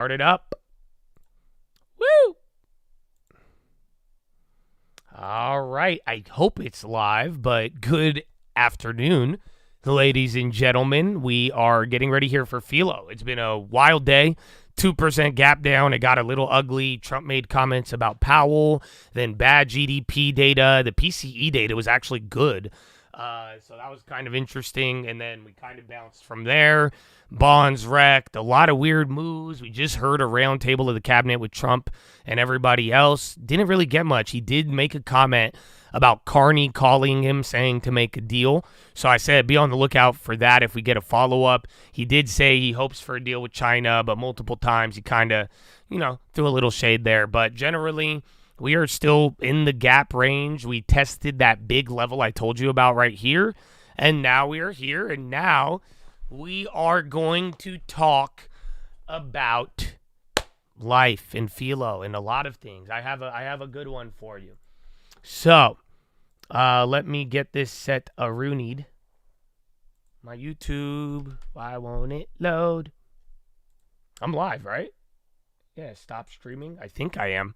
Start it up. Woo! All right. I hope it's live, but good afternoon, ladies and gentlemen. We are getting ready here for PHILO. It's been a wild day. 2% gap down. It got a little ugly. Trump made comments about Powell, then bad GDP data. The PCE data was actually good. So that was kind of interesting. And then we kind of bounced from there. Bonds wrecked. A lot of weird moves. We just heard a roundtable of the cabinet with Trump and everybody else. Didn't really get much. He did make a comment about Carney calling him, saying to make a deal. So I said be on the lookout for that if we get a follow-up. He did say he hopes for a deal with China, but multiple times he kind of, threw a little shade there. But generally, we are still in the gap range. We tested that big level I told you about right here, and now we are here, and now we are going to talk about life and philo and a lot of things. I have a good one for you. So, let me get this set a Rooney'd. My YouTube, why won't it load? I'm live, right? Yeah, stop streaming. I think I am.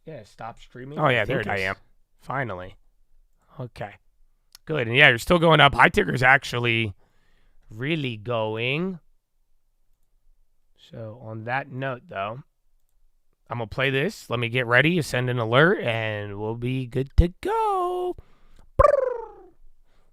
Yeah, stop streaming. Oh, yeah, there it is. I am. Finally. Okay. Good. And yeah, you're still going up. High ticker's actually really going. So, on that note, though, I'm going to play this. Let me get ready, send an alert, and we'll be good to go.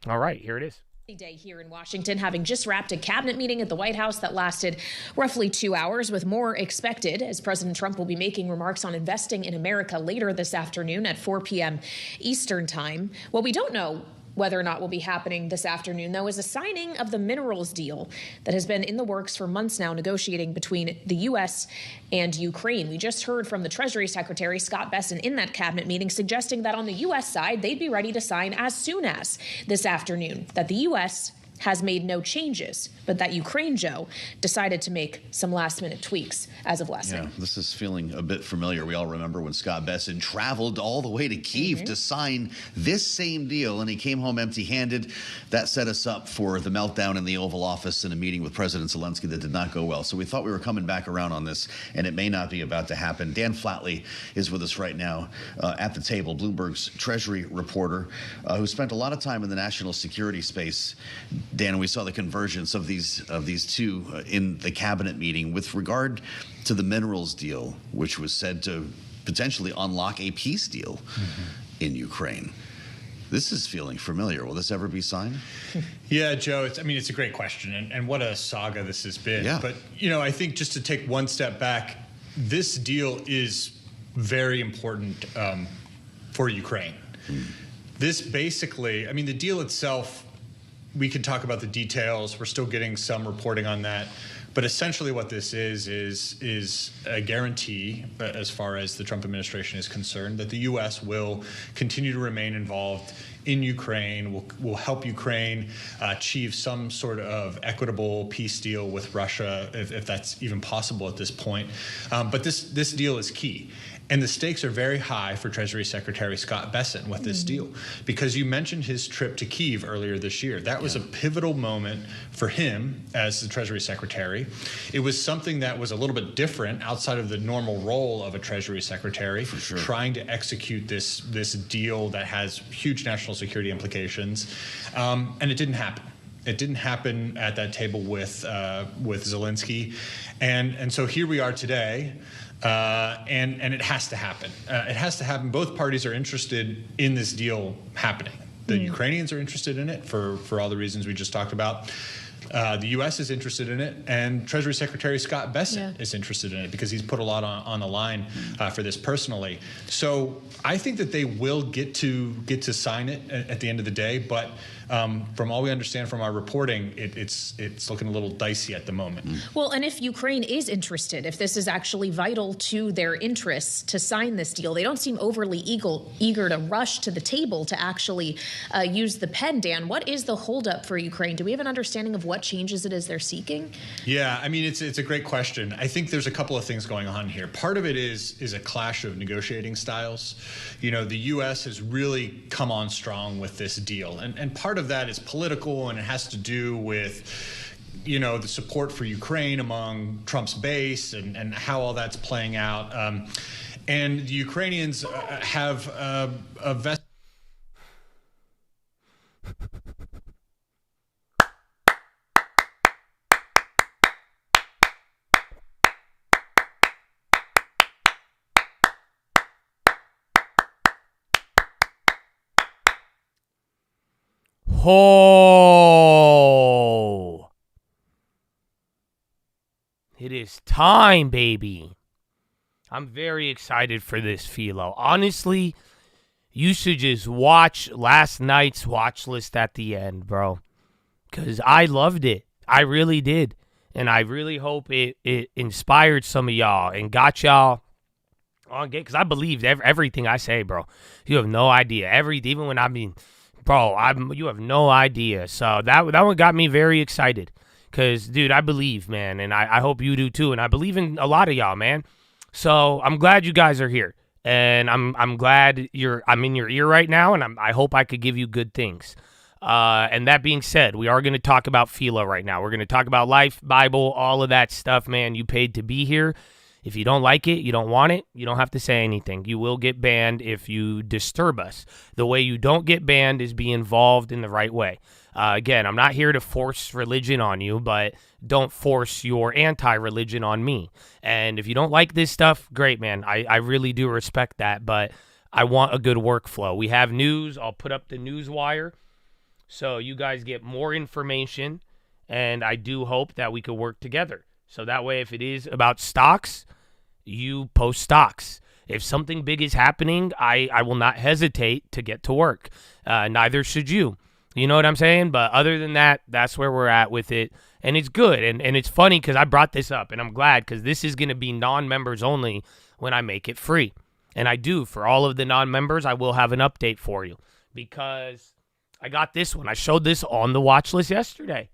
All right, here it is. Day here in Washington, having just wrapped a cabinet meeting at the White House that lasted roughly 2 hours, with more expected, as President Trump will be making remarks on investing in America later this afternoon at 4 p.m. Eastern time. What we don't know whether or not will be happening this afternoon, though, is a signing of the minerals deal that has been in the works for months now, negotiating between the U.S. and Ukraine. We just heard from the Treasury Secretary, Scott Bessent, in that cabinet meeting, suggesting that on the U.S. side, they'd be ready to sign as soon as this afternoon, that the U.S. has made no changes, but that Ukraine, Joe, decided to make some last-minute tweaks as of last night. Yeah, this is feeling a bit familiar. We all remember when Scott Bessent traveled all the way to Kyiv to sign this same deal, and he came home empty-handed. That set us up for the meltdown in the Oval Office in a meeting with President Zelensky that did not go well. So we thought we were coming back around on this, and it may not be about to happen. Dan Flatley is with us right now at the table, Bloomberg's Treasury reporter, who spent a lot of time in the national security space. Dan, we saw the convergence of these two in the cabinet meeting with regard to the minerals deal, which was said to potentially unlock a peace deal in Ukraine. This is feeling familiar. Will this ever be signed? Yeah, Joe, it's a great question, and what a saga this has been. Yeah. But, I think just to take one step back, this deal is very important for Ukraine. This basically, the deal itself, we can talk about the details. We're still getting some reporting on that. But essentially what this is a guarantee, as far as the Trump administration is concerned, that the U.S. will continue to remain involved in Ukraine, will help Ukraine achieve some sort of equitable peace deal with Russia, if that's even possible at this point. But this deal is key. And the stakes are very high for Treasury Secretary Scott Bessent with this deal, because you mentioned his trip to Kyiv earlier this year. That was a pivotal moment for him as the Treasury Secretary. It was something that was a little bit different outside of the normal role of a Treasury Secretary, trying to execute this deal that has huge national security implications, and it didn't happen. It didn't happen at that table with Zelensky, and so here we are today. And it has to happen. It has to happen. Both parties are interested in this deal happening. The Ukrainians are interested in it for all the reasons we just talked about. The U.S. is interested in it, and Treasury Secretary Scott Bessent is interested in it because he's put a lot on the line for this personally. So I think that they will get to sign it at the end of the day, but from all we understand from our reporting, it's looking a little dicey at the moment. Well, and if Ukraine is interested, if this is actually vital to their interests to sign this deal, they don't seem overly eager to rush to the table to actually use the pen. Dan, what is the holdup for Ukraine? Do we have an understanding of what changes it is they're seeking? Yeah, it's a great question. I think there's a couple of things going on here. Part of it is a clash of negotiating styles. The U.S. has really come on strong with this deal, and part of that is political, and it has to do with the support for Ukraine among Trump's base and how all that's playing out. And the Ukrainians have a vested. Oh, it is time, baby. I'm very excited for this, Philo. Honestly, you should just watch last night's watch list at the end, bro. Because I loved it. I really did. And I really hope it inspired some of y'all and got y'all on game. Because I believed everything I say, bro. You have no idea. Even when you have no idea. So that one got me very excited. Because, dude, I believe, man. And I hope you do too. And I believe in a lot of y'all, man. So I'm glad you guys are here. And I'm glad I'm in your ear right now. And I hope I could give you good things. And that being said, we are going to talk about Philo right now. We're going to talk about life, Bible, all of that stuff, man. You paid to be here. If you don't like it, you don't want it, you don't have to say anything. You will get banned if you disturb us. The way you don't get banned is be involved in the right way. Again, I'm not here to force religion on you, but don't force your anti-religion on me. And if you don't like this stuff, great, man. I really do respect that, but I want a good workflow. We have news. I'll put up the news wire so you guys get more information, and I do hope that we could work together. So that way, if it is about stocks, you post stocks. If something big is happening, I will not hesitate to get to work. Neither should you. You know what I'm saying? But other than that, that's where we're at with it. And it's good. And it's funny because I brought this up, and I'm glad because this is going to be non-members only when I make it free. And I do. For all of the non-members, I will have an update for you because I got this one. I showed this on the watch list yesterday.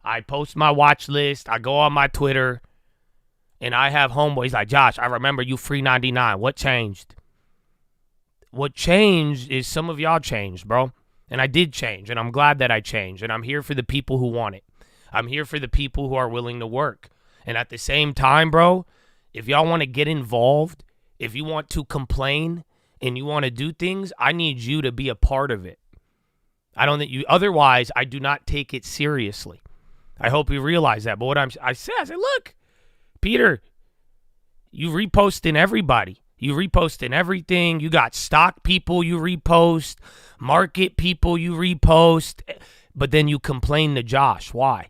I post my watch list. I go on my Twitter, and I have homeboys like, Josh, I remember you free 99. What changed? What changed is some of y'all changed, bro. And I did change, and I'm glad that I changed. And I'm here for the people who want it. I'm here for the people who are willing to work. And at the same time, bro, if y'all want to get involved, if you want to complain and you want to do things, I need you to be a part of it. Otherwise, I do not take it seriously. I hope you realize that. But I said, look, Peter, you reposting everybody. You reposting everything. You got stock people you repost, market people you repost, but then you complain to Josh. Why?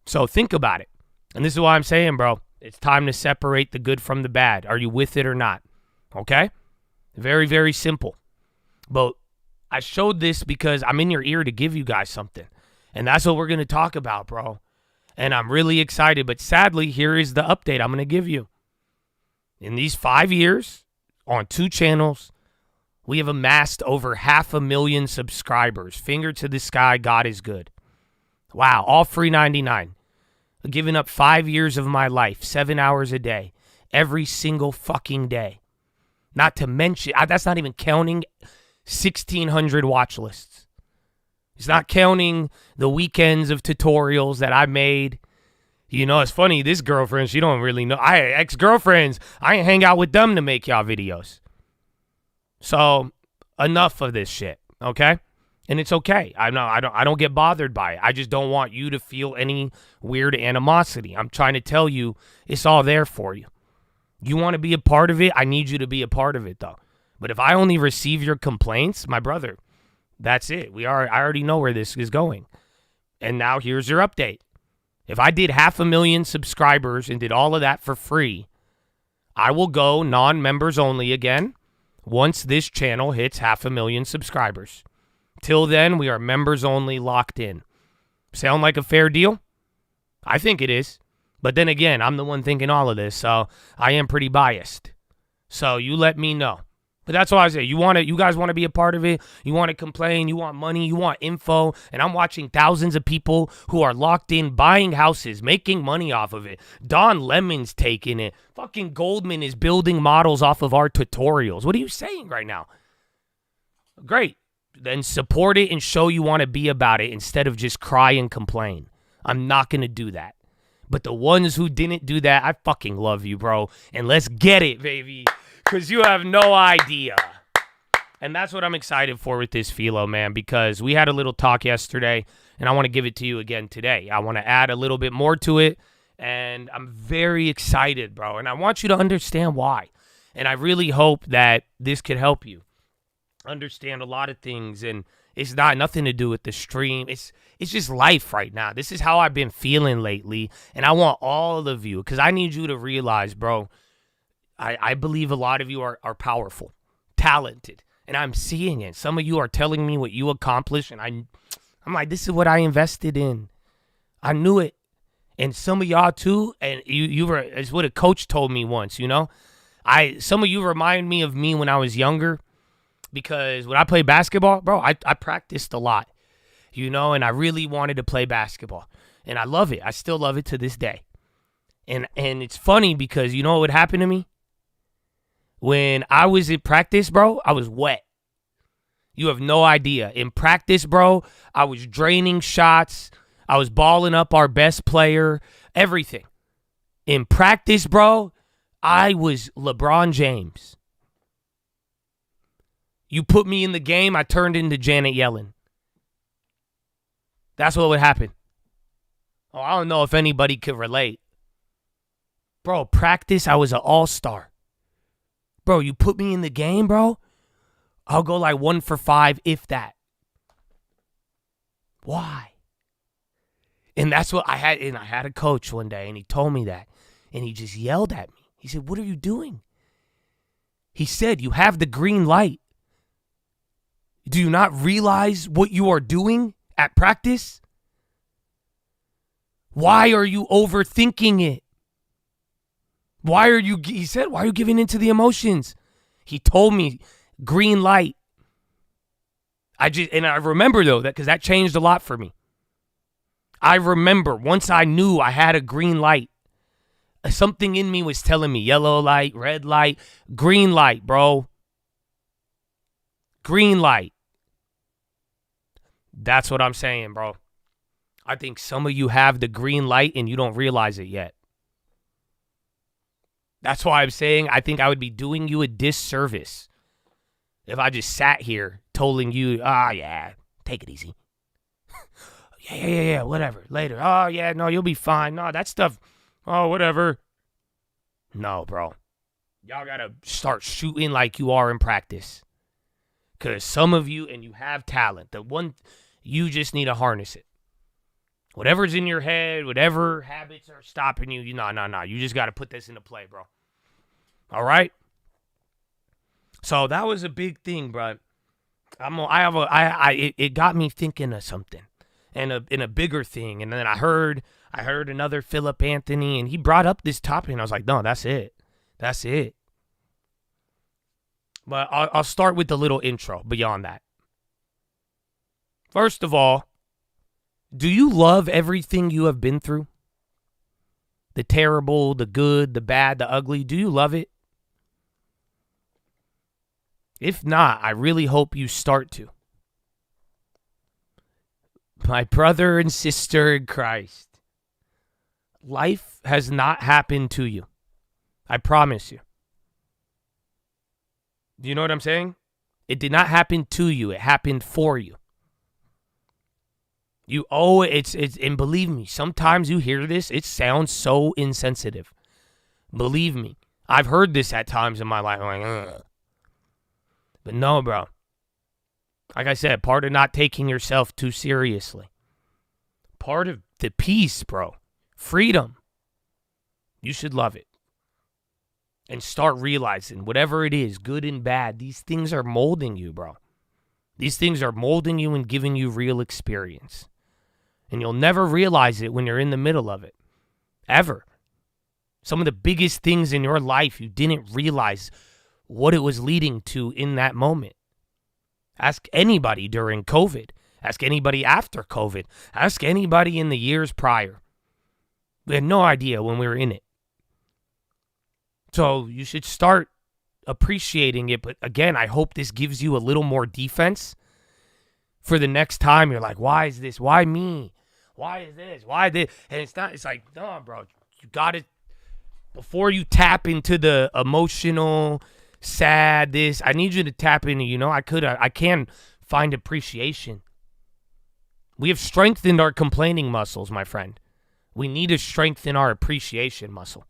So think about it. And this is why I'm saying, bro, it's time to separate the good from the bad. Are you with it or not? Okay? Very, very simple. But I showed this because I'm in your ear to give you guys something. And that's what we're going to talk about, bro. And I'm really excited. But sadly, here is the update I'm going to give you. In these 5 years, on 2 channels, we have amassed over 500,000 subscribers. Finger to the sky, God is good. Wow, all free 99. Giving up 5 years of my life, 7 hours a day, every single fucking day. Not to mention, that's not even counting 1,600 watch lists. It's not counting the weekends of tutorials that I made. You know, it's funny, this girlfriend, she don't really know. Ex-girlfriends, I ain't hang out with them to make y'all videos. So, enough of this shit, okay? And it's okay. I don't get bothered by it. I just don't want you to feel any weird animosity. I'm trying to tell you, it's all there for you. You want to be a part of it? I need you to be a part of it, though. But if I only receive your complaints, my brother, that's it. I already know where this is going. And now here's your update. If I did 500,000 subscribers and did all of that for free, I will go non-members only again once this channel hits 500,000 subscribers. Till then, we are members only locked in. Sound like a fair deal? I think it is. But then again, I'm the one thinking all of this, so I am pretty biased. So you let me know. But that's why I say, you guys want to be a part of it, you want to complain, you want money, you want info, and I'm watching thousands of people who are locked in buying houses, making money off of it. Don Lemon's taking it. Fucking Goldman is building models off of our tutorials. What are you saying right now? Great. then support it and show you want to be about it instead of just cry and complain. I'm not going to do that. But the ones who didn't do that, I fucking love you, bro. And let's get it, baby. Because you have no idea. And that's what I'm excited for with this PHILO, man, because we had a little talk yesterday, and I want to give it to you again today. I want to add a little bit more to it, and I'm very excited, bro. And I want you to understand why. And I really hope that this could help you understand a lot of things. And it's not nothing to do with the stream. It's just life right now. This is how I've been feeling lately, and I want all of you, because I need you to realize, bro, I believe a lot of you are powerful, talented, and I'm seeing it. Some of you are telling me what you accomplished, and I'm like, this is what I invested in. I knew it. And some of y'all too, and you were, it's what a coach told me once, you know? Some of you remind me of me when I was younger, because when I played basketball, bro, I practiced a lot, you know, and I really wanted to play basketball. And I love it. I still love it to this day. And it's funny because you know what would happen to me? When I was in practice, bro, I was wet. You have no idea. In practice, bro, I was draining shots. I was balling up our best player, everything. In practice, bro, I was LeBron James. You put me in the game, I turned into Janet Yellen. That's what would happen. Oh, I don't know if anybody could relate. Bro, practice, I was an all-star. Bro, you put me in the game, bro, I'll go like 1 for 5, if that. Why? And that's what I had. And I had a coach one day, and he told me that. And he just yelled at me. He said, what are you doing? He said, you have the green light. Do you not realize what you are doing at practice? Why are you overthinking it? He said, why are you giving into the emotions? He told me, green light. And I remember though, because that changed a lot for me. I remember once I knew I had a green light, something in me was telling me yellow light, red light, green light, bro. Green light. That's what I'm saying, bro. I think some of you have the green light and you don't realize it yet. That's why I'm saying I think I would be doing you a disservice if I just sat here telling you, yeah, take it easy. Yeah, whatever, later. Oh, yeah, no, you'll be fine. No, that stuff, oh, whatever. No, bro. Y'all got to start shooting like you are in practice. Because some of you, and you have talent, you just need to harness it. Whatever's in your head, whatever habits are stopping you, no. You just got to put this into play, bro. All right? So that was a big thing, bro. It got me thinking of something. And a bigger thing. And then I heard another Philip Anthony, and he brought up this topic, and I was like, no, that's it. That's it. But I'll start with the little intro beyond that. First of all, do you love everything you have been through? The terrible, the good, the bad, the ugly. Do you love it? If not, I really hope you start to. My brother and sister in Christ, life has not happened to you. I promise you. Do you know what I'm saying? It did not happen to you. It happened for you. You owe it. And believe me, sometimes you hear this, it sounds so insensitive. Believe me, I've heard this at times in my life. I'm like, ugh. But no, bro. Like I said, part of not taking yourself too seriously. Part of the peace, bro. Freedom. You should love it. And start realizing whatever it is, good and bad, these things are molding you, bro. These things are molding you and giving you real experience. And you'll never realize it when you're in the middle of it. Ever. Some of the biggest things in your life, you didn't realize what it was leading to in that moment. Ask anybody during COVID. Ask anybody after COVID. Ask anybody in the years prior. We had no idea when we were in it. So you should start appreciating it. But again, I hope this gives you a little more defense for the next time. You're like, why is this? Why me? Why is this? Why this? And it's not, it's like, no, bro, you got to, before you tap into the emotional, sad, this, I need you to tap into, I can find appreciation. We have strengthened our complaining muscles, my friend. We need to strengthen our appreciation muscle.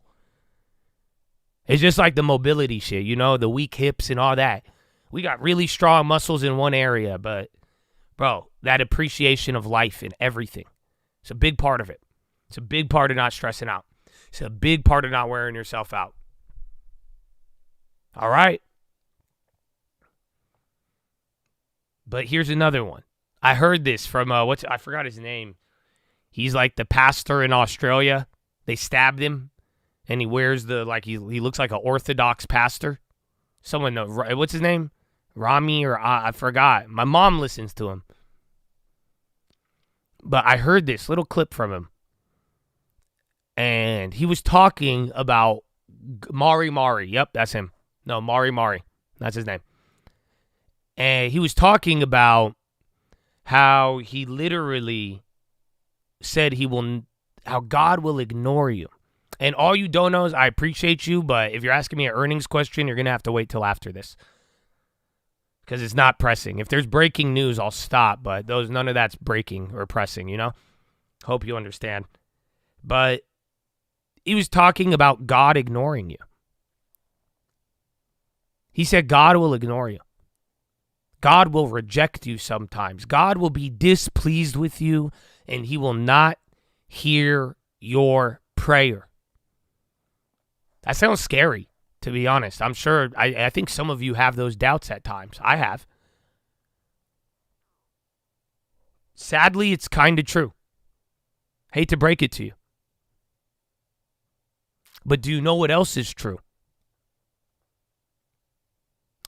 It's just like the mobility shit, the weak hips and all that. We got really strong muscles in one area, but, bro, that appreciation of life and everything, it's a big part of it. It's a big part of not stressing out. It's a big part of not wearing yourself out. All right? But here's another one. I heard this from, I forgot his name. He's like the pastor in Australia. They stabbed him, and he wears he looks like an Orthodox pastor. Someone know, what's his name? Rami or I forgot. My mom listens to him. But I heard this little clip from him. And he was talking about Mari. Yep, that's him. No, Mari. That's his name. And he was talking about how he literally said how God will ignore you. And all you don't know is I appreciate you, but if you're asking me an earnings question, you're going to have to wait till after this. Because it's not pressing. If there's breaking news, I'll stop, but none of that's breaking or pressing, Hope you understand. But he was talking about God ignoring you. He said God will ignore you. God will reject you sometimes. God will be displeased with you, and he will not hear your prayer. That sounds scary, to be honest. I'm sure, I think some of you have those doubts at times. I have. Sadly, it's kind of true. Hate to break it to you. But do you know what else is true?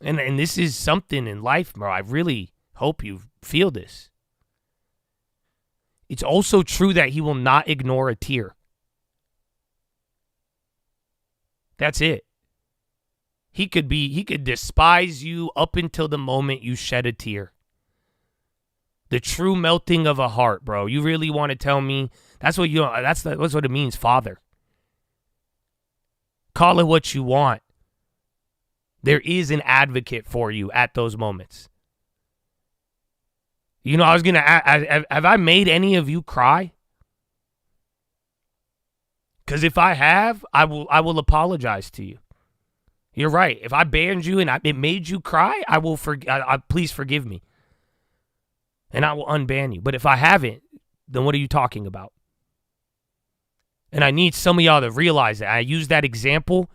And this is something in life, bro. I really hope you feel this. It's also true that he will not ignore a tear. That's it. He could despise you up until the moment you shed a tear. The true melting of a heart, bro. You really want to tell me that's what it means, Father. Call it what you want. There is an advocate for you at those moments. I was going to ask, have I made any of you cry? Because if I have, I will apologize to you. You're right. If I banned you and it made you cry, please forgive me. And I will unban you. But if I haven't, then what are you talking about? And I need some of y'all to realize that. I use that example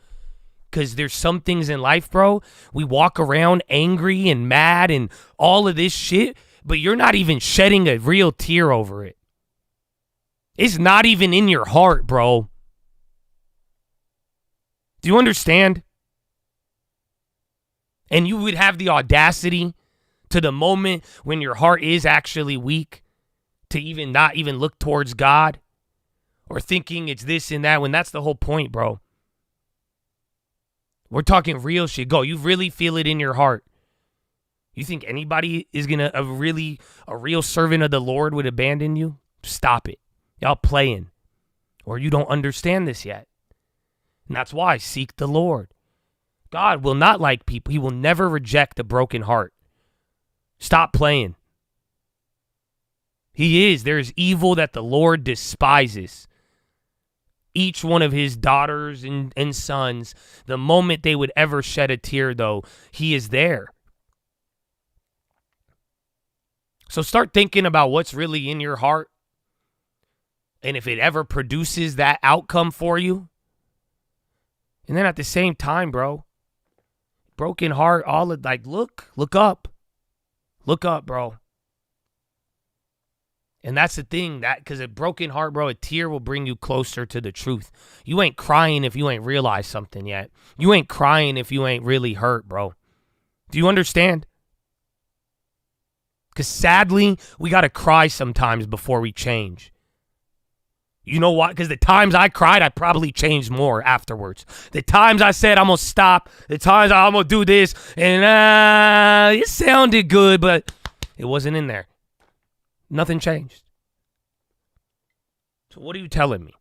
because there's some things in life, bro. We walk around angry and mad and all of this shit, but you're not even shedding a real tear over it. It's not even in your heart, bro. Do you understand? And you would have the audacity to the moment when your heart is actually weak to not even look towards God or thinking it's this and that when that's the whole point, bro. We're talking real shit. Go, you really feel it in your heart. You think anybody is going to, a real servant of the Lord would abandon you? Stop it. Y'all playing. Or you don't understand this yet. And that's why seek the Lord. God will not like people. He will never reject a broken heart. Stop playing. There is evil that the Lord despises. Each one of his daughters and sons, the moment they would ever shed a tear, though, he is there. So start thinking about what's really in your heart. And if it ever produces that outcome for you. And then at the same time, bro, broken heart, look up. Look up, bro. And that's the thing, because a broken heart, bro, a tear will bring you closer to the truth. You ain't crying if you ain't realized something yet. You ain't crying if you ain't really hurt, bro. Do you understand? Because sadly, we got to cry sometimes before we change. You know why? Because the times I cried, I probably changed more afterwards. The times I said I'm going to stop, the times I'm going to do this, and it sounded good, but it wasn't in there. Nothing changed. So what are you telling me?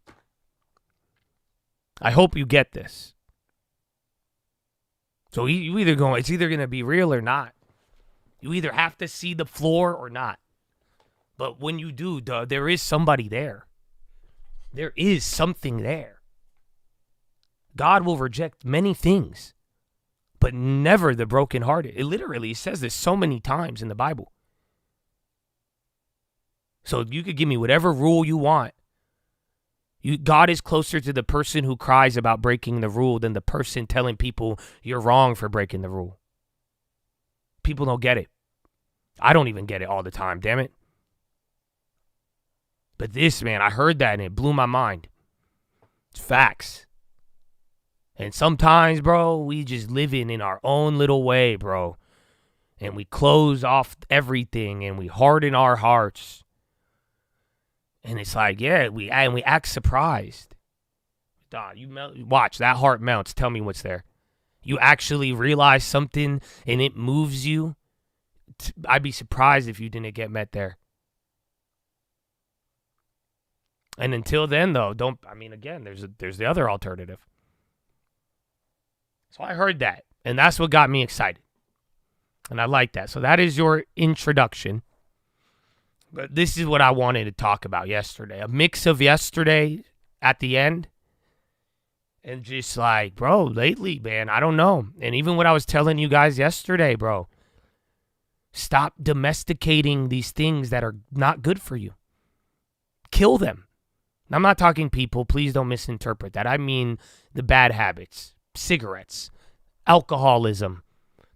I hope you get this. So you either go, it's either going to be real or not. You either have to see the floor or not. But when you do, there is somebody there. There is something there. God will reject many things, but never the brokenhearted. It literally says this so many times in the Bible. So you could give me whatever rule you want. God is closer to the person who cries about breaking the rule than the person telling people you're wrong for breaking the rule. People don't get it. I don't even get it all the time, damn it. But this, man, I heard that and it blew my mind. It's facts. And sometimes, bro, we just living in our own little way, bro. And we close off everything and we harden our hearts. And it's like, yeah, we act surprised. Dog, watch, that heart melts. Tell me what's there. You actually realize something and it moves you. I'd be surprised if you didn't get met there. And until then, though, again, there's the other alternative. So I heard that, and that's what got me excited. And I like that. So that is your introduction. But this is what I wanted to talk about yesterday. A mix of yesterday at the end. And just like, bro, lately, man, I don't know. And even what I was telling you guys yesterday, bro. Stop domesticating these things that are not good for you. Kill them. And I'm not talking people. Please don't misinterpret that. I mean the bad habits. Cigarettes. Alcoholism.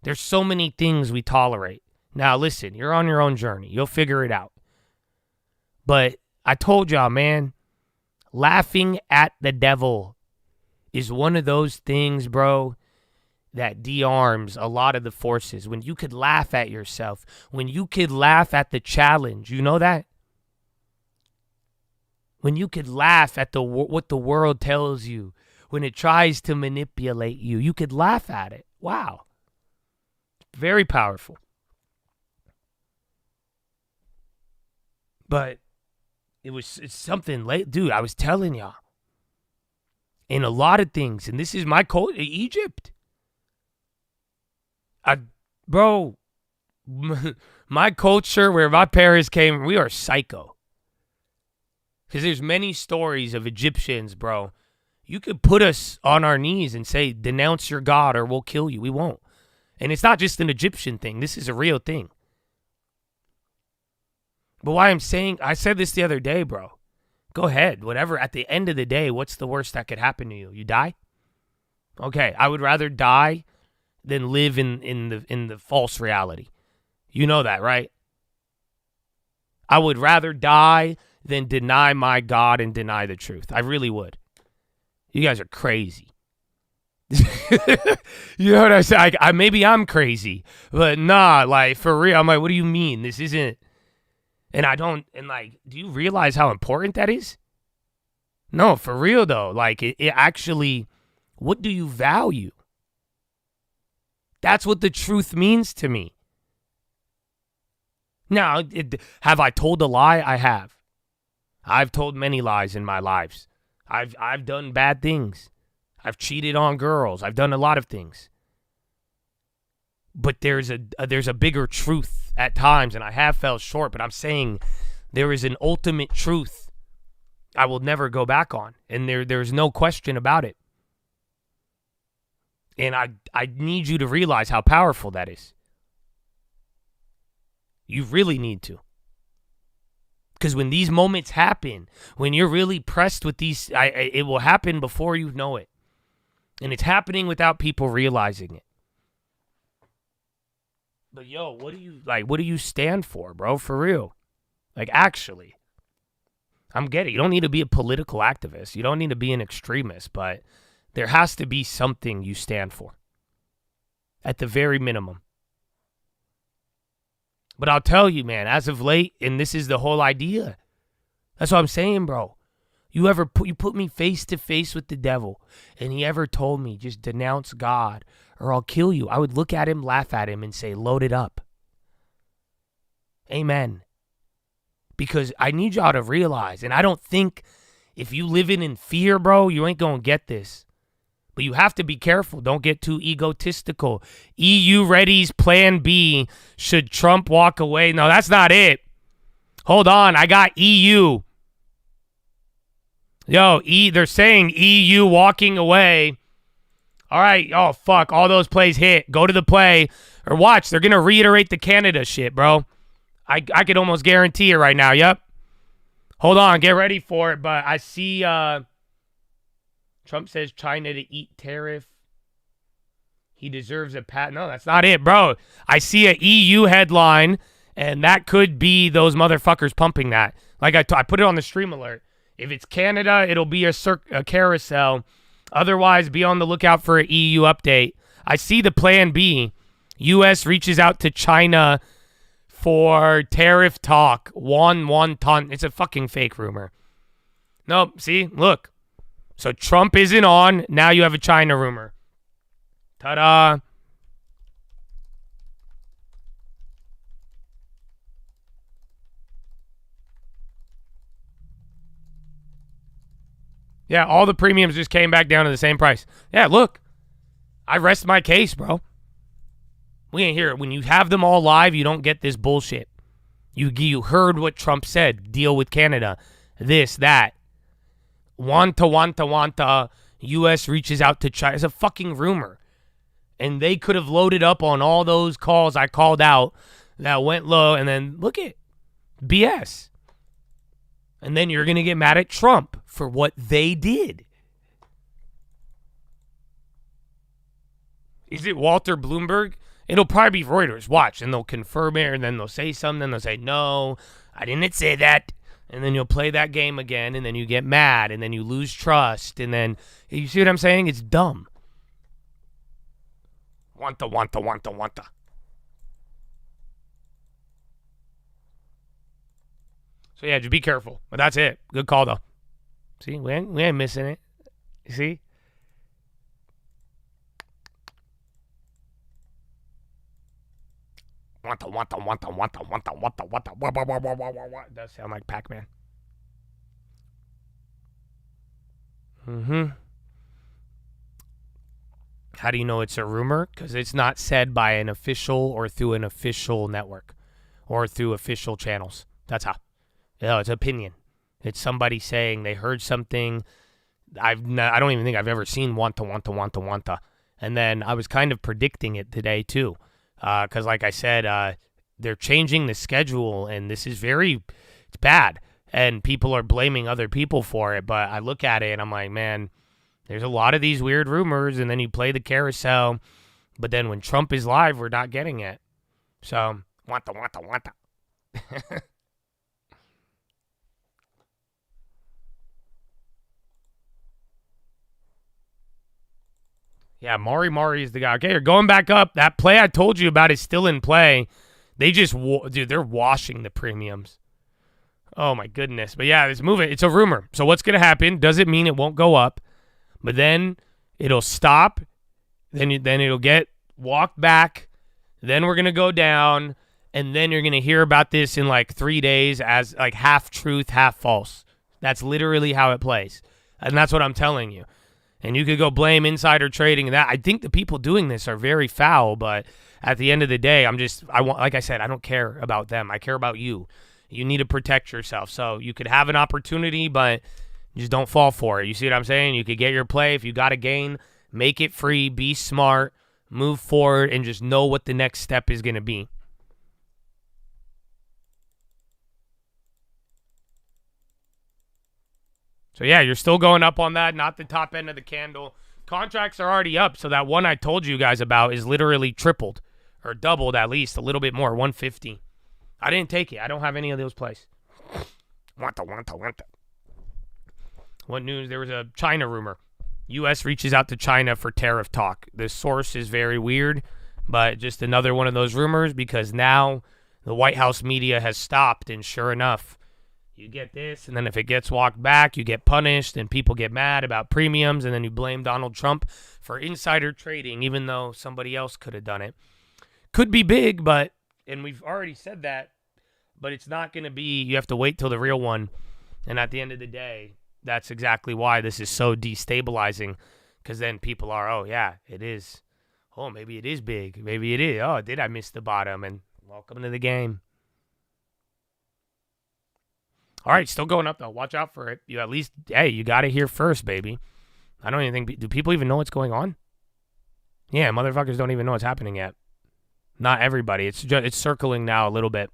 There's so many things we tolerate. Now, listen, you're on your own journey. You'll figure it out. But I told y'all, man, laughing at the devil is one of those things, bro, that de-arms a lot of the forces. When you could laugh at yourself, when you could laugh at the challenge, you know that? When you could laugh at what the world tells you, when it tries to manipulate you, you could laugh at it. Wow. Very powerful. But it's something late. Dude, I was telling y'all. In a lot of things, and this is my culture, Egypt. Bro, my culture, where my parents came, we are psycho. Because there's many stories of Egyptians, bro. You could put us on our knees and say, denounce your God or we'll kill you. We won't. And it's not just an Egyptian thing. This is a real thing. But why I'm saying, I said this the other day, bro. Go ahead, whatever. At the end of the day, what's the worst that could happen to you? You die? Okay, I would rather die than live in the false reality. You know that, right? I would rather die than deny my God and deny the truth. I really would. You guys are crazy. You know what I say? Maybe I'm crazy, but nah, like for real. I'm like, what do you mean? This isn't. And do you realize how important that is? No, for real though. Like it actually, what do you value? That's what the truth means to me. Now, have I told a lie? I have. I've told many lies in my lives. I've done bad things. I've cheated on girls. I've done a lot of things. But there's a bigger truth at times, and I have fell short, but I'm saying there is an ultimate truth I will never go back on, and there's no question about it. And I need you to realize how powerful that is. You really need to. Because when these moments happen, when you're really pressed with these, it will happen before you know it. And it's happening without people realizing it. But yo, what do you stand for, bro? For real. Like actually. I'm getting it. You don't need to be a political activist. You don't need to be an extremist, but there has to be something you stand for. At the very minimum. But I'll tell you, man, as of late, and this is the whole idea. That's what I'm saying, bro. You put me face to face with the devil, and he ever told me, just denounce God or I'll kill you. I would look at him, laugh at him, and say, load it up. Amen. because I need y'all to realize, and I don't think if you living in fear, bro, you ain't going to get this. But you have to be careful. Don't get too egotistical. EU readies plan B should Trump walk away. No, that's not it. Hold on. I got EU. Yo, they're saying EU walking away. All right. Oh, fuck. All those plays hit. Go to the play. Or watch. They're going to reiterate the Canada shit, bro. I could almost guarantee it right now. Yep. Hold on. Get ready for it. But I see Trump says China to eat tariff. He deserves a pat. No, that's not it, bro. I see a EU headline, and that could be those motherfuckers pumping that. Like I put it on the stream alert. If it's Canada, it'll be a carousel. Otherwise, be on the lookout for an EU update. I see the plan B. U.S. reaches out to China for tariff talk. One ton. It's a fucking fake rumor. Nope. See? Look. So Trump isn't on. Now you have a China rumor. Ta-da. Yeah, all the premiums just came back down to the same price. Yeah, look. I rest my case, bro. We ain't here. When you have them all live, you don't get this bullshit. You heard what Trump said. Deal with Canada. This, that. Wanta. U.S. reaches out to China. It's a fucking rumor. And they could have loaded up on all those calls I called out that went low. And then, look at BS. And then you're going to get mad at Trump for what they did. Is it Walter Bloomberg? It'll probably be Reuters. Watch. And they'll confirm it. And then they'll say something. They'll say, no, I didn't say that. And then you'll play that game again, and then you get mad, and then you lose trust, and then, you see what I'm saying? It's dumb. Wanta. So, yeah, just be careful. But that's it. Good call, though. See, we ain't missing it. You see? Wanta. It does sound like Pac-Man. How do you know it's a rumor? Because it's not said by an official or through an official network or through official channels. That's how. It's opinion. It's somebody saying they heard something. I don't even think I've ever seen wanta. And then I was kind of predicting it today, too. Because, like I said, they're changing the schedule, and this is it's bad. And people are blaming other people for it. But I look at it, and I'm like, man, there's a lot of these weird rumors, and then you play the carousel. But then when Trump is live, we're not getting it. So, wanta. Yeah, Mari is the guy. Okay, you're going back up. That play I told you about is still in play. They just, they're washing the premiums. Oh, my goodness. But yeah, it's moving. It's a rumor. So what's going to happen? Doesn't mean it won't go up. But then it'll stop. Then it'll get walked back. Then we're going to go down. And then you're going to hear about this in like 3 days as like half truth, half false. That's literally how it plays. And that's what I'm telling you. And you could go blame insider trading and that. I think the people doing this are very foul, but at the end of the day, like I said, I don't care about them. I care about you. You need to protect yourself. So you could have an opportunity, but just don't fall for it. You see what I'm saying? You could get your play. If you got a gain, make it free, be smart, move forward, and just know what the next step is going to be. So, yeah, you're still going up on that, not the top end of the candle. Contracts are already up, so that one I told you guys about is literally tripled or doubled at least, a little bit more, 150. I didn't take it. I don't have any of those plays. Wanta. What news? There was a China rumor. U.S. reaches out to China for tariff talk. The source is very weird, but just another one of those rumors because now the White House media has stopped, and sure enough, you get this, and then if it gets walked back, you get punished, and people get mad about premiums, and then you blame Donald Trump for insider trading, even though somebody else could have done it. Could be big, but, and we've already said that But it's not going to be, you have to wait till the real one. And at the end of the day, that's exactly why this is so destabilizing. Because then people are, oh, yeah, it is. Oh, maybe it is big. Maybe it is. Oh, did I miss the bottom? And welcome to the game. All right, still going up, though. Watch out for it. You at least, hey, you got it here first, baby. I don't even think, do people even know what's going on? Yeah, motherfuckers don't even know what's happening yet. Not everybody. It's circling now a little bit.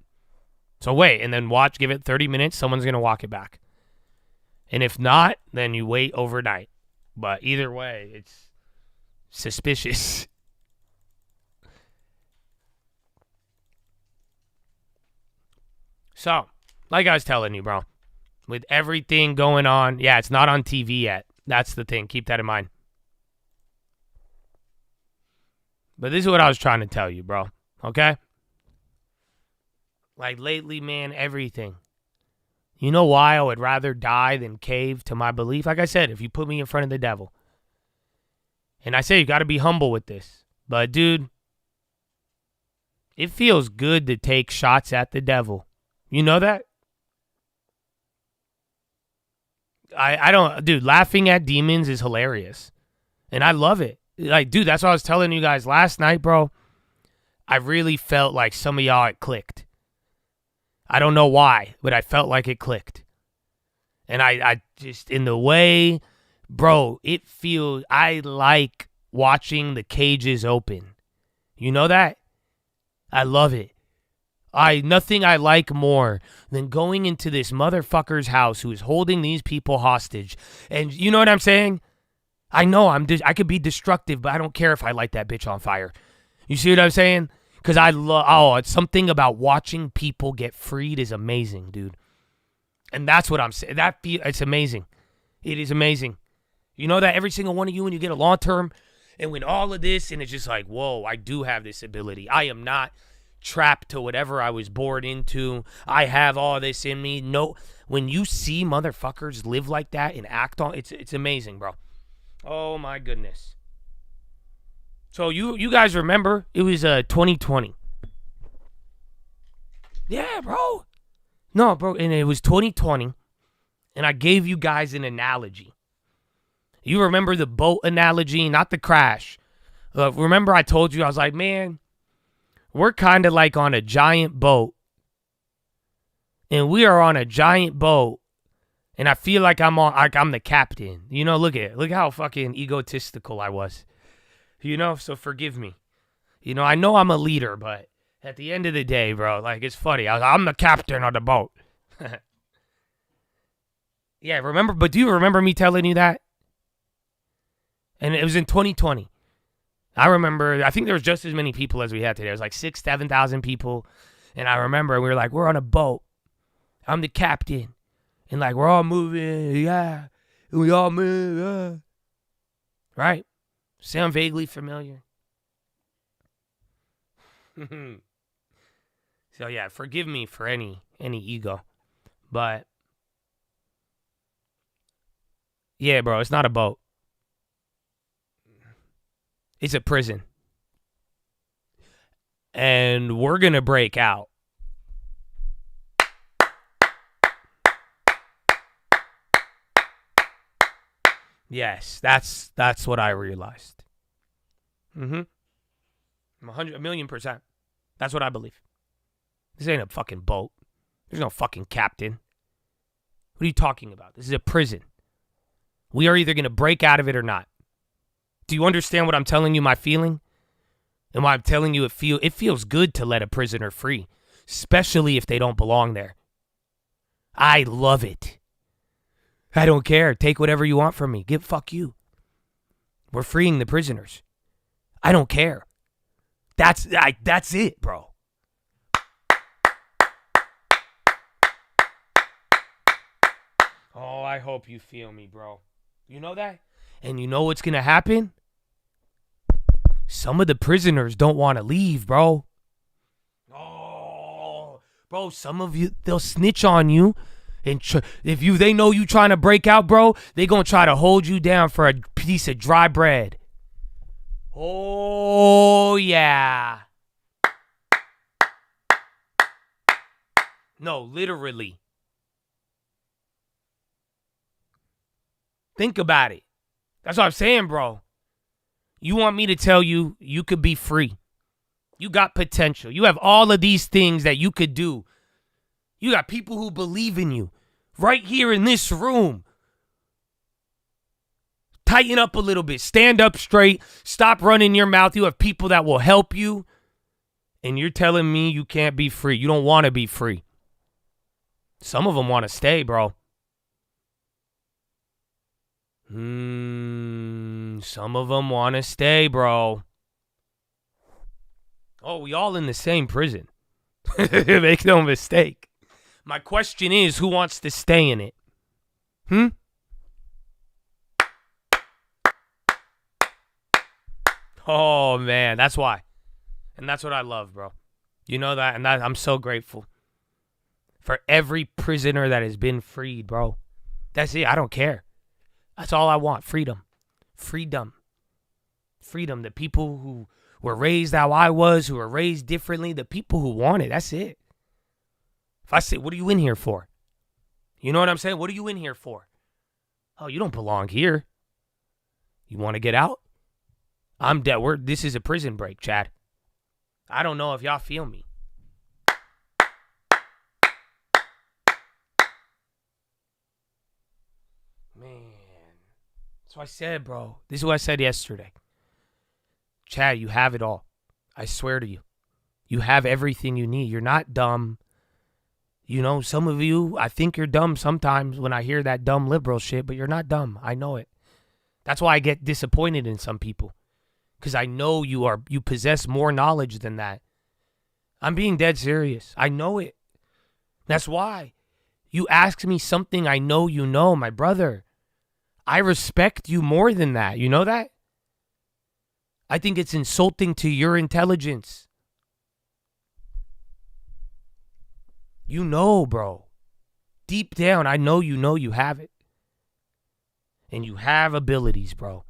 So wait, and then watch, give it 30 minutes. Someone's going to walk it back. And if not, then you wait overnight. But either way, it's suspicious. So, like I was telling you, bro, with everything going on, yeah, it's not on TV yet. That's the thing. Keep that in mind. But this is what I was trying to tell you, bro. Okay? Like lately, man, everything. You know why I would rather die than cave to my belief? Like I said, if you put me in front of the devil. And I say you got to be humble with this. But, dude, it feels good to take shots at the devil. You know that? I don't, dude, laughing at demons is hilarious. And I love it. Like, dude, that's what I was telling you guys last night, bro. I really felt like some of y'all, it clicked. I don't know why, but I felt like it clicked. And I just, in the way, bro, it feels, I like watching the cages open. You know that? I love it. Nothing I like more than going into this motherfucker's house who is holding these people hostage. And you know what I'm saying? I know I could be destructive, but I don't care if I light that bitch on fire. You see what I'm saying? Because I love, it's something about watching people get freed is amazing, dude. And that's what I'm saying. It's amazing. It is amazing. You know that every single one of you, when you get a long term, and when all of this, and it's just like, whoa, I do have this ability. I am not trapped to whatever I was born into. I have all this in me. No, when you see motherfuckers live like that and act on, it's amazing, bro. Oh my goodness. So you guys remember it was 2020. Yeah, bro. No, bro, and it was 2020, and I gave you guys an analogy. You remember the boat analogy, not the crash. Remember I told you, I was like, man, we're kind of like on a giant boat, and we are on a giant boat, and I feel like I'm the captain. You know, look how fucking egotistical I was. You know, so forgive me. You know I'm a leader, but at the end of the day, bro, like, it's funny. I'm the captain of the boat. Yeah, remember? But do you remember me telling you that? And it was in 2020. I remember, I think there was just as many people as we had today. It was like 6,000, 7,000 people. And I remember we were like, we're on a boat. I'm the captain. And like, we're all moving. Yeah. And we all move. Yeah. Right? Sound vaguely familiar? So yeah, forgive me for any ego. But yeah, bro, it's not a boat. It's a prison. And we're going to break out. Yes, that's what I realized. I'm 1,000,000%. That's what I believe. This ain't a fucking boat. There's no fucking captain. What are you talking about? This is a prison. We are either going to break out of it or not. Do you understand what I'm telling you, my feeling? And why I'm telling you it feels good to let a prisoner free, especially if they don't belong there. I love it. I don't care. Take whatever you want from me. Fuck you. We're freeing the prisoners. I don't care. That's it, bro. Oh, I hope you feel me, bro. You know that? And you know what's going to happen? Some of the prisoners don't want to leave, bro. Oh, bro, some of you, they'll snitch on you. And if they know you trying to break out, bro, they going to try to hold you down for a piece of dry bread. Oh, yeah. No, literally. Think about it. That's what I'm saying, bro. You want me to tell you you could be free. You got potential. You have all of these things that you could do. You got people who believe in you right here in this room. Tighten up a little bit. Stand up straight. Stop running your mouth. You have people that will help you. And you're telling me you can't be free. You don't want to be free. Some of them want to stay, bro. Some of them want to stay, bro. Oh, we all in the same prison. Make no mistake. My question is, who wants to stay in it? Oh, man, that's why. And that's what I love, bro. You know that, and I'm so grateful for every prisoner that has been freed, bro. That's it. I don't care. That's all I want. Freedom. Freedom. Freedom. The people who were raised how I was, who were raised differently, the people who want it. That's it. If I say, what are you in here for? You know what I'm saying? What are you in here for? Oh, you don't belong here. You want to get out? I'm dead. This is a prison break, Chad. I don't know if y'all feel me. Man. That's what I said, bro. This is what I said yesterday. Chad, you have it all. I swear to you. You have everything you need. You're not dumb. You know, some of you, I think you're dumb sometimes when I hear that dumb liberal shit, but you're not dumb. I know it. That's why I get disappointed in some people. Because I know you possess more knowledge than that. I'm being dead serious. I know it. That's why. You ask me something I know you know, my brother. I respect you more than that. You know that? I think it's insulting to your intelligence. You know, bro. Deep down, I know you have it. And you have abilities, bro.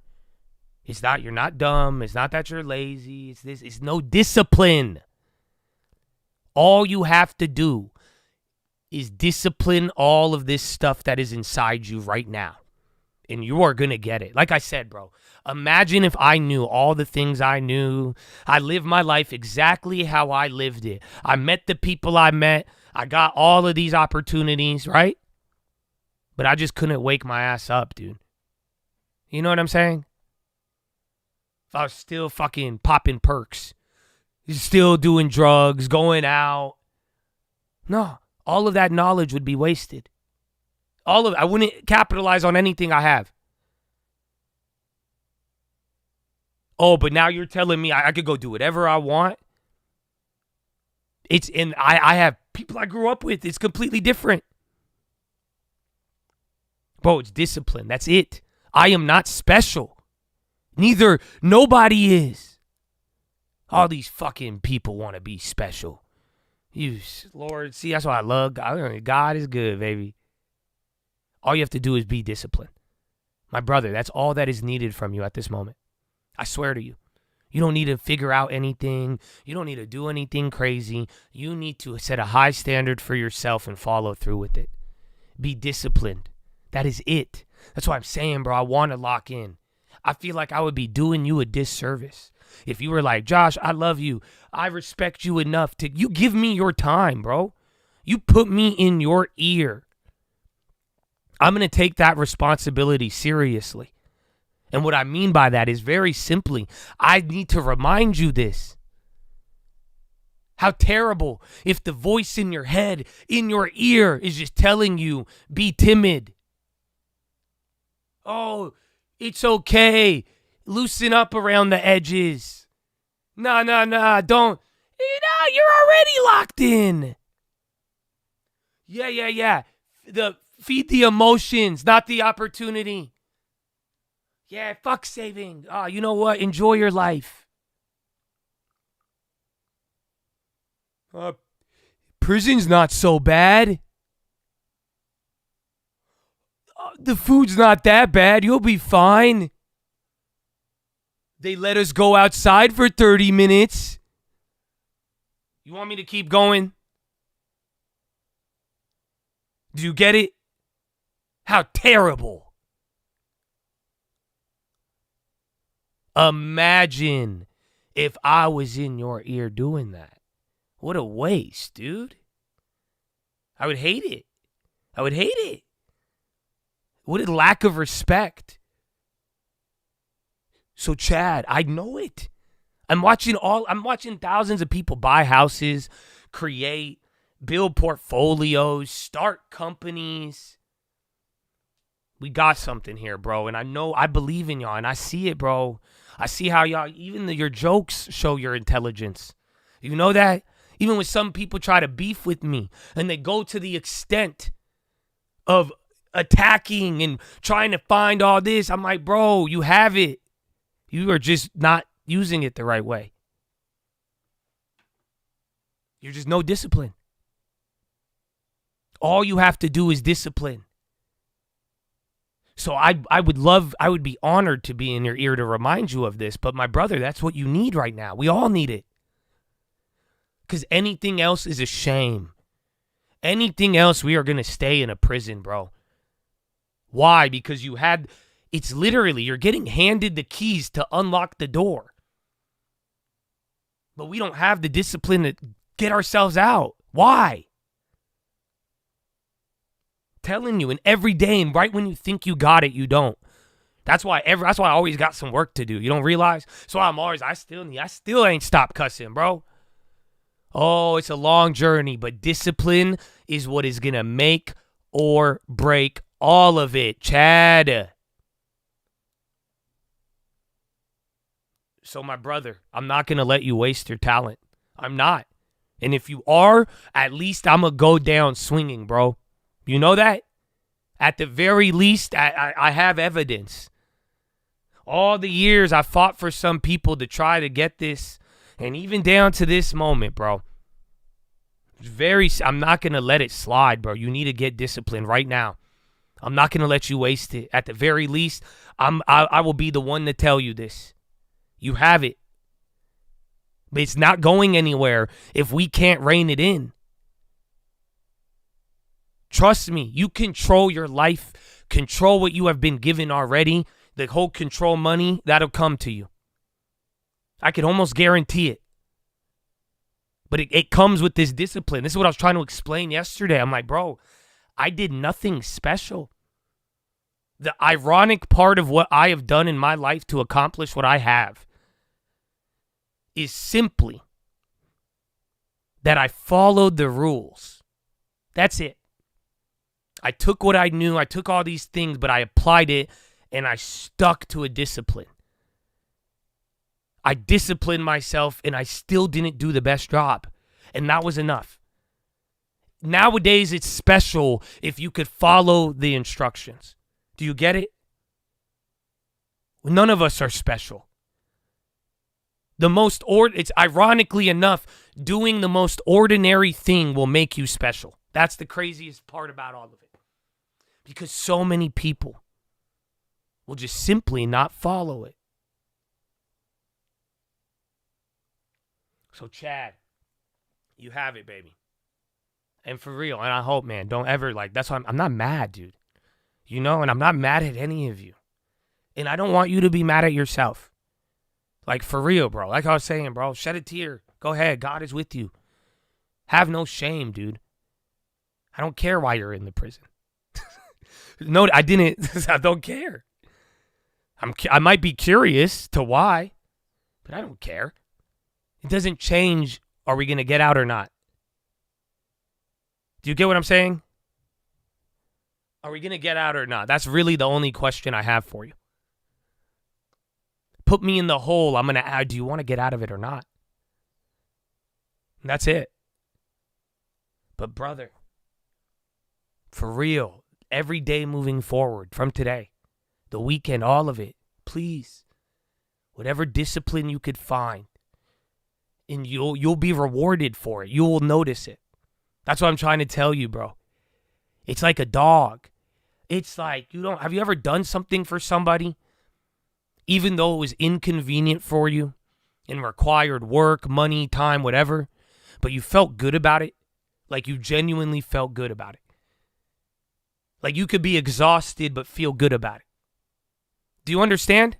You're not dumb. It's not that you're lazy. It's no discipline. All you have to do is discipline all of this stuff that is inside you right now. And you are going to get it. Like I said, bro, imagine if I knew all the things I knew. I lived my life exactly how I lived it. I met the people I met. I got all of these opportunities, right? But I just couldn't wake my ass up, dude. You know what I'm saying? If I was still fucking popping perks, still doing drugs, going out. No, all of that knowledge would be wasted. I wouldn't capitalize on anything I have. Oh, but now you're telling me I could go do whatever I want? I have people I grew up with. It's completely different. Bro, it's discipline. That's it. I am not special. Nobody is. All these fucking people want to be special. Lord, see, that's why I love God. God is good, baby. All you have to do is be disciplined. My brother, that's all that is needed from you at this moment. I swear to you. You don't need to figure out anything. You don't need to do anything crazy. You need to set a high standard for yourself and follow through with it. Be disciplined. That is it. That's what I'm saying, bro. I want to lock in. I feel like I would be doing you a disservice if you were like, Josh, I love you. I respect you enough to, you give me your time, bro. You put me in your ear. I'm going to take that responsibility seriously. And what I mean by that is very simply, I need to remind you this. How terrible if the voice in your head, in your ear, is just telling you, be timid. Oh, it's okay. Loosen up around the edges. Nah, don't. You're already locked in. Yeah. Feed the emotions, not the opportunity. Yeah, fuck saving. Oh, you know what? Enjoy your life. Prison's not so bad. The food's not that bad. You'll be fine. They let us go outside for 30 minutes. You want me to keep going? Do you get it? How terrible. Imagine if I was in your ear doing that. What a waste, dude. I would hate it. I would hate it. What a lack of respect. So Chad, I know it. I'm watching thousands of people buy houses, create, build portfolios, start companies. We got something here, bro. And I believe in y'all and I see it, bro. I see how y'all, even your jokes show your intelligence. You know that? Even when some people try to beef with me and they go to the extent of attacking and trying to find all this, I'm like, bro, you have it. You are just not using it the right way. You're just no discipline. All you have to do is discipline. So I would be honored to be in your ear to remind you of this. But my brother, that's what you need right now. We all need it. Because anything else is a shame. Anything else, we are going to stay in a prison, bro. Why? Because it's literally, you're getting handed the keys to unlock the door. But we don't have the discipline to get ourselves out. Why? Telling you, and every day, and right when you think you got it, you don't. That's why I always got some work to do. You don't realize? So I still ain't stopped cussing, bro. Oh, it's a long journey, but discipline is what is going to make or break all of it, Chad. So my brother, I'm not going to let you waste your talent. I'm not. And if you are, at least I'm going to go down swinging, bro. You know that? At the very least, I have evidence. All the years I fought for some people to try to get this, and even down to this moment, bro. I'm not going to let it slide, bro. You need to get disciplined right now. I'm not going to let you waste it. At the very least, I will be the one to tell you this. You have it. But it's not going anywhere if we can't rein it in. Trust me, you control your life, control what you have been given already. The whole control money, that'll come to you. I can almost guarantee it. But it comes with this discipline. This is what I was trying to explain yesterday. I'm like, bro, I did nothing special. The ironic part of what I have done in my life to accomplish what I have is simply that I followed the rules. That's it. I took what I knew. I took all these things, but I applied it and I stuck to a discipline. I disciplined myself and I still didn't do the best job. And that was enough. Nowadays, it's special if you could follow the instructions. Do you get it? None of us are special. It's ironically enough, doing the most ordinary thing will make you special. That's the craziest part about all of it. Because so many people will just simply not follow it. So Chad, you have it, baby. And for real, and I hope, man, don't ever that's why I'm not mad, dude. You know, and I'm not mad at any of you. And I don't want you to be mad at yourself. Like, for real, bro. Like I was saying, bro, shed a tear. Go ahead. God is with you. Have no shame, dude. I don't care why you're in the prison. No, I didn't. I don't care. I might be curious to why, but I don't care. It doesn't change, are we going to get out or not? Do you get what I'm saying? Are we going to get out or not? That's really the only question I have for you. Put me in the hole. I'm going to add, do you want to get out of it or not? And that's it. But brother, for real, every day moving forward from today, the weekend, all of it, please, whatever discipline you could find, and you'll be rewarded for it. You will notice it. That's what I'm trying to tell you, bro. It's like a dog. It's like, have you ever done something for somebody, even though it was inconvenient for you and required work, money, time, whatever, but you felt good about it? Like you genuinely felt good about it. Like you could be exhausted but feel good about it. Do you understand?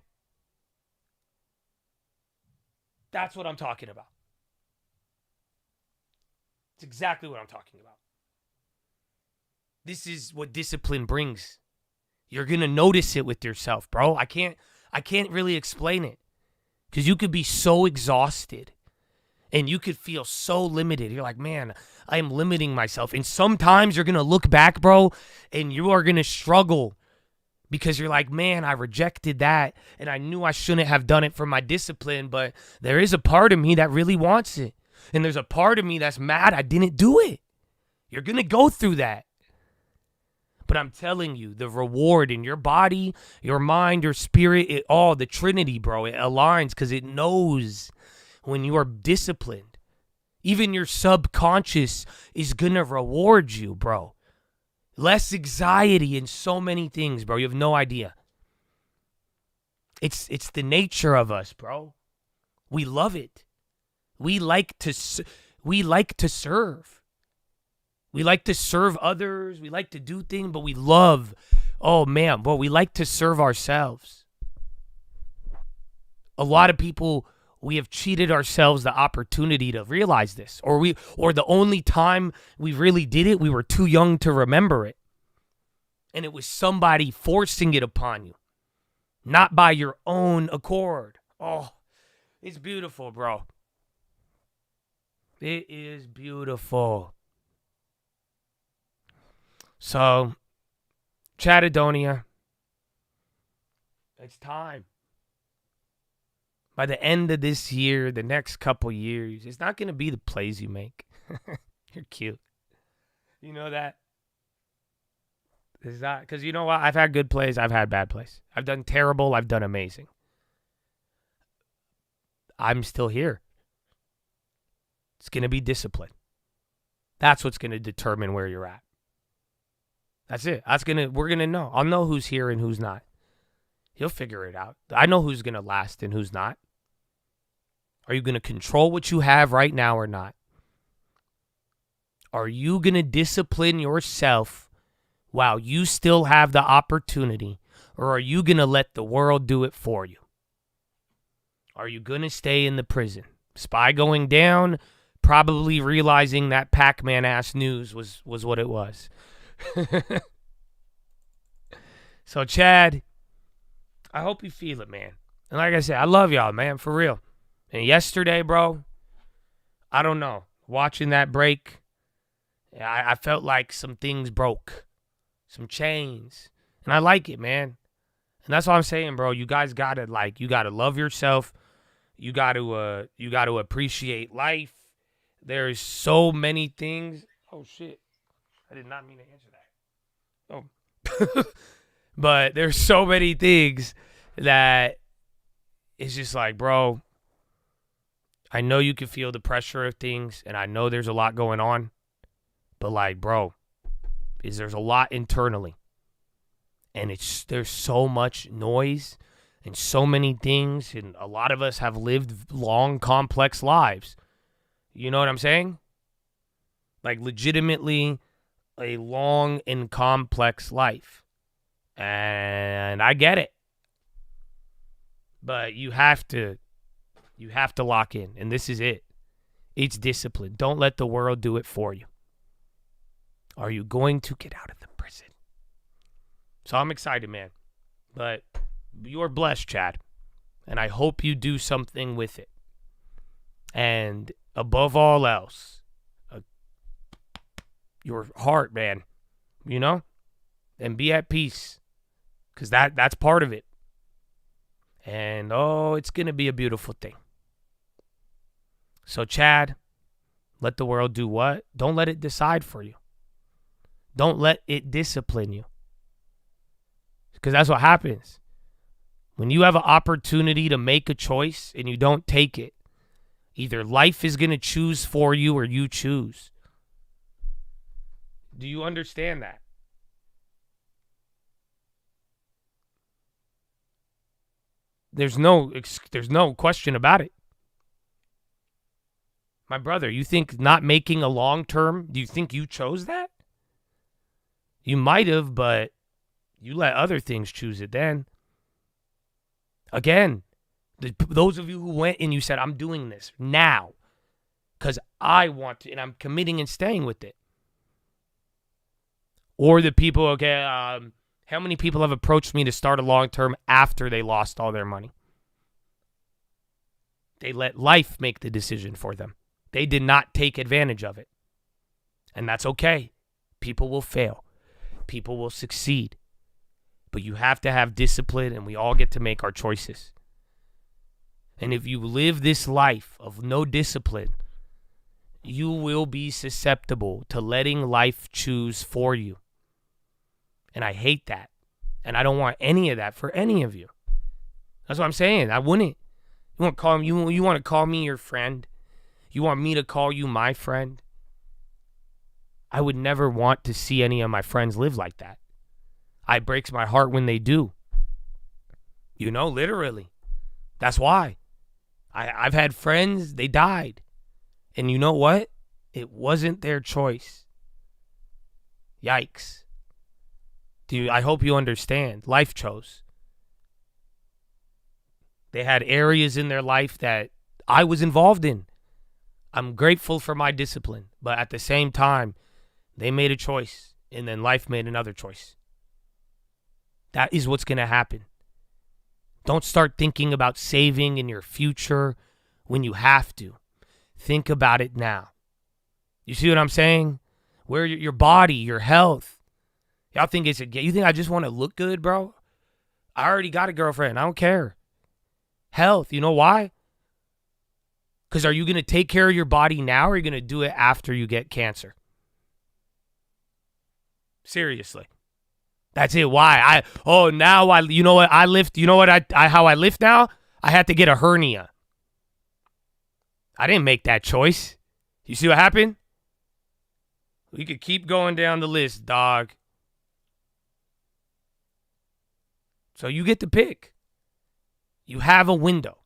That's what I'm talking about. It's exactly what I'm talking about. This is what discipline brings. You're going to notice it with yourself, bro. I can't really explain it. Because you could be so exhausted and you could feel so limited. You're like, man, I am limiting myself. And sometimes you're going to look back, bro, and you are going to struggle because you're like, man, I rejected that and I knew I shouldn't have done it for my discipline, but there is a part of me that really wants it. And there's a part of me that's mad I didn't do it. You're going to go through that. But I'm telling you, the reward in your body, your mind, your spirit, it all, the Trinity, bro, it aligns because it knows when you are disciplined. Even your subconscious is going to reward you, bro. Less anxiety in so many things, bro. You have no idea. It's the nature of us, bro. We love it. We like to serve. We like to serve others. We like to do things, but we love, oh man, we like to serve ourselves. A lot of people, we have cheated ourselves the opportunity to realize this, or the only time we really did it, we were too young to remember it. And it was somebody forcing it upon you, not by your own accord. Oh, it's beautiful, bro. It is beautiful. So, Chattadonia, it's time. By the end of this year, the next couple years, it's not going to be the plays you make. You're cute. You know that? It's not, because you know what? I've had good plays. I've had bad plays. I've done terrible. I've done amazing. I'm still here. It's going to be discipline. That's what's going to determine where you're at. That's it. We're going to know. I'll know who's here and who's not. He'll figure it out. I know who's going to last and who's not. Are you going to control what you have right now or not? Are you going to discipline yourself while you still have the opportunity, or are you going to let the world do it for you? Are you going to stay in the prison? Spy going down, probably realizing that Pac-Man ass news was what it was. So, Chad, I hope you feel it, man. And like I said, I love y'all, man, for real. And yesterday, bro, I don't know. Watching that break, I felt like some things broke. Some chains. And I like it, man. And that's what I'm saying, bro. You guys gotta love yourself. You gotta appreciate life. There's so many things. Oh shit. I did not mean to answer that. Oh. But there's so many things that it's just like, bro, I know you can feel the pressure of things, and I know there's a lot going on. But like, bro, there's a lot internally. And there's so much noise and so many things, and a lot of us have lived long, complex lives. You know what I'm saying? Like, legitimately a long and complex life. And I get it. But you have to lock in, and this is it. It's discipline. Don't let the world do it for you. Are you going to get out of the prison? So I'm excited, man. But you're blessed, Chad. And I hope you do something with it. And above all else, your heart, man. You know? And be at peace. Because that's part of it. And, it's going to be a beautiful thing. So, Chad, let the world do what? Don't let it decide for you. Don't let it discipline you. Because that's what happens. When you have an opportunity to make a choice and you don't take it, either life is going to choose for you or you choose. Do you understand that? There's no question about it. My brother, you think not making a long term, do you think you chose that? You might have, but you let other things choose it then. Again, those of you who went and you said, I'm doing this now because I want to, and I'm committing and staying with it. Or the people, okay, how many people have approached me to start a long-term after they lost all their money? They let life make the decision for them. They did not take advantage of it. And that's okay. People will fail. People will succeed. But you have to have discipline, and we all get to make our choices. And if you live this life of no discipline, you will be susceptible to letting life choose for you. And I hate that. And I don't want any of that for any of you. That's what I'm saying. I wouldn't. You want to call me your friend? You want me to call you my friend? I would never want to see any of my friends live like that. It breaks my heart when they do. You know, literally. That's why. I've had friends, they died. And you know what? It wasn't their choice. Yikes. Dude, I hope you understand. Life chose. They had areas in their life that I was involved in. I'm grateful for my discipline. But at the same time, they made a choice. And then life made another choice. That is what's going to happen. Don't start thinking about saving in your future when you have to. Think about it now. You see what I'm saying? Where your body, your health. Y'all think you think I just want to look good, bro? I already got a girlfriend. I don't care. Health. You know why? Because are you going to take care of your body now, or are you going to do it after you get cancer? Seriously. That's it. Why? You know what? I lift. You know what? How I lift now? I had to get a hernia. I didn't make that choice. You see what happened? We could keep going down the list, dog. So you get to pick. You have a window.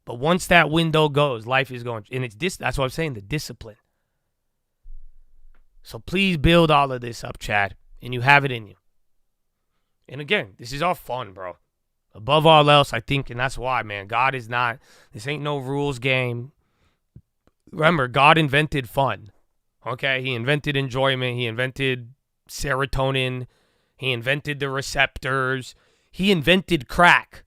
But once that window goes, life is going. And that's what I'm saying, the discipline. So please build all of this up, Chad. And you have it in you. And again, this is all fun, bro. Above all else, I think, and that's why, man, this ain't no rules game. Remember, God invented fun, okay? He invented enjoyment. He invented serotonin. He invented the receptors. He invented crack.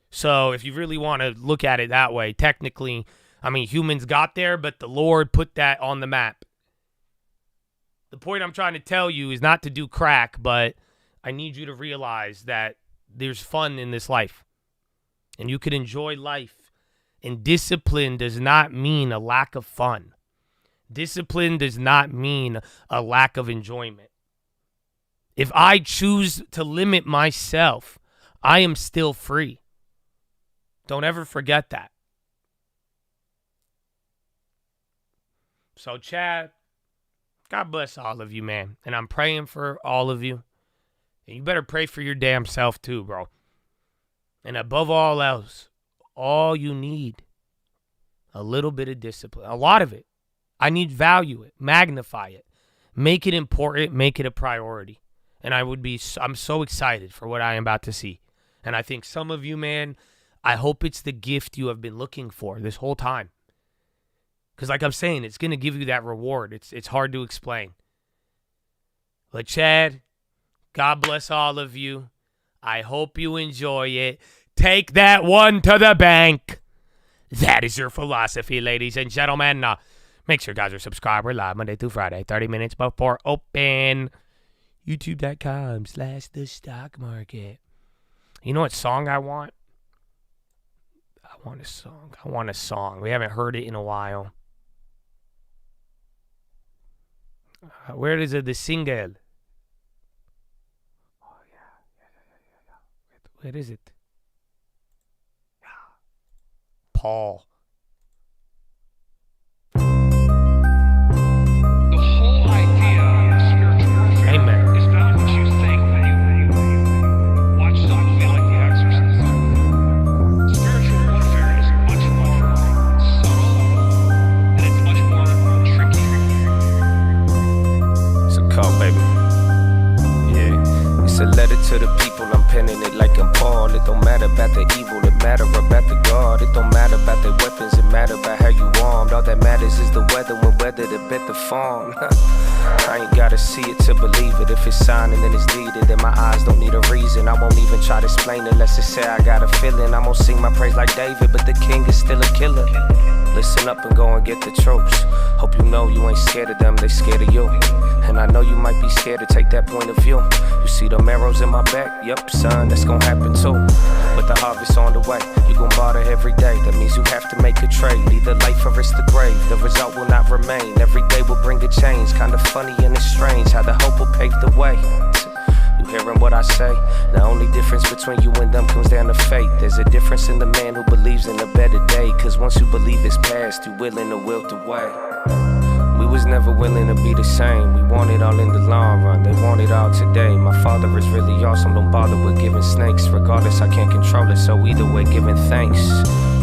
So if you really want to look at it that way, technically, I mean, humans got there, but the Lord put that on the map. The point I'm trying to tell you is not to do crack, but I need you to realize that there's fun in this life. And you could enjoy life. And discipline does not mean a lack of fun. Discipline does not mean a lack of enjoyment. If I choose to limit myself, I am still free. Don't ever forget that. So, Chad, God bless all of you, man. And I'm praying for all of you. And you better pray for your damn self too, bro. And above all else, all you need, a little bit of discipline. A lot of it. I need value it, magnify it, make it important, make it a priority. And I'm so excited for what I am about to see. And I think some of you, man, I hope it's the gift you have been looking for this whole time. Because like I'm saying, it's going to give you that reward. It's hard to explain. But Chad, God bless all of you. I hope you enjoy it. Take that one to the bank. That is your philosophy, ladies and gentlemen. Make sure you guys are subscribed. We're live Monday through Friday, 30 minutes before open. YouTube.com/the stock market. You know what song I want? I want a song. We haven't heard it in a while. Where is it? The single. Oh, yeah. Where is it? Paul. The whole idea of spiritual warfare Amen. is not what you think when you watch some movie like The Exorcist. Spiritual warfare is much more subtle and it's much more tricky. It's a cult, baby. to bet the farm. I ain't gotta see it to believe it. If it's signing, then it's deeded. And my eyes don't need a reason. I won't even try to explain it. Let's just say I got a feeling. I'm gonna sing my praise like David, but the king is still a killer. Listen up and go and get the tropes. Hope you know you ain't scared of them, they scared of you. And I know you might be scared to take that point of view. You see them arrows in my back? Yep, son, that's gonna happen too. But the harvest on the way, you gon' barter every day. That means you have to make a trade, either life or it's the grave. The result will not remain, every day will bring a change. Kinda funny and it's strange how the hope will pave the way. You hearing what I say? The only difference between you and them comes down to faith. There's a difference in the man who believes in a better day. Cause once you believe it's past, you willing to wilt away. We was never willing to be the same. We want it all in the long run, they want it all today. My father is really awesome, don't bother with giving snakes. Regardless, I can't control it, so either way, giving thanks.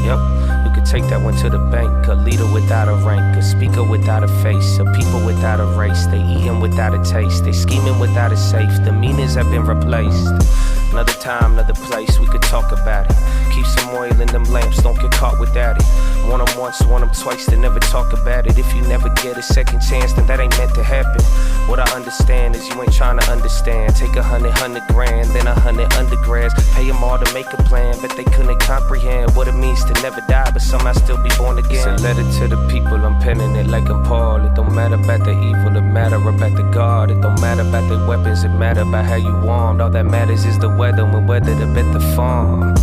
Yep, you could take that one to the bank. A leader without a rank, a speaker without a face, a people without a race. They eating without a taste, they scheming without a safe. The meanings have been replaced. Another time, another place, we could talk about it. Keep some oil in them lamps, don't get caught without it. Want them once, want them twice, they never talk about it. If you never get a second chance, then that ain't meant to happen. What I understand is you ain't trying to understand. Take 100 grand, then 100 undergrads. Pay them all to make a plan, but they couldn't comprehend what it means to never die, but somehow still be born again. It's a letter to the people, I'm penning it like I'm Paul. It don't matter about the evil, it matter about the God. It don't matter about the weapons, it matter about how you armed. All that matters is the weather, when weather to bet the farm.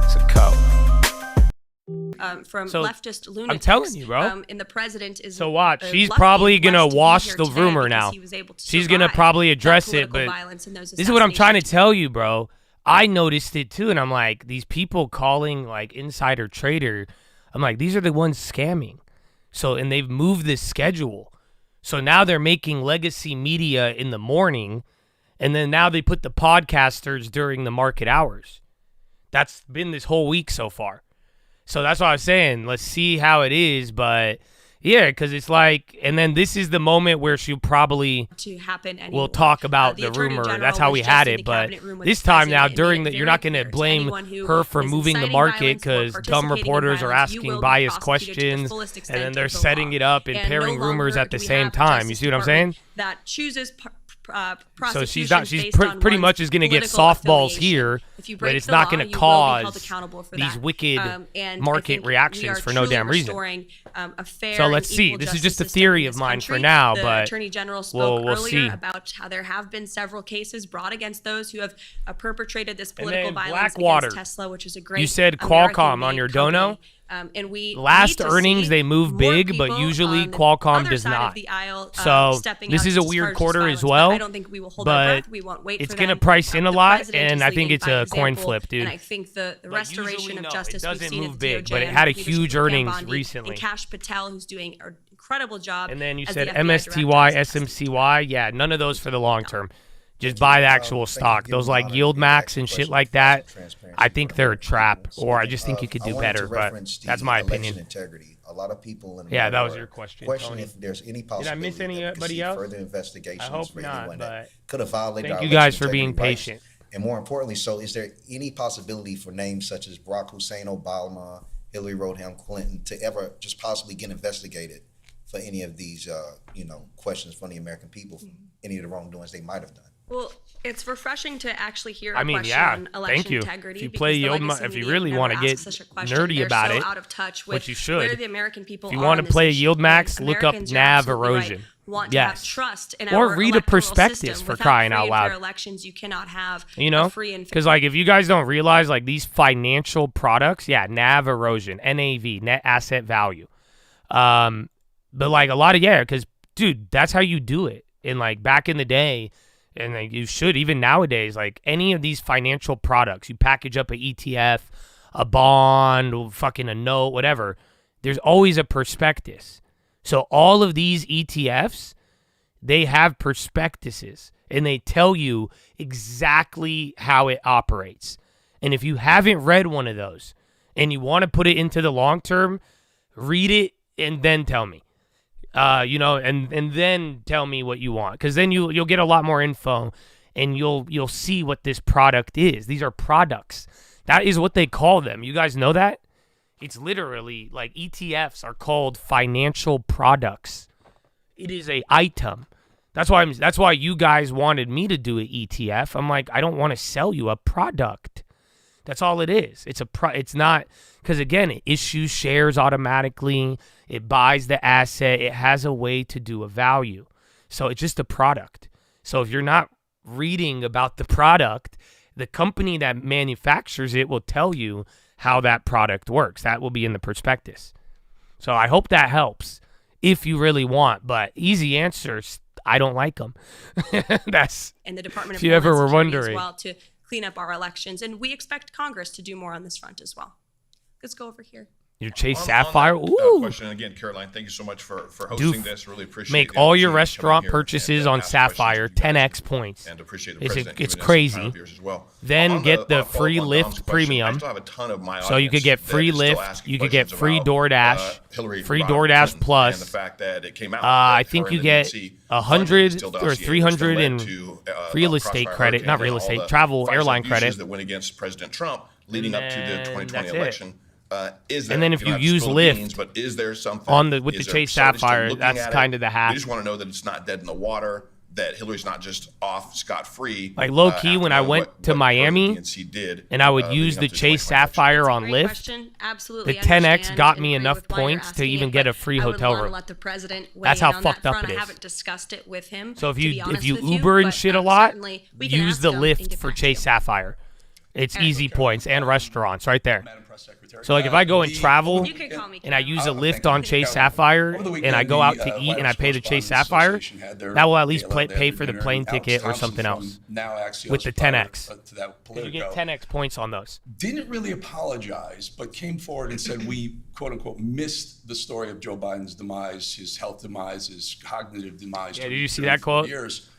It's a code. From So, leftist lunatics. I'm telling you, bro. And the president is. So watch, she's lucky probably and gonna blessed to be wash here the today rumor because now. he was able to She's gonna survive probably that address it, political but violence and those this is what I'm trying to assassinations. tell you, bro. I noticed it too, and I'm like, these people calling like insider trader, I'm like, these are the ones scamming. So, and they've moved this schedule. So now they're making legacy media in the morning, and then now they put the podcasters during the market hours. That's been this whole week so far. So that's what I was saying. Let's see how it is, but yeah, because it's like, and then this is the moment where she'll probably to happen anymore. we'll talk about The the Attorney rumor. General That's how was we just had in it, the but cabinet room with this the time now president and during made the, it you're very not going to clear to blame anyone who her for is moving the inciting market violence or because dumb participating in reporters are violence. You asking will be biased prosecuted to the questions, fullest and extent then of they're the setting law. it up and And pairing no rumors longer at the do we same have a time. You Justice see what I'm saying? Department that chooses So she's prosecutions based on pretty one's much is going to get political softballs affiliation. here, If you but break it's the not law, going to you will be held cause accountable for these that. wicked And I market think we reactions are for no truly damn reason. restoring, a fair So let's and see. equal This is justice just a system theory in of this mine for country. now, the but Attorney General spoke we'll earlier see. about how there have been several cases brought against those who have perpetrated this And political then violence Blackwater. against Tesla, which is a great You said American-made Qualcomm on your dono? company. And we Last need to earnings, see they move more big, but people usually on the Qualcomm other does side of not. the aisle, So stepping this out is to a weird discourage quarter this as violence, well, but I don't think we will hold our but breath. We won't wait it's for going to them. price in a The lot, president and is I think leading it's by a coin example, flip, dude. And I think the But restoration usually, of no, justice it we've doesn't seen move at big, DOJ but it under had the a leadership huge of Pam earnings Bondi recently. and Kash Patel, who's doing an incredible job. And then you as said the FBI MSTY, director. SMCY. Yeah, none of those for the long term. Just buy the actual stock. Those like yield max and shit like that, I think they're a trap, or I just think you could do better, but that's my opinion. Integrity. A lot of people in Yeah, that was America your question, question Tony. if there's any Did I possibility miss that we could anybody see else? further investigations I hope for not, anyone but that could have violated thank our you guys election for being integrity rights. patient. And more importantly, so is there any possibility for names such as Barack Hussein Obama, Hillary Rodham Clinton to ever just possibly get investigated for any of these, questions from the American people, from any of the wrongdoings they might have done? Well, it's refreshing to actually hear I a mean, question yeah, on election thank you. integrity. If you because play the Yield legacy if you media really never wanna asks get such a question. nerdy They're about so it, out of touch which with you should. where the American people If you are want on to this play issue. Yield Max, And look up Americans, you're NAV absolutely right, erosion. want to Yes. have trust in Or our read a electoral prospectus system. for Without crying free out and loud. fair elections, you cannot have You a free and fair. because like if you guys don't realize like these financial products, yeah, NAV erosion, NAV, net asset value. But like a lot of, because dude, that's how you do it. And like back in the day, and like you should even nowadays, like any of these financial products, you package up an ETF, a bond, fucking a note, whatever. There's always a prospectus. So all of these ETFs, they have prospectuses and they tell you exactly how it operates. And if you haven't read one of those and you want to put it into the long term, read it and then tell me. And then tell me what you want, because then you'll get a lot more info, and you'll see what this product is. These are products. That is what they call them. You guys know that? It's literally like ETFs are called financial products. It is a item. That's why you guys wanted me to do an ETF. I'm like, I don't want to sell you a product. That's all it is. It's not, because again, it issues shares automatically. It buys the asset. It has a way to do a value. So it's just a product. So if you're not reading about the product, the company that manufactures it will tell you how that product works. That will be in the prospectus. So I hope that helps if you really want. But easy answers, I don't like them. That's, and the Department of if you ever were Homeland Security wondering. as well to clean up our elections. And we expect Congress to do more on this front as well. Let's go over here. Your Chase On Sapphire. that, Ooh. question again, Caroline. Thank you so much for hosting Dude, this. Really appreciate. Make the all your opportunity to come restaurant in here purchases and on ask questions Sapphire, to you guys 10x points. And appreciate the It's president it's giving us crazy. some time of yours as well. Then On get the follow-up free on Lyft Dom's question, premium. I still have a ton of my So you could get audience free that is still Lyft, asking you could get questions free about, DoorDash, Hillary free Rodham DoorDash Clinton Plus. and the fact that it came out I that think her you and the get DNC 100 funding or still dossier, 300 which then in led to, real Crossfire estate credit, Hurricane not and real all estate, the travel FISA airline abuses credit. that went against President Trump leading up to the then 2020 that's it. election. Is there, And then if don't you have to use spill the Lyft beans, but is there something on with is the there Chase somebody still Sapphire, looking that's at it? kind of the hack. We just want to know that it's not dead in the water, that Hillary's not just off scot-free. Like low key, when I went to Miami did, and I would use leading the up to Chase 2020 election. Sapphire on Great Lyft, question. Absolutely the 10X understand got and me agree enough with why you're points to asking even it, get a but free I would hotel wanna room. let the president weigh That's in how on fucked that up front. it I is. haven't discussed it with him. So if to be you honest with you, Uber and but, shit a lot, certainly we can use ask the him and Lyft get for back to Chase you. Sapphire. It's Eric. easy points and restaurants right there. Madam Press Secretary. So like if I go and travel You can call me and I Karen. use a Oh, Lyft thank you. on Chase Over the Sapphire weekend, and I go out the, to eat White and I House pay the Chase Correspondents Sapphire, Association had their that will at least gala, they pay had for the dinner, plane and ticket or Alex something Thompson else from Now Axios with the prior, 10X. to that You get Politico, 10x points on those. didn't really apologize, but came forward and said we quote unquote missed the story of Joe Biden's demise, his health demise, his cognitive demise. Yeah, during did you see 30, that 40 quote? Years.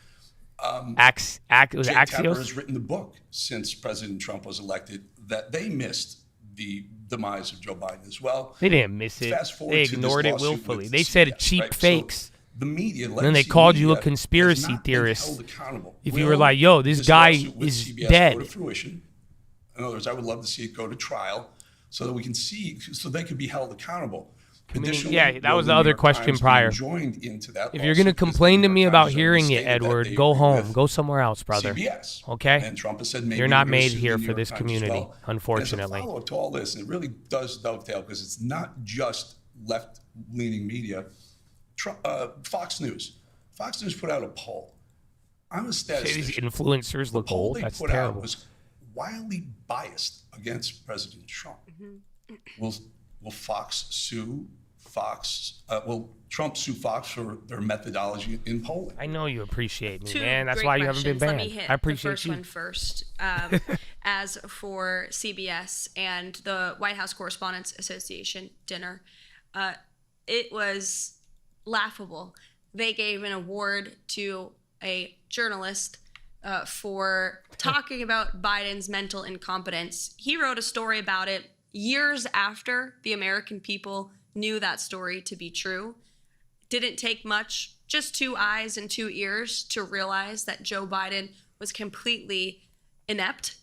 It was Jake Tapper Axios. has written the book since President Trump was elected that they missed the demise of Joe Biden as well. They didn't miss it. Fast forward They to this ignored it lawsuit willfully. with They said CBS, cheap right? So fakes. the media, then they legacy called you a media, has conspiracy not been theorist held accountable. if you Will were like, yo, this guy lawsuit with is CBS dead. Go to fruition? In other words, I would love to see it go to trial so that we can see, so they could be held accountable. Additionally, yeah, that will was the the New other York question Times be prior. joined into that If you're going to lawsuit? Because complain the to New me York about Times hearing it, stated that Edward, they go agree home. with Go somewhere else, brother. CBS. Okay? And Trump has said maybe You're not we're gonna made sue here the New for York this Times as community, well. unfortunately. As a follow-up to all this, and it really does dovetail because it's not just left-leaning media. Fox News. Fox News put out a poll. I'm a Say these statistician. influencers look The poll old. they That's put out terrible. was wildly biased against President Trump. Mm-hmm. Will Fox sue Fox? Will Trump sue Fox for their methodology in polling? I know you appreciate me, Two man. That's great why you haven't been questions. banned. Let me hit I appreciate the first you. one first. As for CBS and the White House Correspondents Association dinner, it was laughable. They gave an award to a journalist for talking about Biden's mental incompetence. He wrote a story about it years after the American people knew that story to be true. Didn't take much, just 2 eyes and 2 ears to realize that Joe Biden was completely inept,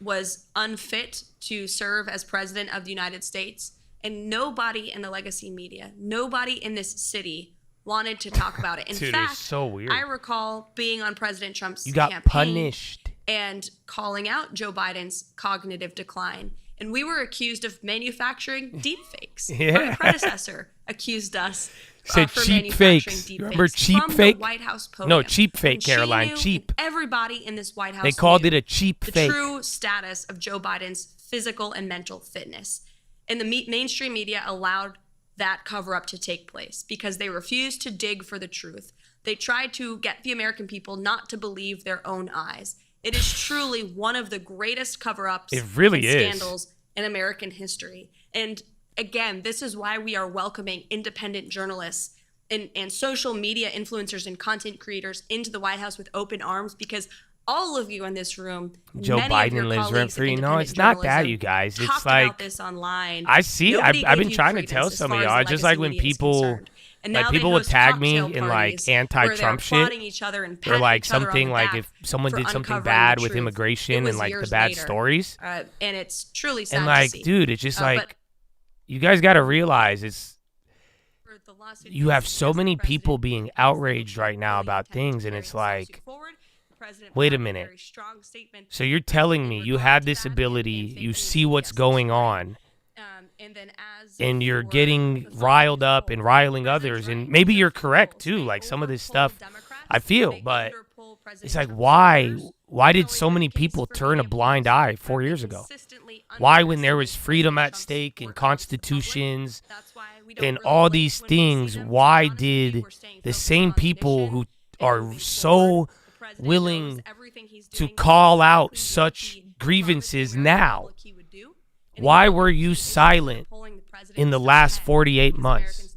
was unfit to serve as president of the United States. And nobody in the legacy media, nobody in this city wanted to talk about it. In Dude, fact, it's so weird. I recall being on President Trump's You got campaign punished. and calling out Joe Biden's cognitive decline. And we were accused of manufacturing deepfakes. Yeah. My predecessor accused us Said for cheap manufacturing fakes. deepfakes Remember cheap from fake? The White House podium. No, cheap fake, And she Caroline, knew, cheap. Everybody in this White House They called knew it a cheap the fake. true status of Joe Biden's physical and mental fitness. And the mainstream media allowed that cover up to take place because they refused to dig for the truth. They tried to get the American people not to believe their own eyes. It is truly one of the greatest cover-ups It really and is. scandals in American history. And again, this is why we are welcoming independent journalists and social media influencers and content creators into the White House with open arms, because all of you in this room, Joe many of Biden your lives colleagues in rent-free. No, independent it's not that, journalism you guys. It's talked like- about this online. I see. Nobody I've gave been you trying to credence tell as some far of as y'all. the It's just legacy like when media is people, concerned. And like now people they would host tag me cocktail in like parties anti-Trump where they're shit. applauding each other and Or patting like each other on something the like back if someone for did something uncovering bad the with truth. immigration It and was like the years bad later. stories. And it's truly sad And to like, see. dude, it's just But like, you guys got to realize you have so As the many president people being outraged right now about things, and it's like, wait a minute. So you're telling me you had this ability, you see what's going on, and you're getting riled up and riling others, and maybe you're correct too, like some of this stuff I feel, but it's like, why did so many people turn a blind eye 4 years ago? Why, when there was freedom at stake and constitutions and all these things, why did the same people who are so willing to call out such grievances now, why were you silent in the last 48 months?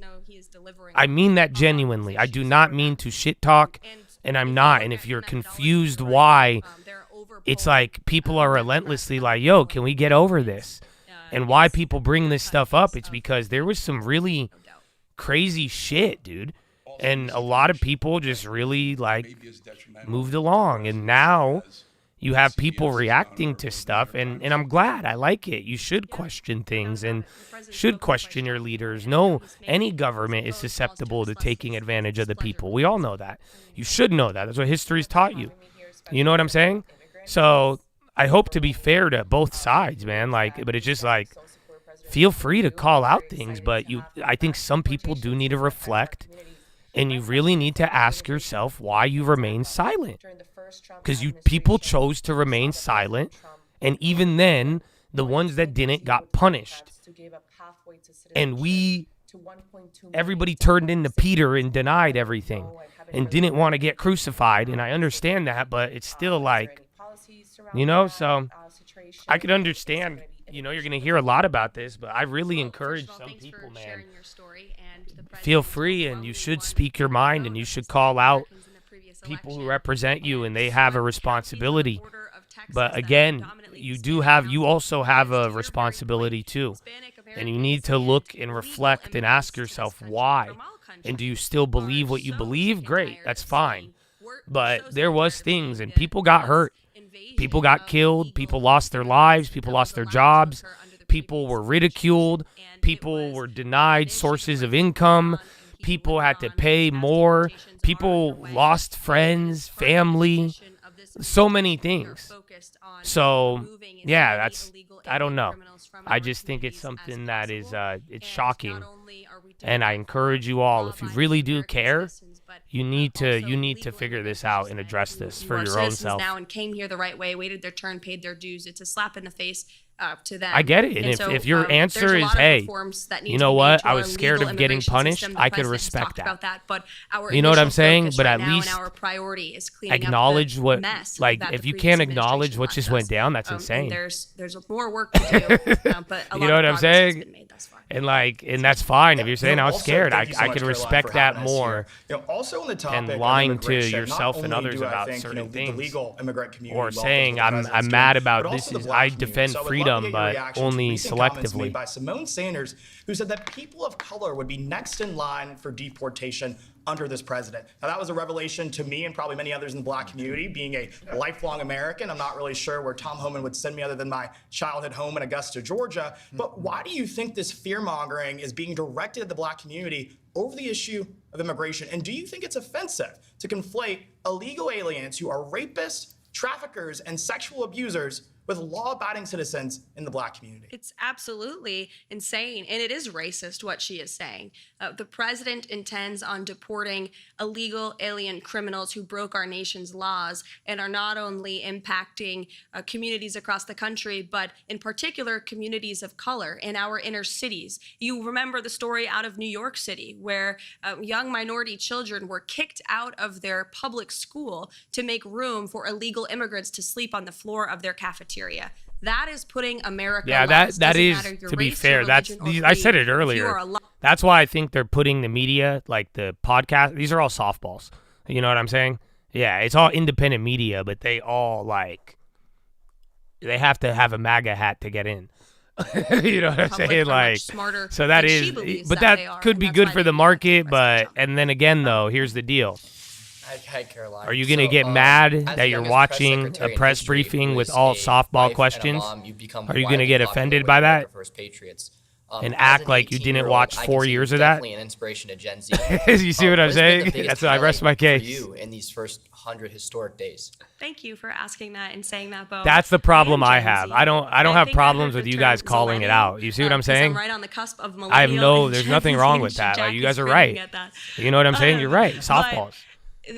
I mean that genuinely. I do not mean to shit talk, and I'm not. And if you're confused why, it's like people are relentlessly like, yo, can we get over this? And why people bring this stuff up, it's because there was some really crazy shit, dude. And a lot of people just really, like, moved along. And now you have people reacting to stuff, and I'm glad. I like it. You should question things and should question your leaders. No, any government is susceptible to taking advantage of the people. We all know that. You should know that. That's what history's taught you. You know what I'm saying? So I hope to be fair to both sides, man. Like, but it's just like, feel free to call out things, but I think some people do need to reflect, and you really need to ask yourself why you remain silent. Because people chose to remain silent, and even then, the ones that didn't got punished. And everybody turned into Peter and denied everything and didn't want to get crucified, and I understand that, but it's still like, you know, so I could understand, you know, you're going to hear a lot about this, but I really encourage some people, man, feel free, and you should speak your mind, and you should call out people who represent you, and they have a responsibility. But again, you also have a responsibility too, and you need to look and reflect and ask yourself why. And do you still believe what you believe? Great, that's fine. But there was things, and people got hurt. People got killed. People lost their lives. People lost their jobs. People were ridiculed. People were denied sources of income. People had to pay more. People lost friends, family, so many things. So, yeah, I don't know. I just think it's something that is, it's shocking. And I encourage you all, if you really do care, you need to figure this out and address this for your own self. Now and came here the right way, waited their turn, paid their dues. It's a slap in the face to them. I get it. And if your answer is, hey, you know what, I was scared of getting punished, I could respect that. But you know what I'm saying? But at least our priority is cleaning acknowledge up what, mess like, if you can't acknowledge what just went down, that's insane. There's more work to do, but a lot you know what of I'm progress saying? has been made thus far. And that's fine. If you're saying I was scared, I can respect that more. Also on the topic and lying of to immigration, yourself and not only others do I about think, certain the things, legal immigrant community or saying I'm mad about this is I defend freedom, but only selectively. Made by Simone Sanders, who said that people of color would be next in line for deportation under this president. Now, that was a revelation to me and probably many others in the black community. Being a lifelong American, I'm not really sure where Tom Homan would send me other than my childhood home in Augusta, Georgia. But why do you think this fear-mongering is being directed at the black community over the issue of immigration? And do you think it's offensive to conflate illegal aliens who are rapists, traffickers, and sexual abusers with law-abiding citizens in the black community? It's absolutely insane, and it is racist what she is saying. The president intends on deporting illegal alien criminals who broke our nation's laws and are not only impacting communities across the country, but in particular communities of color in our inner cities. You remember the story out of New York City where young minority children were kicked out of their public school to make room for illegal immigrants to sleep on the floor of their cafeteria. That is putting America. Yeah, that is, to be fair, that's, I said it earlier. That's why I think they're putting the media, like the podcast, these are all softballs. You know what I'm saying? Yeah, it's all independent media, but they all, like, they have to have a MAGA hat to get in. You know what I'm saying? Like, so that is, but that could be good for the market, but, and then again, though, here's the deal. Hi, Caroline. Are you going to get mad that you're watching a press briefing with all softball questions? Are you going to get offended by that? First Patriots. and As act an like you didn't 18-year-old, watch I 4 can say years you're of that. Definitely an inspiration to Gen Z. You see what I'm What has been saying? the biggest That's why I rest my highlight case. for you in these first 100 historic days? Thank you for asking that and saying that, Bo. That's the problem And I Gen have. Z. I don't I have think I problems heard with the you guys term calling it zillennial, out. You see what I'm 'cause saying? I'm right on the cusp of I have millennial no. and There's Gen nothing Z, wrong and with that. Jack Like, you is guys are grinning right. at that. You know what I'm saying? You're right. But Softballs.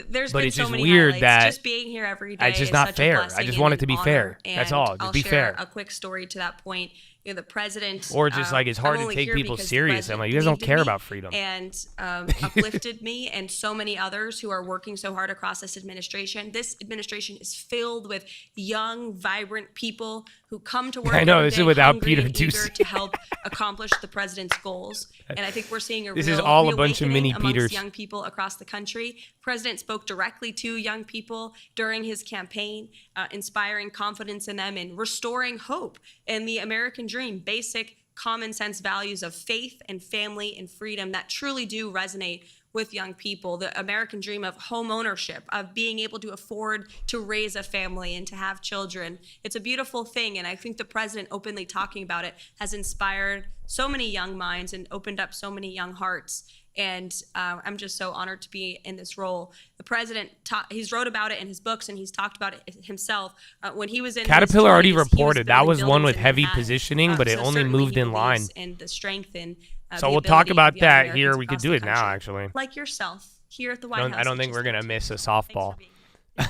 There's But been it's so just many weird highlights. that Just being here every day it's just is not such fair. a I blessing just and want it an to be honor. fair. That's And all. Just I'll be share fair. a quick story to that point. You know, the president, Or just like it's hard I'm to only take here people because the serious. I'm president like, you guys don't believed in care me about freedom. and uplifted me and so many others who are working so hard across this administration. This administration is filled with young, vibrant people who come to work I know, every this day is without hungry Peter and eager Ducey. to help accomplish the president's goals. And I think we're seeing a This real is all a bunch of reawakening mini amongst Peters. young people across the country. President spoke directly to young people during his campaign, inspiring confidence in them and restoring hope in the American dream, basic common sense values of faith and family and freedom that truly do resonate with young people. The American dream of home ownership, of being able to afford to raise a family and to have children. It's a beautiful thing, and I think the president openly talking about it has inspired so many young minds and opened up so many young hearts. And I'm just so honored to be in this role. The president, he's wrote about it in his books and he's talked about it himself. When he was in Caterpillar already his 20s, reported. That building was one with buildings in heavy Manhattan. positioning, but it So only certainly moved he in line. believes in the strength and So the we'll talk ability about of young that Americans here. We could across do the it now, country. actually. Like yourself here at the White House. I don't think which we're is gonna great. miss a Thanks for softball. being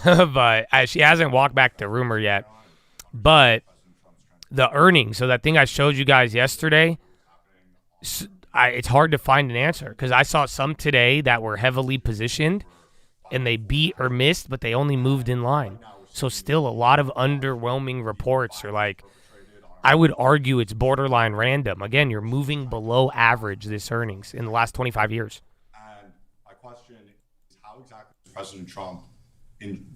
here. But she hasn't walked back to rumor yet. But the earnings, so that thing I showed you guys yesterday, it's hard to find an answer because I saw some today that were heavily positioned and they beat or missed, but they only moved in line. So still a lot of underwhelming reports are like, I would argue it's borderline random. Again, you're moving below average this earnings in the last 25 years. And my question is, how exactly President Trump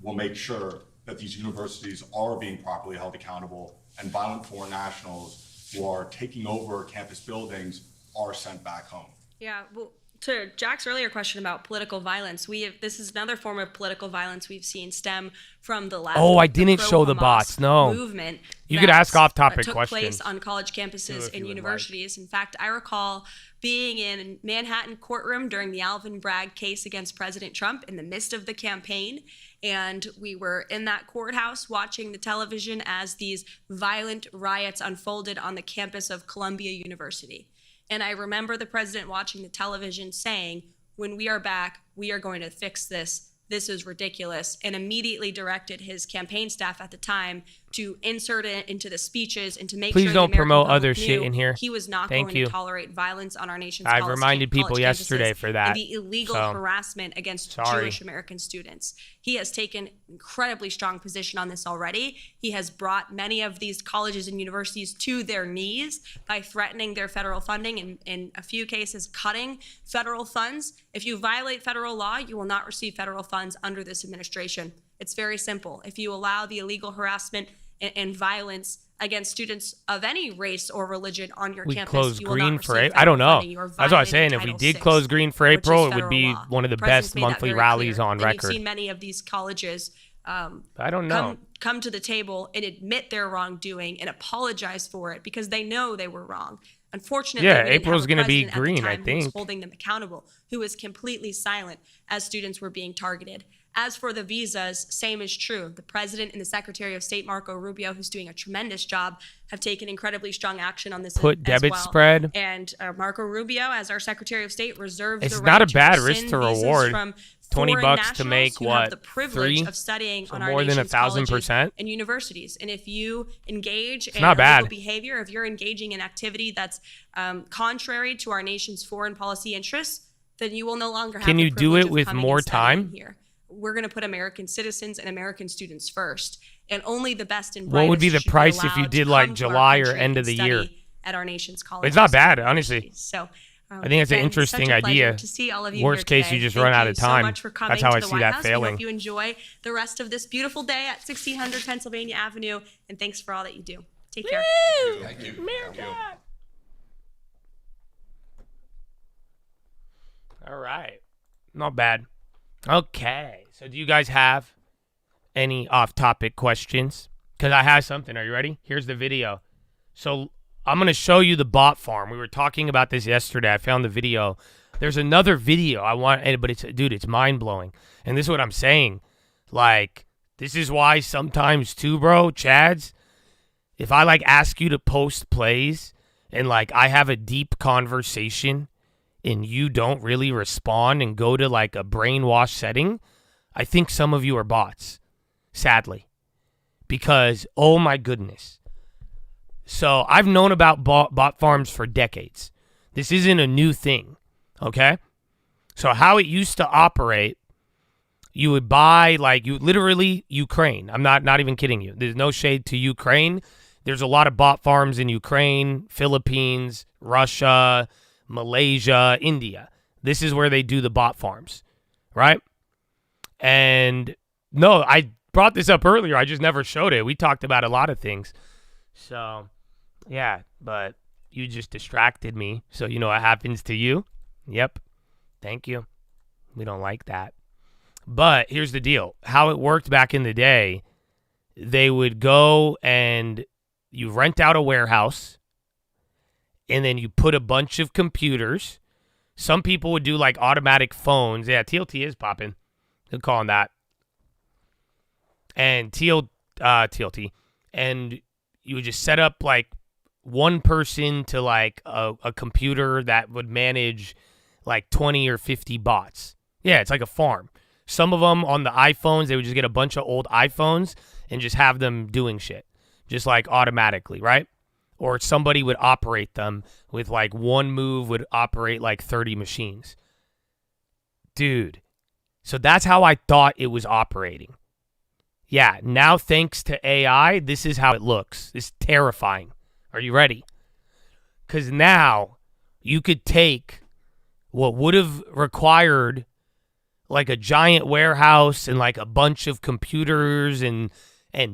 will make sure that these universities are being properly held accountable and violent foreign nationals who are taking over campus buildings are sent back home? Yeah, well, to Jack's earlier question about political violence, this is another form of political violence we've seen stem from the left. Oh, I didn't show the pro-Hamas bots. No. Movement. You could ask off-topic took questions. place on college campuses and universities. In fact, I recall being in Manhattan courtroom during the Alvin Bragg case against President Trump in the midst of the campaign. And we were in that courthouse watching the television as these violent riots unfolded on the campus of Columbia University. And I remember the president watching the television saying, when we are back, we are going to fix this. This is ridiculous, and immediately directed his campaign staff at the time to insert it into the speeches and to make Please sure don't the American promote public other shit knew in here. he was not Thank going you. to tolerate violence on our nation's I've college reminded people college yesterday campuses for that, and the illegal so, harassment against sorry. Jewish American students. He has taken incredibly strong position on this already. He has brought many of these colleges and universities to their knees by threatening their federal funding and in a few cases cutting federal funds. If you violate federal law, you will not receive federal funds under this administration. It's very simple. If you allow the illegal harassment and violence against students of any race or religion on your We campus, closed you will green not for receive April. I don't federal know. funding. You are That's what I was saying. violating If we Title did VI, close green for which is April, it would federal be law. one of the President's best made that monthly very rallies clear. on And record. you've seen many of these colleges I don't know. come to the table and admit their wrongdoing and apologize for it because they know they were wrong. Unfortunately, Yeah, we didn't April's have a gonna be president at the green, I time who was think. holding them accountable, who was completely silent as students were being targeted. As for the visas, same is true. The president and the Secretary of State, Marco Rubio, who's doing a tremendous job, have taken incredibly strong action on this Put as debit well. spread. And Marco Rubio, as our Secretary of State, reserves It's the not right a bad to risk rescind to visas reward. from $20 foreign to make nationals who have what, the privilege 3? of studying So on our more than nation's 1,000%? and universities. And if you engage in not bad. illegal behavior, if you're engaging in activity that's contrary to our nation's foreign policy interests, then you will no longer have Can the you do privilege it of with coming more and studying time? here. We're going to put American citizens and American students first, and only the best and What would be the brightest should price if you allowed to did like come to our July or country end of and the study year? at our nation's colleges. It's not bad, and honestly. universities. So I think it's an again, interesting such a pleasure idea. to see all of you Worst here case, you today. just Thank run out you of so time. much for coming That's how to I the see White that House. failing. We hope you enjoy the rest of this beautiful day at 1600 Pennsylvania Avenue, and thanks for all that you do. Take care. Thank you. All right. Not bad. Okay. So do you guys have any off-topic questions? Because I have something. Are you ready? Here's the video. So I'm going to show you the bot farm. We were talking about this yesterday. I found the video. There's another video I want, but it's mind-blowing. And this is what I'm saying. Like, this is why sometimes too, bro, Chads, if I, like, ask you to post plays and, like, I have a deep conversation and you don't really respond and go to, like, a brainwash setting, I think some of you are bots, sadly. Because, oh, my goodness. So I've known about bot farms for decades. This isn't a new thing, okay? So how it used to operate, you would buy, like, literally Ukraine. I'm not even kidding you. There's no shade to Ukraine. There's a lot of bot farms in Ukraine, Philippines, Russia, Malaysia, India. This is where they do the bot farms, right? And no, I brought this up earlier. I just never showed it. We talked about a lot of things. So, yeah, but you just distracted me. So you know what happens to you? Yep. Thank you. We don't like that. But here's the deal. How it worked back in the day, they would go and you rent out a warehouse and then you put a bunch of computers. Some people would do like automatic phones. Yeah, TLT is popping. They're calling that. And TLT. And you would just set up like one person to like a computer that would manage like 20 or 50 bots. Yeah, it's like a farm. Some of them on the iPhones, they would just get a bunch of old iPhones and just have them doing shit. Just like automatically, right? Or somebody would operate them with like one move would operate like 30 machines. Dude. So that's how I thought it was operating. Yeah, now thanks to AI, this is how it looks. It's terrifying. Are you ready? Because now you could take what would have required like a giant warehouse and like a bunch of computers and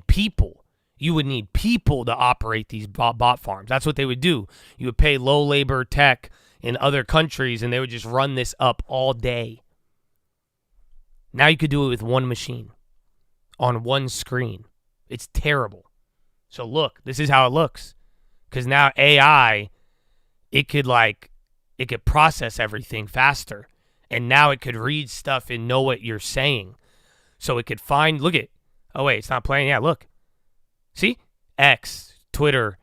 people. You would need people to operate these bot farms. That's what they would do. You would pay low labor tech in other countries and they would just run this up all day. Now you could do it with one machine on one screen. It's terrible. So look, this is how it looks. Because now AI, it could process everything faster. And now it could read stuff and know what you're saying. So it could find, look at, oh wait, it's not playing. Yeah, look. See? X, Twitter,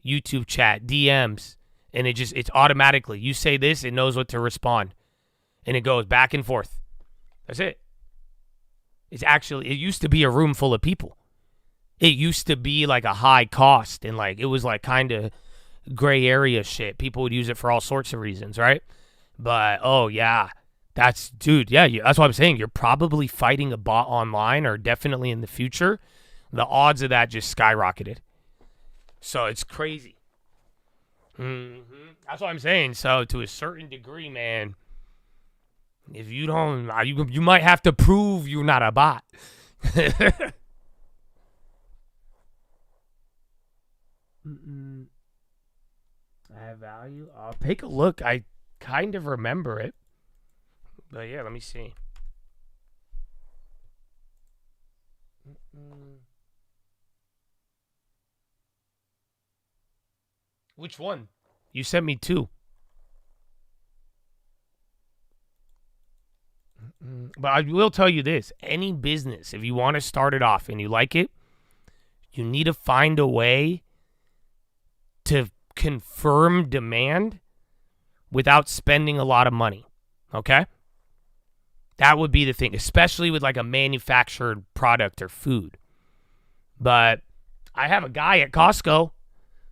YouTube chat, DMs. And it's automatically, you say this, it knows what to respond. And it goes back and forth. That's it. It used to be a room full of people. It used to be like a high cost and like it was like kind of gray area shit. People would use it for all sorts of reasons, right? But oh yeah, that's what I'm saying. You're probably fighting a bot online or definitely in the future. The odds of that just skyrocketed. So it's crazy. That's what I'm saying. So to a certain degree, man, if you don't, you might have to prove you're not a bot. I have value. I'll take a look. I kind of remember it. But yeah, let me see. Which one? You sent me two. But I will tell you this. Any business, if you want to start it off and you like it, you need to find a way to confirm demand without spending a lot of money. Okay? That would be the thing, especially with like a manufactured product or food. But I have a guy at Costco.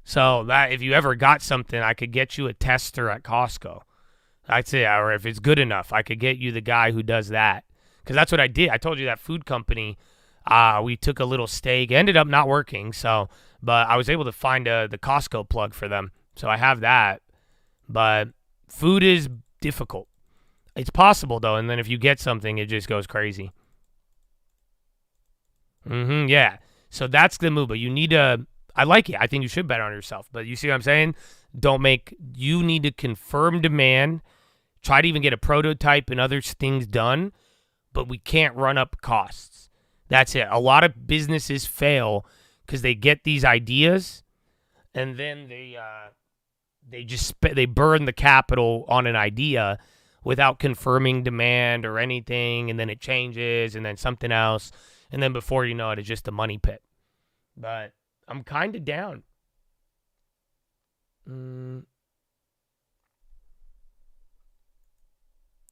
So that if you ever got something, I could get you a tester at Costco. I'd say, or if it's good enough, I could get you the guy who does that. Because that's what I did. I told you that food company, we took a little stake. It ended up not working, but I was able to find the Costco plug for them. So I have that. But food is difficult. It's possible, though, and then if you get something, it just goes crazy. Yeah. So that's the move, but you need to... I like it. I think you should bet on yourself. But you see what I'm saying? You need to confirm demand, try to even get a prototype and other things done, but we can't run up costs. That's it. A lot of businesses fail because they get these ideas and then they burn the capital on an idea without confirming demand or anything, and then it changes, and then something else, and then before you know it, it's just a money pit. But I'm kind of down.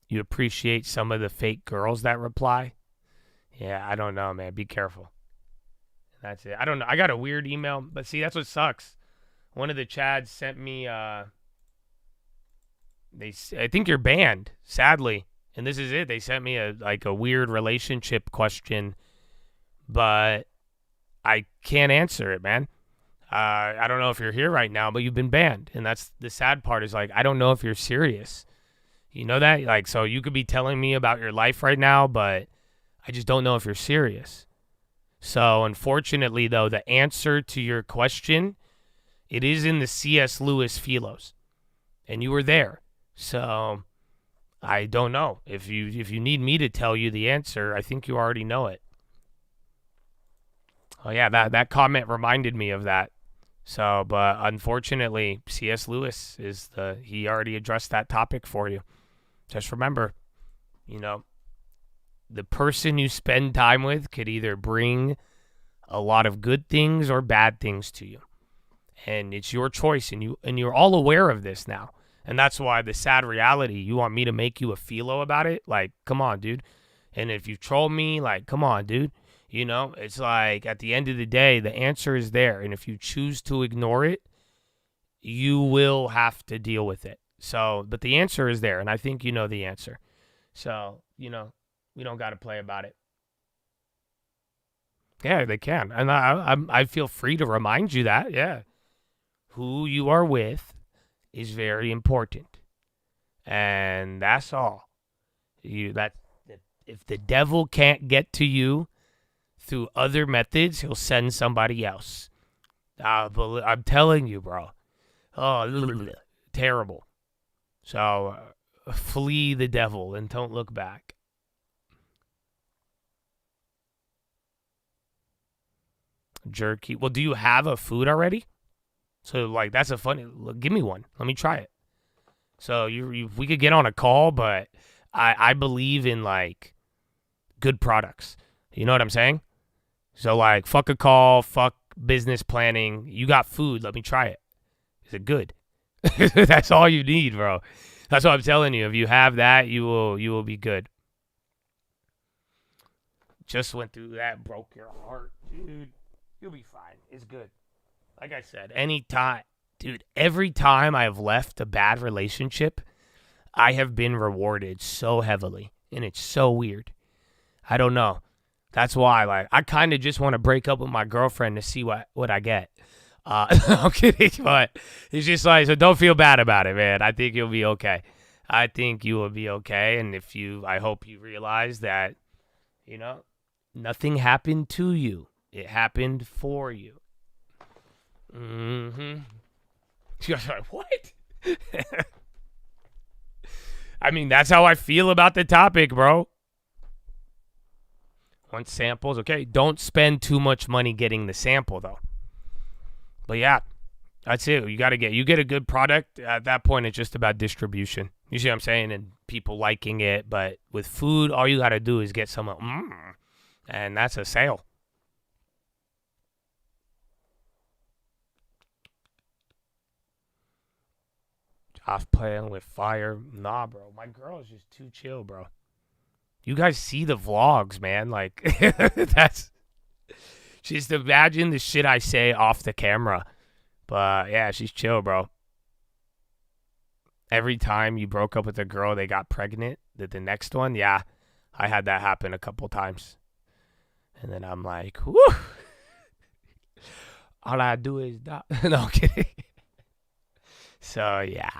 You appreciate some of the fake girls that reply? Yeah, I don't know, man. Be careful. That's it. I don't know. I got a weird email, but see, that's what sucks. One of the Chads sent me, I think you're banned, sadly. And this is it. They sent me a weird relationship question, but I can't answer it, man. I don't know if you're here right now, but you've been banned. And that's the sad part is, like, I don't know if you're serious. You know that? Like, so you could be telling me about your life right now, but I just don't know if you're serious. So, unfortunately, though, the answer to your question, it is in the C.S. Lewis Philos. And you were there. So, I don't know. If you need me to tell you the answer, I think you already know it. Oh, yeah, that comment reminded me of that. So, but unfortunately, C.S. Lewis he already addressed that topic for you. Just remember, the person you spend time with could either bring a lot of good things or bad things to you. And it's your choice, and you're all aware of this now. And that's why the sad reality, you want me to make you a philo about it? Like, come on, dude. And if you troll me, like, come on, dude. It's like at the end of the day, the answer is there. And if you choose to ignore it, you will have to deal with it. So, but the answer is there, and I think you know the answer. So, we don't got to play about it. Yeah, they can. And I feel free to remind you that, yeah. Who you are with is very important. And that's all. If the devil can't get to you through other methods, he'll send somebody else. I'm telling you, bro. Oh, terrible. So, flee the devil and don't look back. Jerky. Well, do you have a food already? So, like, that's a funny. Give me one. Let me try it. So, we could get on a call, but I believe in, like, good products. You know what I'm saying? So, like, fuck a call, fuck business planning. You got food. Let me try it. Is it good? That's all you need, bro. That's what I'm telling you. If you have that, you will be good. Just went through that, broke your heart, dude. You'll be fine. It's good. Like I said, anytime, dude, every time I have left a bad relationship, I have been rewarded so heavily, and it's so weird. I don't know. That's why, like, I kind of just want to break up with my girlfriend to see what I get. I'm kidding, but it's just like, so don't feel bad about it, man. I think you'll be okay. I think you will be okay, and I hope you realize that, nothing happened to you. It happened for you. Mm-hmm. You're like, what? I mean, that's how I feel about the topic, bro. Want samples? Okay, don't spend too much money getting the sample, though. But yeah, that's it. You get a good product. At that point, it's just about distribution. You see what I'm saying? And people liking it. But with food, all you got to do is get some, and that's a sale. Off playing with fire. Nah, bro. My girl is just too chill, bro. You guys see the vlogs, man. Like, just imagine the shit I say off the camera. But, yeah, she's chill, bro. Every time you broke up with a girl, they got pregnant. The next one, yeah, I had that happen a couple times. And then I'm like, whoo. All I do is die. No, I'm kidding. So, yeah.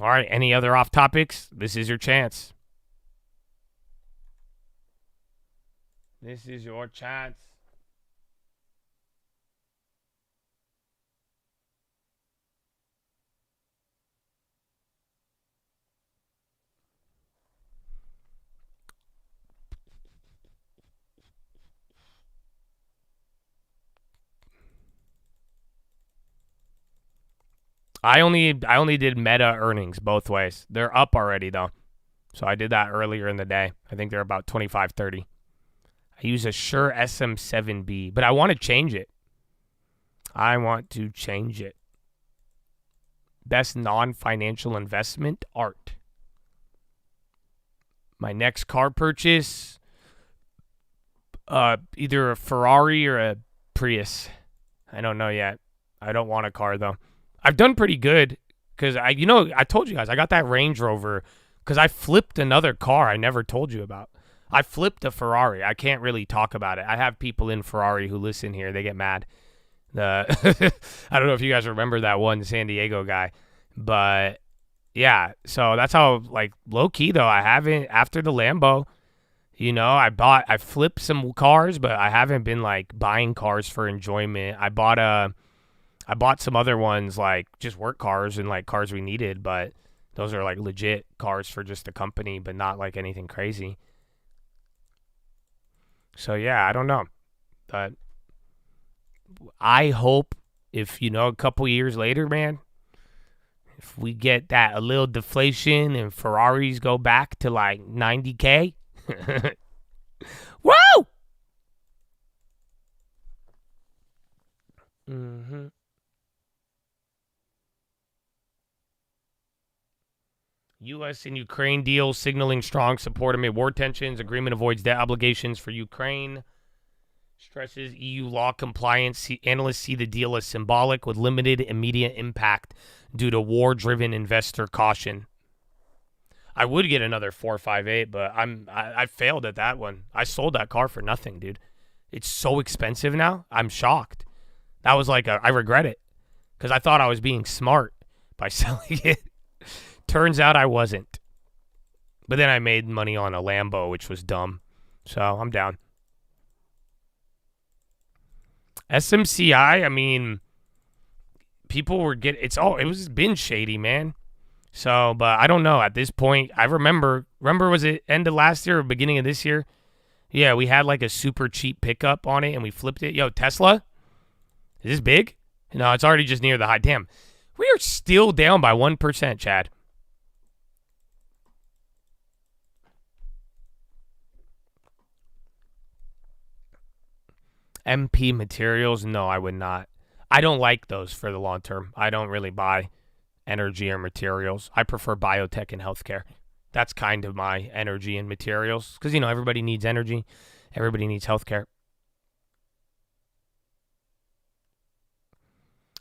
All right, any other off topics? This is your chance. This is your chance. I only did meta earnings both ways. They're up already though. So I did that earlier in the day. I think they're about 25.30. I use a Shure SM7B, but I want to change it. Best non-financial investment, art. My next car purchase, either a Ferrari or a Prius. I don't know yet. I don't want a car though. I've done pretty good because I told you guys I got that Range Rover because I flipped another car I never told you about. I flipped a Ferrari. I can't really talk about it. I have people in Ferrari who listen here. They get mad. I don't know if you guys remember that one San Diego guy, but yeah. So that's how, like, low key though. I haven't, after the Lambo, I flipped some cars, but I haven't been like buying cars for enjoyment. I bought some other ones, like just work cars and like cars we needed, but those are like legit cars for just the company, but not like anything crazy. So yeah, I don't know, but I hope if, a couple years later, man, if we get that a little deflation and Ferraris go back to like 90K, woo! Mm-hmm. U.S. and Ukraine deal signaling strong support amid war tensions. Agreement avoids debt obligations for Ukraine. Stresses EU law compliance. Analysts see the deal as symbolic with limited immediate impact due to war-driven investor caution. I would get another 458, but I failed at that one. I sold that car for nothing, dude. It's so expensive now. I'm shocked. That was like I regret it because I thought I was being smart by selling it. Turns out I wasn't. But then I made money on a Lambo, which was dumb. So I'm down. SMCI, I mean, people were it was been shady, man. So, but I don't know at this point. I remember was it end of last year or beginning of this year? Yeah, we had like a super cheap pickup on it and we flipped it. Yo, Tesla? Is this big? No, it's already just near the high. Damn. We are still down by 1%, Chad. MP Materials? No, I would not. I don't like those for the long term. I don't really buy energy or materials. I prefer biotech and healthcare. That's kind of my energy and materials. Because, everybody needs energy. Everybody needs healthcare.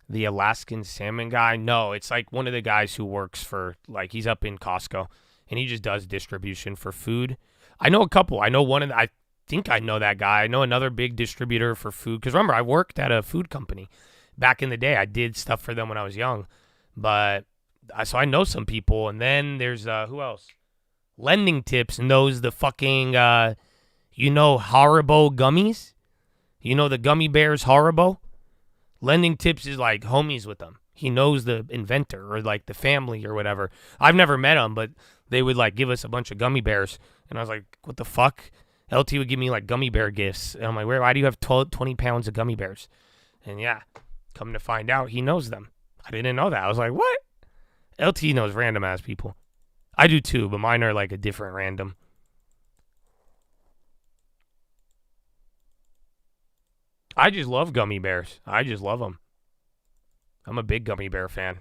The Alaskan salmon guy? No, it's like one of the guys who works for, like, he's up in Costco. And he just does distribution for food. I know a couple. I know one of the, I think I know that guy. I know another big distributor for food. Because remember, I worked at a food company back in the day. I did stuff for them when I was young. But, so I know some people. And then there's, who else? Lending Tips knows the fucking, Haribo gummies? The gummy bears Haribo? Lending Tips is like homies with them. He knows the inventor or like the family or whatever. I've never met him, but they would like give us a bunch of gummy bears. And I was like, what the fuck? LT would give me like gummy bear gifts. And I'm like, why do you have 20 pounds of gummy bears? And yeah, come to find out, he knows them. I didn't know that. I was like, what? LT knows random ass people. I do too, but mine are like a different random. I just love gummy bears. I just love them. I'm a big gummy bear fan.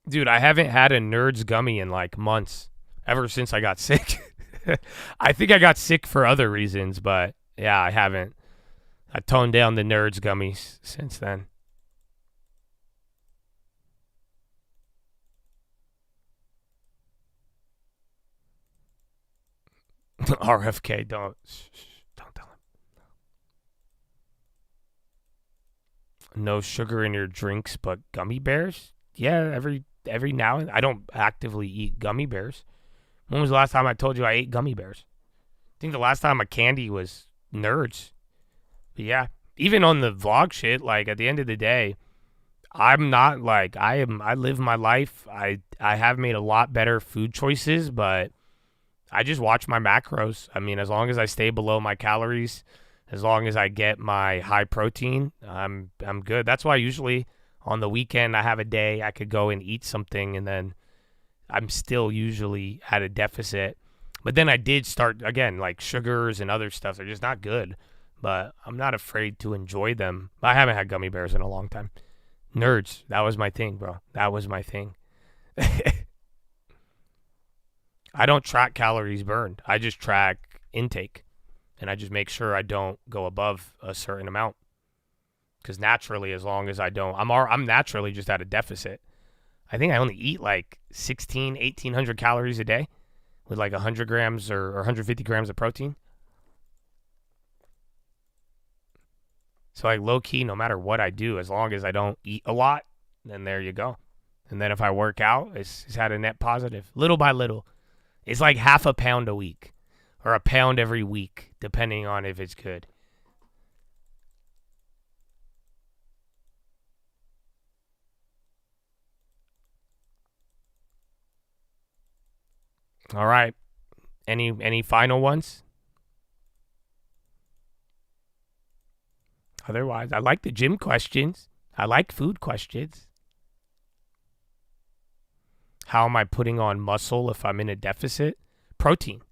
Dude, I haven't had a Nerds gummy in like months. Ever since I got sick. I think I got sick for other reasons, but yeah, I haven't. I toned down the Nerds gummies since then. RFK, don't tell him. No sugar in your drinks, but gummy bears? Yeah, every now and then. I don't actively eat gummy bears. When was the last time I told you I ate gummy bears? I think the last time a candy was Nerds. But yeah, even on the vlog shit, like at the end of the day, I'm not like I live my life. I have made a lot better food choices, but I just watch my macros. I mean, as long as I stay below my calories, as long as I get my high protein, I'm good. That's why usually on the weekend I have a day I could go and eat something, and then I'm still usually at a deficit. But then I did start, again, like sugars and other stuff. They're just not good. But I'm not afraid to enjoy them. I haven't had gummy bears in a long time. Nerds, that was my thing, bro. That was my thing. I don't track calories burned. I just track intake. And I just make sure I don't go above a certain amount. Because naturally, as long as I don't, I'm naturally just at a deficit. I think I only eat like 1,800 calories a day with like 100 grams or 150 grams of protein. So like low key, no matter what I do, as long as I don't eat a lot, then there you go. And then if I work out, it's had a net positive, little by little. It's like half a pound a week or a pound every week, depending on if it's good. All right. Any final ones? Otherwise, I like the gym questions. I like food questions. How am I putting on muscle if I'm in a deficit? Protein.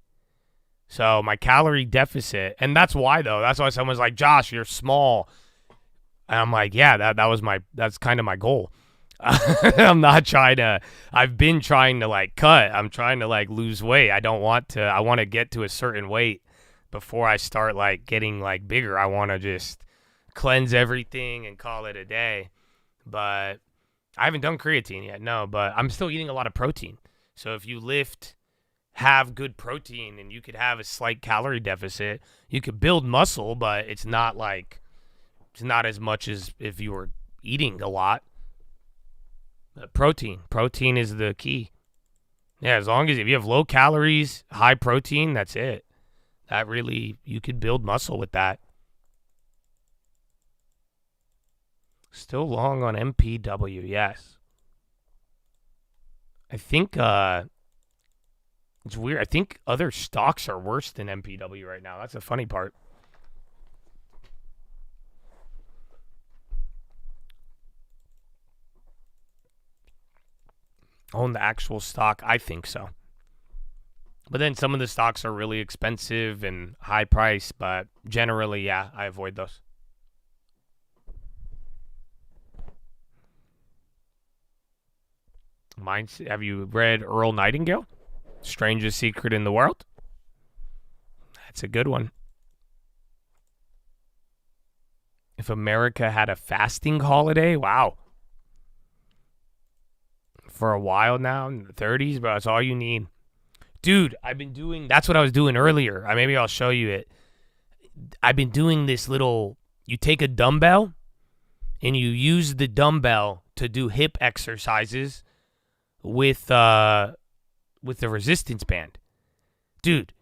So my calorie deficit, and that's why though. That's why someone's like, Josh, you're small. And I'm like, yeah, that's kind of my goal. I'm not trying to, I've been trying to like cut. I'm trying to like lose weight. I want to get to a certain weight before I start like getting like bigger. I want to just cleanse everything and call it a day. But I haven't done creatine yet, no, but I'm still eating a lot of protein. So if you lift, have good protein, and you could have a slight calorie deficit, you could build muscle, but it's not as much as if you were eating a lot. Protein is the key. Yeah, as long as if you have low calories, high protein, that's it. That really, you could build muscle with that. Still long on MPW, yes. I think it's weird. I think other stocks are worse than MPW right now. That's the funny part. Own the actual stock? I think so. But then some of the stocks are really expensive and high price, but generally, yeah, I avoid those. Have you read Earl Nightingale? Strangest Secret in the World? That's a good one. If America had a fasting holiday, wow. For a while now, in the 30s, bro, that's all you need. Dude, that's what I was doing earlier. Maybe I'll show you it. I've been doing this little, you take a dumbbell and you use the dumbbell to do hip exercises with the resistance band. Dude,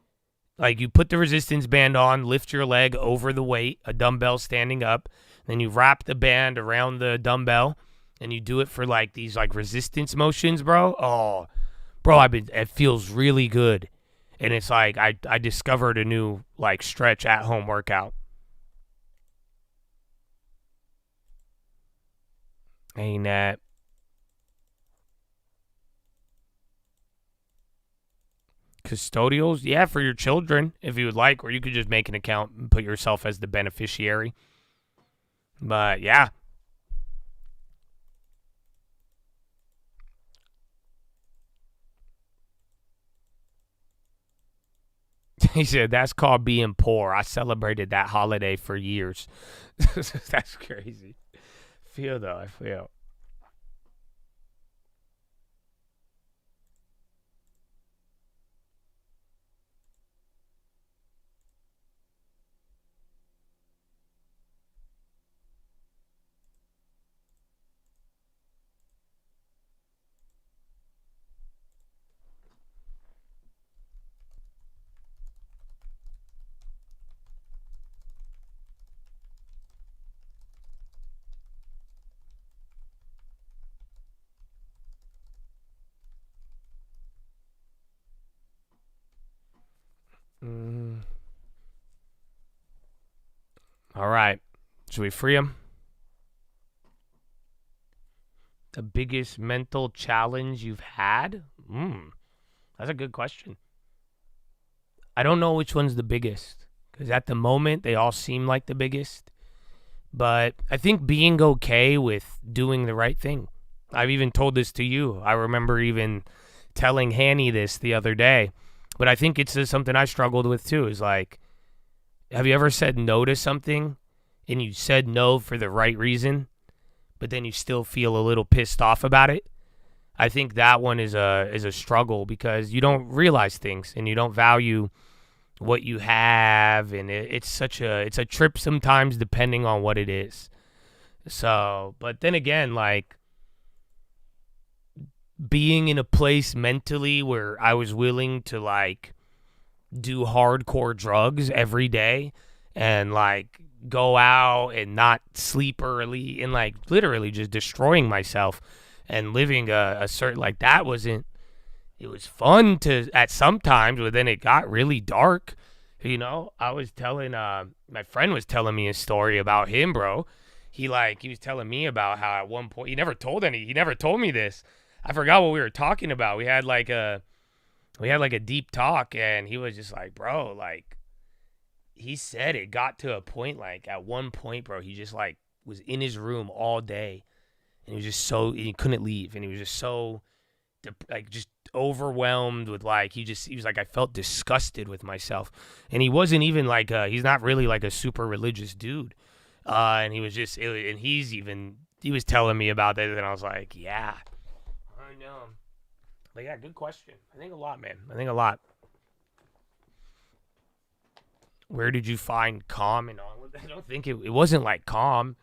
like you put the resistance band on, lift your leg over the weight, a dumbbell standing up, then you wrap the band around the dumbbell and you do it for like these like resistance motions, bro. Oh, bro, it feels really good. And it's like I discovered a new like stretch at home workout. Ain't that custodials? Yeah, for your children, if you would like, or you could just make an account and put yourself as the beneficiary. But yeah. He said, that's called being poor. I celebrated that holiday for years. That's crazy. I feel. All right. Should we free him? The biggest mental challenge you've had? That's a good question. I don't know which one's the biggest, because at the moment they all seem like the biggest. But I think being okay with doing the right thing. I've even told this to you. I remember even telling Hanny this the other day. But I think it's something I struggled with too, is like, have you ever said no to something and you said no for the right reason, but then you still feel a little pissed off about it? I think that one is a struggle, because you don't realize things and you don't value what you have, and it's a trip sometimes, depending on what it is. So, but then again, like, being in a place mentally where I was willing to like do hardcore drugs every day and like go out and not sleep early and like literally just destroying myself and living a certain, like, that wasn't, it was fun to at some times, but then it got really dark. You know, I was telling my friend was telling me a story about him, bro. He was telling me about how at one point he never told me this. I forgot what we were talking about. We had like a deep talk, and he was just like, bro, like, he said it got to a point, like, at one point, bro, he just like was in his room all day, and he couldn't leave, and he was just so like just overwhelmed with like, he was like, I felt disgusted with myself. And he wasn't even like he's not really like a super religious dude, and he was just, and he was telling me about that, and I was like, yeah, I know. But yeah, good question. I think a lot, man. I think a lot. Where did you find calm and all? I don't think it wasn't like calm,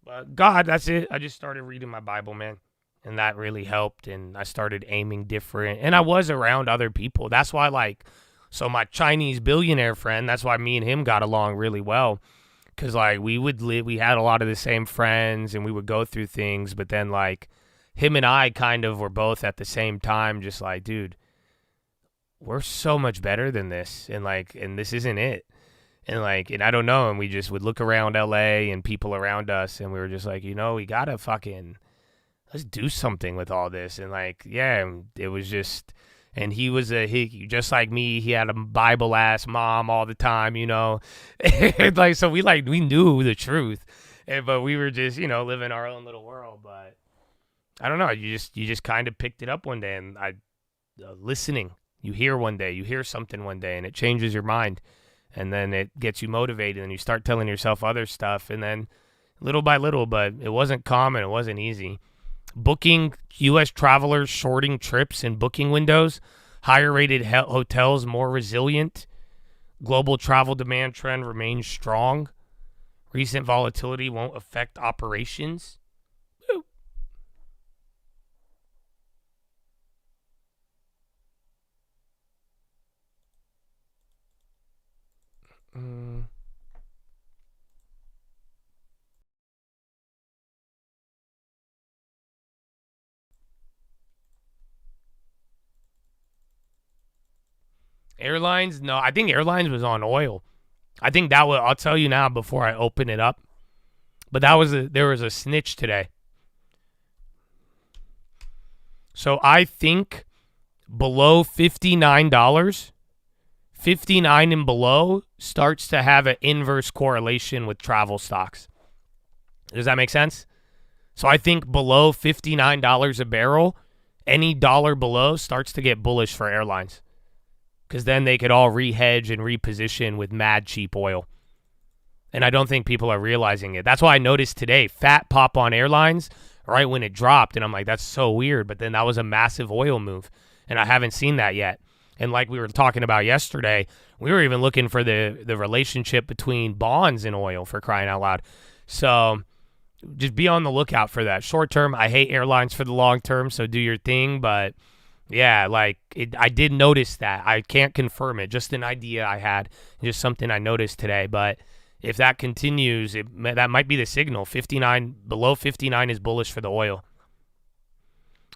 but God, that's it. I just started reading my Bible, man. And that really helped, and I started aiming different. And I was around other people. That's why, like, so my Chinese billionaire friend, that's why me and him got along really well. Because, like, we had a lot of the same friends, and we would go through things. But then, like, him and I kind of were both at the same time just like, dude, we're so much better than this. And, like, and this isn't it. And, like, and I don't know. And we just would look around LA and people around us, and we were just like, you know, we got to fucking, let's do something with all this. And like, yeah, it was just, and he was just like me. He had a Bible ass mom all the time, you know, and like, so we knew the truth, but we were just, you know, living our own little world. But I don't know. You just kind of picked it up one day, and listening, you hear something one day, and it changes your mind, and then it gets you motivated, and you start telling yourself other stuff, and then little by little, but it wasn't common. It wasn't easy. Booking U.S. travelers, shorting trips and booking windows, higher-rated hotels more resilient, global travel demand trend remains strong, recent volatility won't affect operations. Airlines? No, I think airlines was on oil. I think that was, I'll tell you now before I open it up. But there was a snitch today. So I think below $59, 59 and below starts to have an inverse correlation with travel stocks. Does that make sense? So I think below $59 a barrel, any dollar below starts to get bullish for airlines. Because then they could all re-hedge and reposition with mad cheap oil. And I don't think people are realizing it. That's why I noticed today, fat pop on airlines right when it dropped. And I'm like, that's so weird. But then that was a massive oil move. And I haven't seen that yet. And like we were talking about yesterday, we were even looking for the relationship between bonds and oil, for crying out loud. So just be on the lookout for that. Short term, I hate airlines for the long term, so do your thing. But yeah, like I did notice that. I can't confirm it. Just an idea I had. Just something I noticed today. But if that continues, that might be the signal. 59, below 59 is bullish for the oil.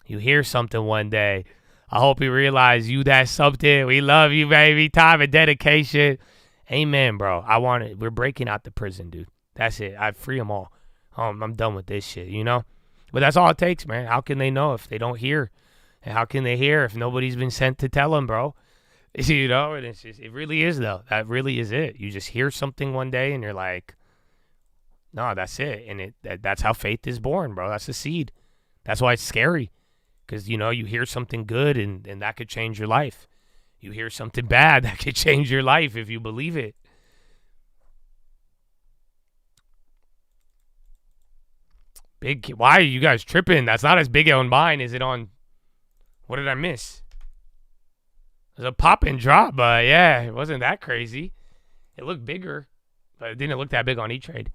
You hear something one day. I hope you realize you that something. We love you, baby. Time and dedication. Amen, bro. We're breaking out the prison, dude. That's it. I free them all. I'm done with this shit, you know? But that's all it takes, man. How can they know if they don't hear? And how can they hear if nobody's been sent to tell them, bro? You know, and it's just, it really is, though. That really is it. You just hear something one day and you're like, no, that's it. And that's how faith is born, bro. That's the seed. That's why it's scary. Because, you know, you hear something good and that could change your life. You hear something bad, that could change your life if you believe it. Why are you guys tripping? That's not as big on mine. Is it on? What did I miss? There's a pop and drop, but yeah, it wasn't that crazy. It looked bigger, but it didn't look that big on E-Trade.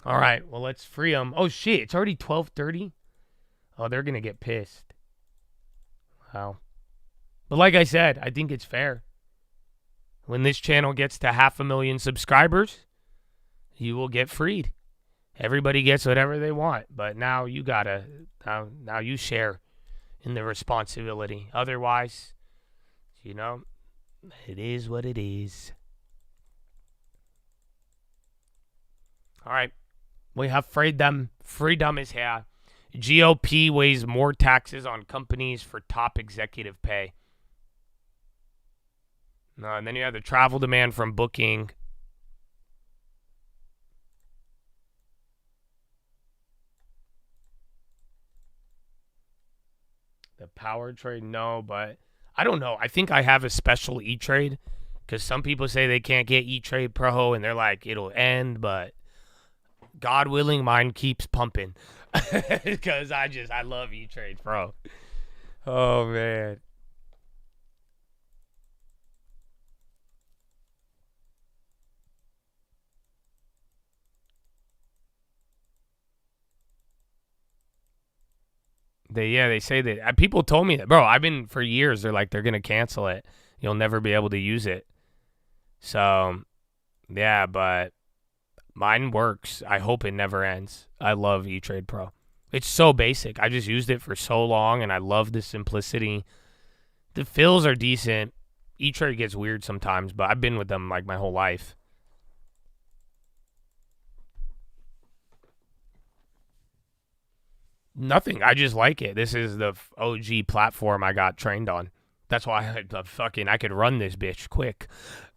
All right, well, let's free them. Oh, shit, it's already 12:30? Oh, they're going to get pissed. Wow. But like I said, I think it's fair. When this channel gets to 500,000 subscribers, you will get freed. Everybody gets whatever they want, but now you gotta, now you share in the responsibility. Otherwise, you know, it is what it is. All right, we have freedom. Freedom is here. GOP weighs more taxes on companies for top executive pay. No, and then you have the travel demand from Booking. The power trade, no, but I don't know. I think I have a special E-Trade because some people say they can't get E-Trade Pro and they're like, it'll end, but God willing, mine keeps pumping because I love E-Trade Pro. Oh, man. They say that. People told me that. Bro, I've been for years. They're like, they're going to cancel it. You'll never be able to use it. So, yeah, but mine works. I hope it never ends. I love E-Trade Pro. It's so basic. I just used it for so long, and I love the simplicity. The fills are decent. E-Trade gets weird sometimes, but I've been with them like my whole life. Nothing. I just like it. This is the OG platform I got trained on. That's why I could run this bitch quick.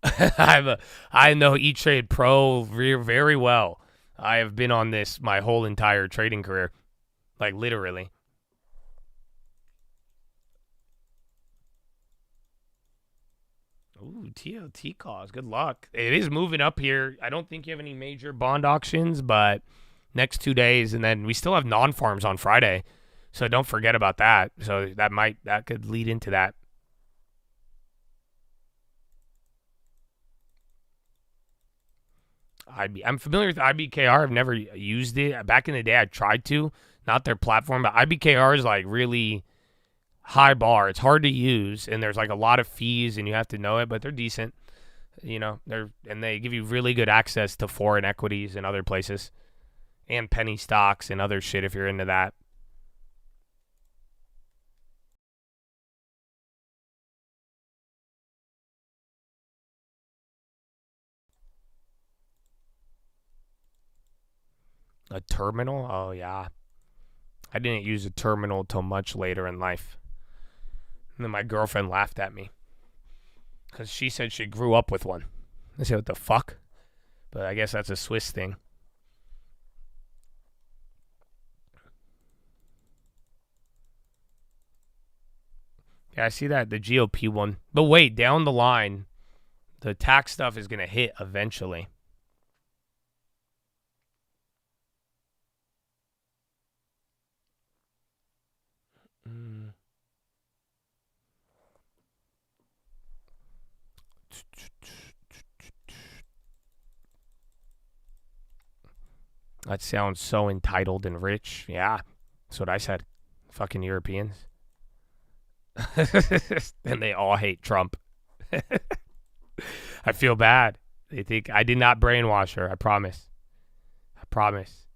I know E-Trade Pro very well. I have been on this my whole entire trading career. Like, literally. Ooh, TOT calls. Good luck. It is moving up here. I don't think you have any major bond auctions, but next 2 days, and then we still have non-farms on Friday. So don't forget about that. So that could lead into that. I'm familiar with IBKR. I've never used it. Back in the day, I tried to. Not their platform, but IBKR is like really high bar. It's hard to use, and there's like a lot of fees, and you have to know it, but they're decent. You know, they give you really good access to foreign equities and other places, and penny stocks and other shit if you're into that. A terminal? Oh, yeah. I didn't use a terminal till much later in life. And then my girlfriend laughed at me because she said she grew up with one. I said, what the fuck? But I guess that's a Swiss thing. Yeah, I see that, the GOP one. But wait, down the line, the tax stuff is going to hit eventually. That sounds so entitled and rich. Yeah, that's what I said. Fucking Europeans. And they all hate Trump. I feel bad. They think I did not brainwash her. I promise. I promise.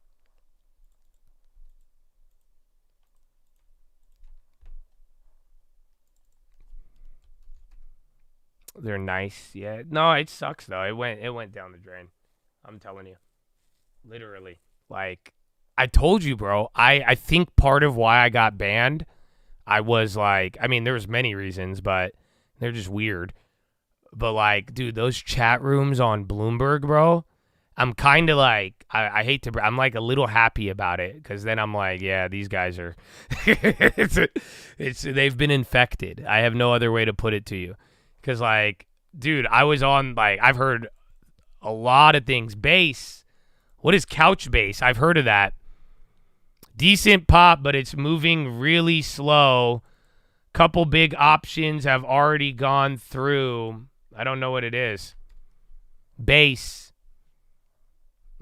They're nice. Yeah. No, it sucks though. It went down the drain. I'm telling you. Literally. Like I told you, bro. I think part of why I got banned, I was like, I mean, there was many reasons, but they're just weird. But like, dude, those chat rooms on Bloomberg, bro, I'm kind of like, I hate to, I'm like a little happy about it because then I'm like, yeah, these guys are, they've been infected. I have no other way to put it to you. Because like, dude, I was on, like, I've heard a lot of things. Bass. What is couch bass? I've heard of that. Decent pop, but it's moving really slow. Couple big options have already gone through. I don't know what it is. Bass.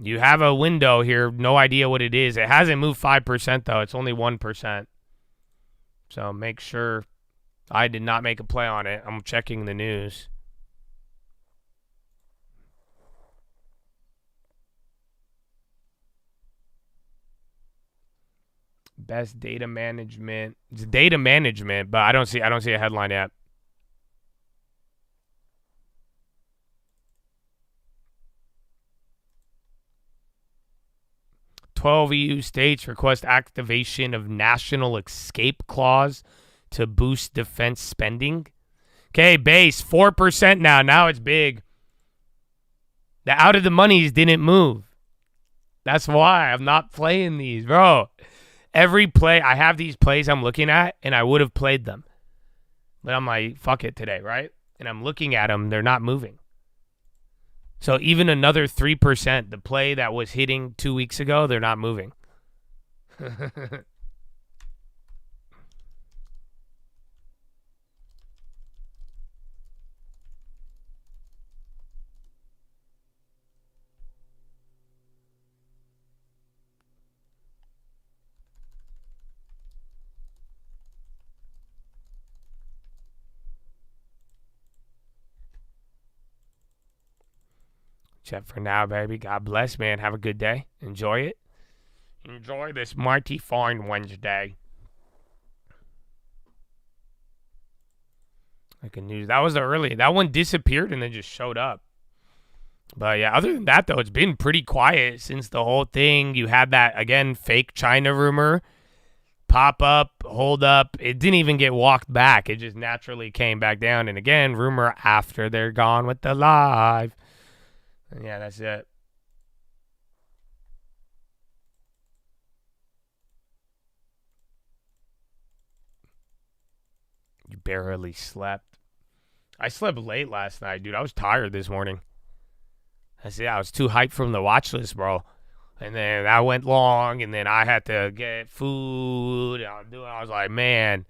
You have a window here. No idea what it is. It hasn't moved 5%, though. It's only 1%. So make sure I did not make a play on it. I'm checking the news. Best data management. It's data management, but I don't see a headline yet. 12 EU states request activation of national escape clause to boost defense spending. Okay, base 4% now. Now it's big. The out of the monies didn't move. That's why I'm not playing these, bro. Every play, I have these plays I'm looking at, and I would have played them. But I'm like, fuck it today, right? And I'm looking at them. They're not moving. So even another 3%, the play that was hitting 2 weeks ago, they're not moving. Except for now, baby. God bless, man. Have a good day. Enjoy it. Enjoy this mighty fine Wednesday. Like a news. That was the early. That one disappeared and then just showed up. But yeah, other than that, though, it's been pretty quiet since the whole thing. You had that, again, fake China rumor pop up, hold up. It didn't even get walked back. It just naturally came back down. And again, rumor after they're gone with the live. Yeah, that's it. You barely slept. I slept late last night, dude. I was tired this morning. I was too hyped from the Watchlist, bro. And then that went long, and then I had to get food. I was like, man.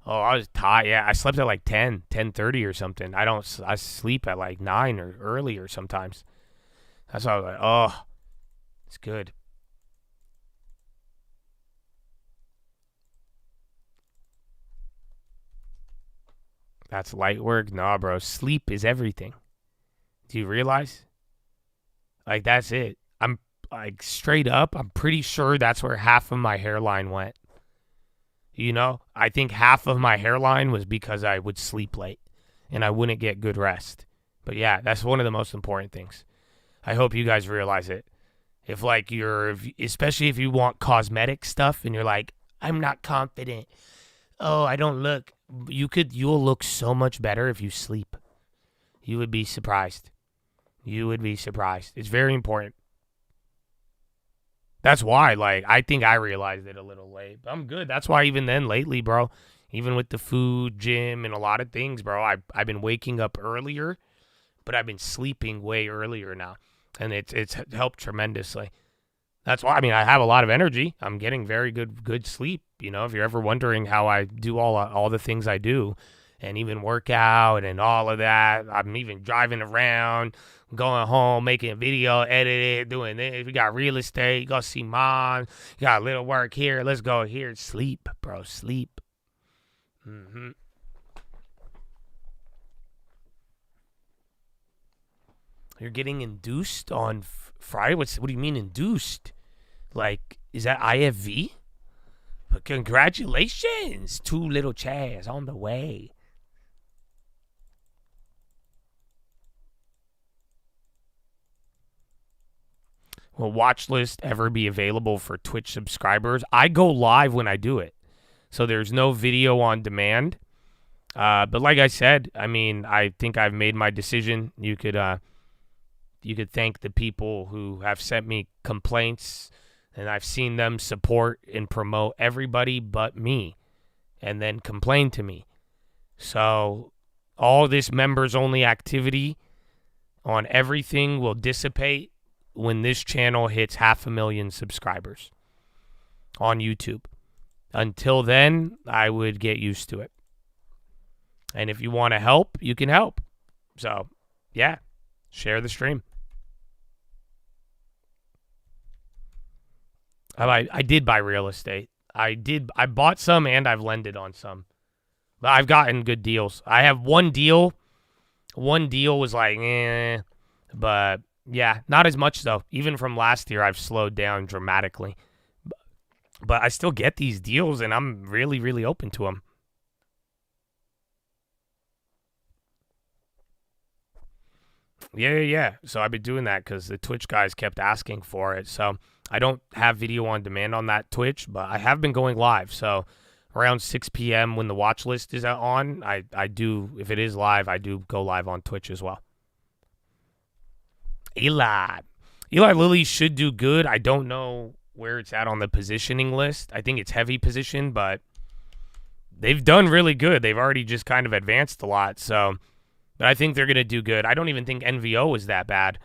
Oh, I was tired. Yeah, I slept at like 10:30 or something. I sleep at like 9 or earlier sometimes. That's why I was like, oh, it's good. That's light work? Nah, bro. Sleep is everything. Do you realize? Like, that's it. I'm, like, straight up, I'm pretty sure that's where half of my hairline went. You know? I think half of my hairline was because I would sleep late and I wouldn't get good rest. But, yeah, that's one of the most important things. I hope you guys realize it. If like especially if you want cosmetic stuff and you're like, I'm not confident. Oh, I don't look. You'll look so much better if you sleep. You would be surprised. You would be surprised. It's very important. That's why, like, I think I realized it a little late. But I'm good. That's why even then lately, bro, even with the food, gym, and a lot of things, bro, I've been waking up earlier, but I've been sleeping way earlier now. And it's helped tremendously. That's why, I mean, I have a lot of energy. I'm getting very good sleep. You know, if you're ever wondering how I do all the things I do and even work out and all of that, I'm even driving around, going home, making a video, edit it, doing this. We got real estate. You go see mom. You got a little work here. Let's go here. Sleep, bro. Sleep. Mm-hmm. You're getting induced on Friday? What do you mean induced? Like, is that IFV? But congratulations. 2 little chairs on the way. will Watchlist ever be available for Twitch subscribers? I go live when I do it. So there's no video on demand. But like I said, I mean, I think I've made my decision. You could thank the people who have sent me complaints, and I've seen them support and promote everybody but me, and then complain to me. So all this members-only activity on everything will dissipate when this channel hits 500,000 subscribers on YouTube. Until then, I would get used to it. And if you want to help, you can help. So, yeah, share the stream. I did buy real estate. I bought some and I've lended on some. But I've gotten good deals. I have one deal. One deal was like, but yeah, not as much though. Even from last year, I've slowed down dramatically. But I still get these deals and I'm really, really open to them. Yeah. So I've been doing that because the Twitch guys kept asking for it. So I don't have video on demand on that Twitch, but I have been going live. So around 6 p.m. when the watch list is on, I do, if it is live, I do go live on Twitch as well. Eli Lilly should do good. I don't know where it's at on the positioning list. I think it's heavy position, but they've done really good. They've already just kind of advanced a lot. So, but I think they're going to do good. I don't even think NVO is that bad,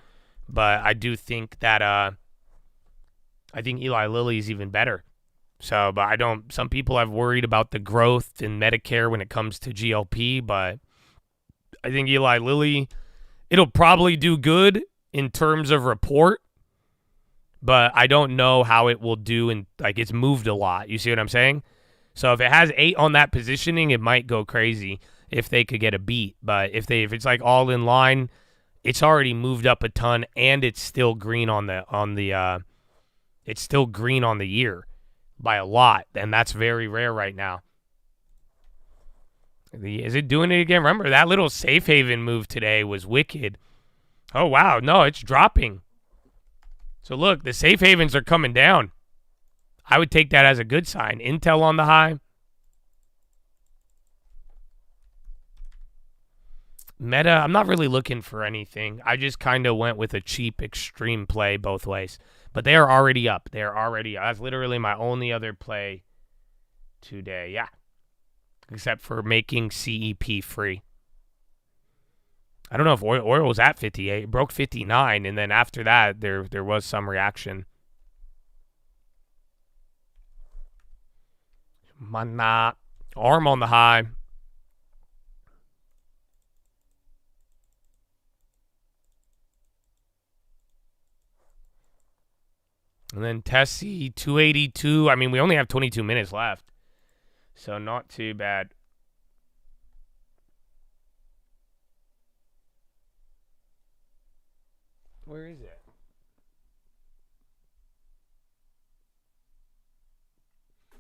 but I do think that I think Eli Lilly is even better. So, but some people have worried about the growth in Medicare when it comes to GLP, but I think Eli Lilly, it'll probably do good in terms of report, but I don't know how it will do, and like it's moved a lot. You see what I'm saying? So if it has 8 on that positioning, it might go crazy if they could get a beat. But if it's like all in line, it's already moved up a ton, and it's still green on the it's still green on the year by a lot, and that's very rare right now. Is it doing it again? Remember that little safe haven move today was wicked. Oh wow, no, it's dropping. So look, the safe havens are coming down. I would take that as a good sign. Intel on the high. Meta, I'm not really looking for anything. I just kind of went with a cheap extreme play both ways. But they are already up. They are already up. That's literally my only other play today. Yeah. Except for making CEP free. I don't know if oil was at 58. It broke 59. And then after that, there was some reaction. Mana. Arm on the high. And then Tessie, 282. I mean, we only have 22 minutes left. So not too bad. Where is it?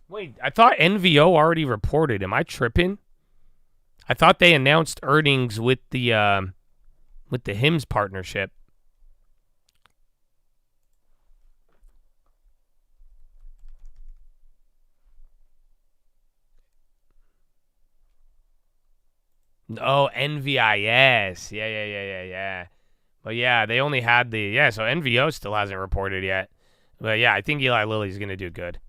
Wait, I thought NVO already reported. Am I tripping? I thought they announced earnings with the HIMS partnership. Oh, NVIS. Yeah. But yeah, they only had so NVO still hasn't reported yet. But yeah, I think Eli Lilly's going to do good.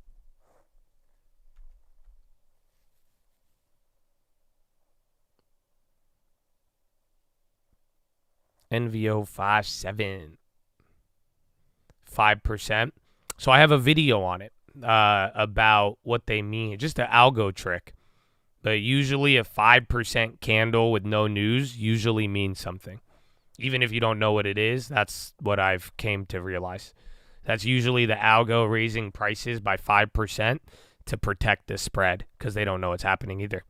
NVO 5.7. 5%. So I have a video on it about what they mean. Just an algo trick. But usually a 5% candle with no news usually means something. Even if you don't know what it is, that's what I've came to realize. That's usually the algo raising prices by 5% to protect the spread because they don't know what's happening either.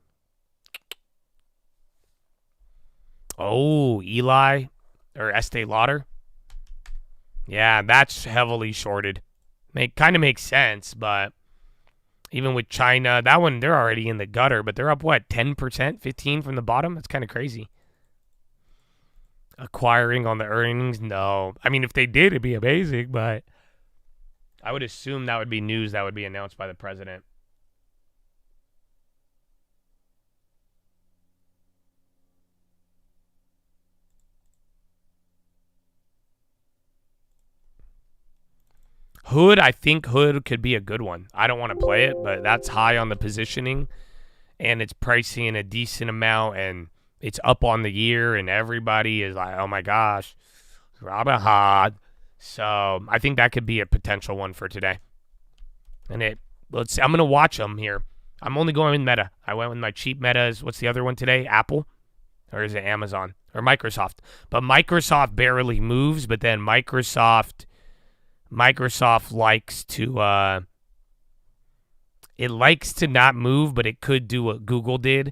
Oh, Eli or Estee Lauder. Yeah, that's heavily shorted. Kind of makes sense, but even with China, that one, they're already in the gutter, but they're up, what, 10%, 15% from the bottom? That's kind of crazy. Acquiring on the earnings? No. I mean, if they did, it'd be amazing, but I would assume that would be news that would be announced by the president. Hood, I think Hood could be a good one. I don't want to play it, but that's high on the positioning, and it's pricing a decent amount, and it's up on the year, and everybody is like, oh my gosh, Robin Hood. So I think that could be a potential one for today. And let's see, I'm going to watch them here. I'm only going with Meta. I went with my cheap Metas. What's the other one today? Apple? Or is it Amazon? Or Microsoft? But Microsoft barely moves, but then Microsoft likes to it likes to not move, but it could do what Google did,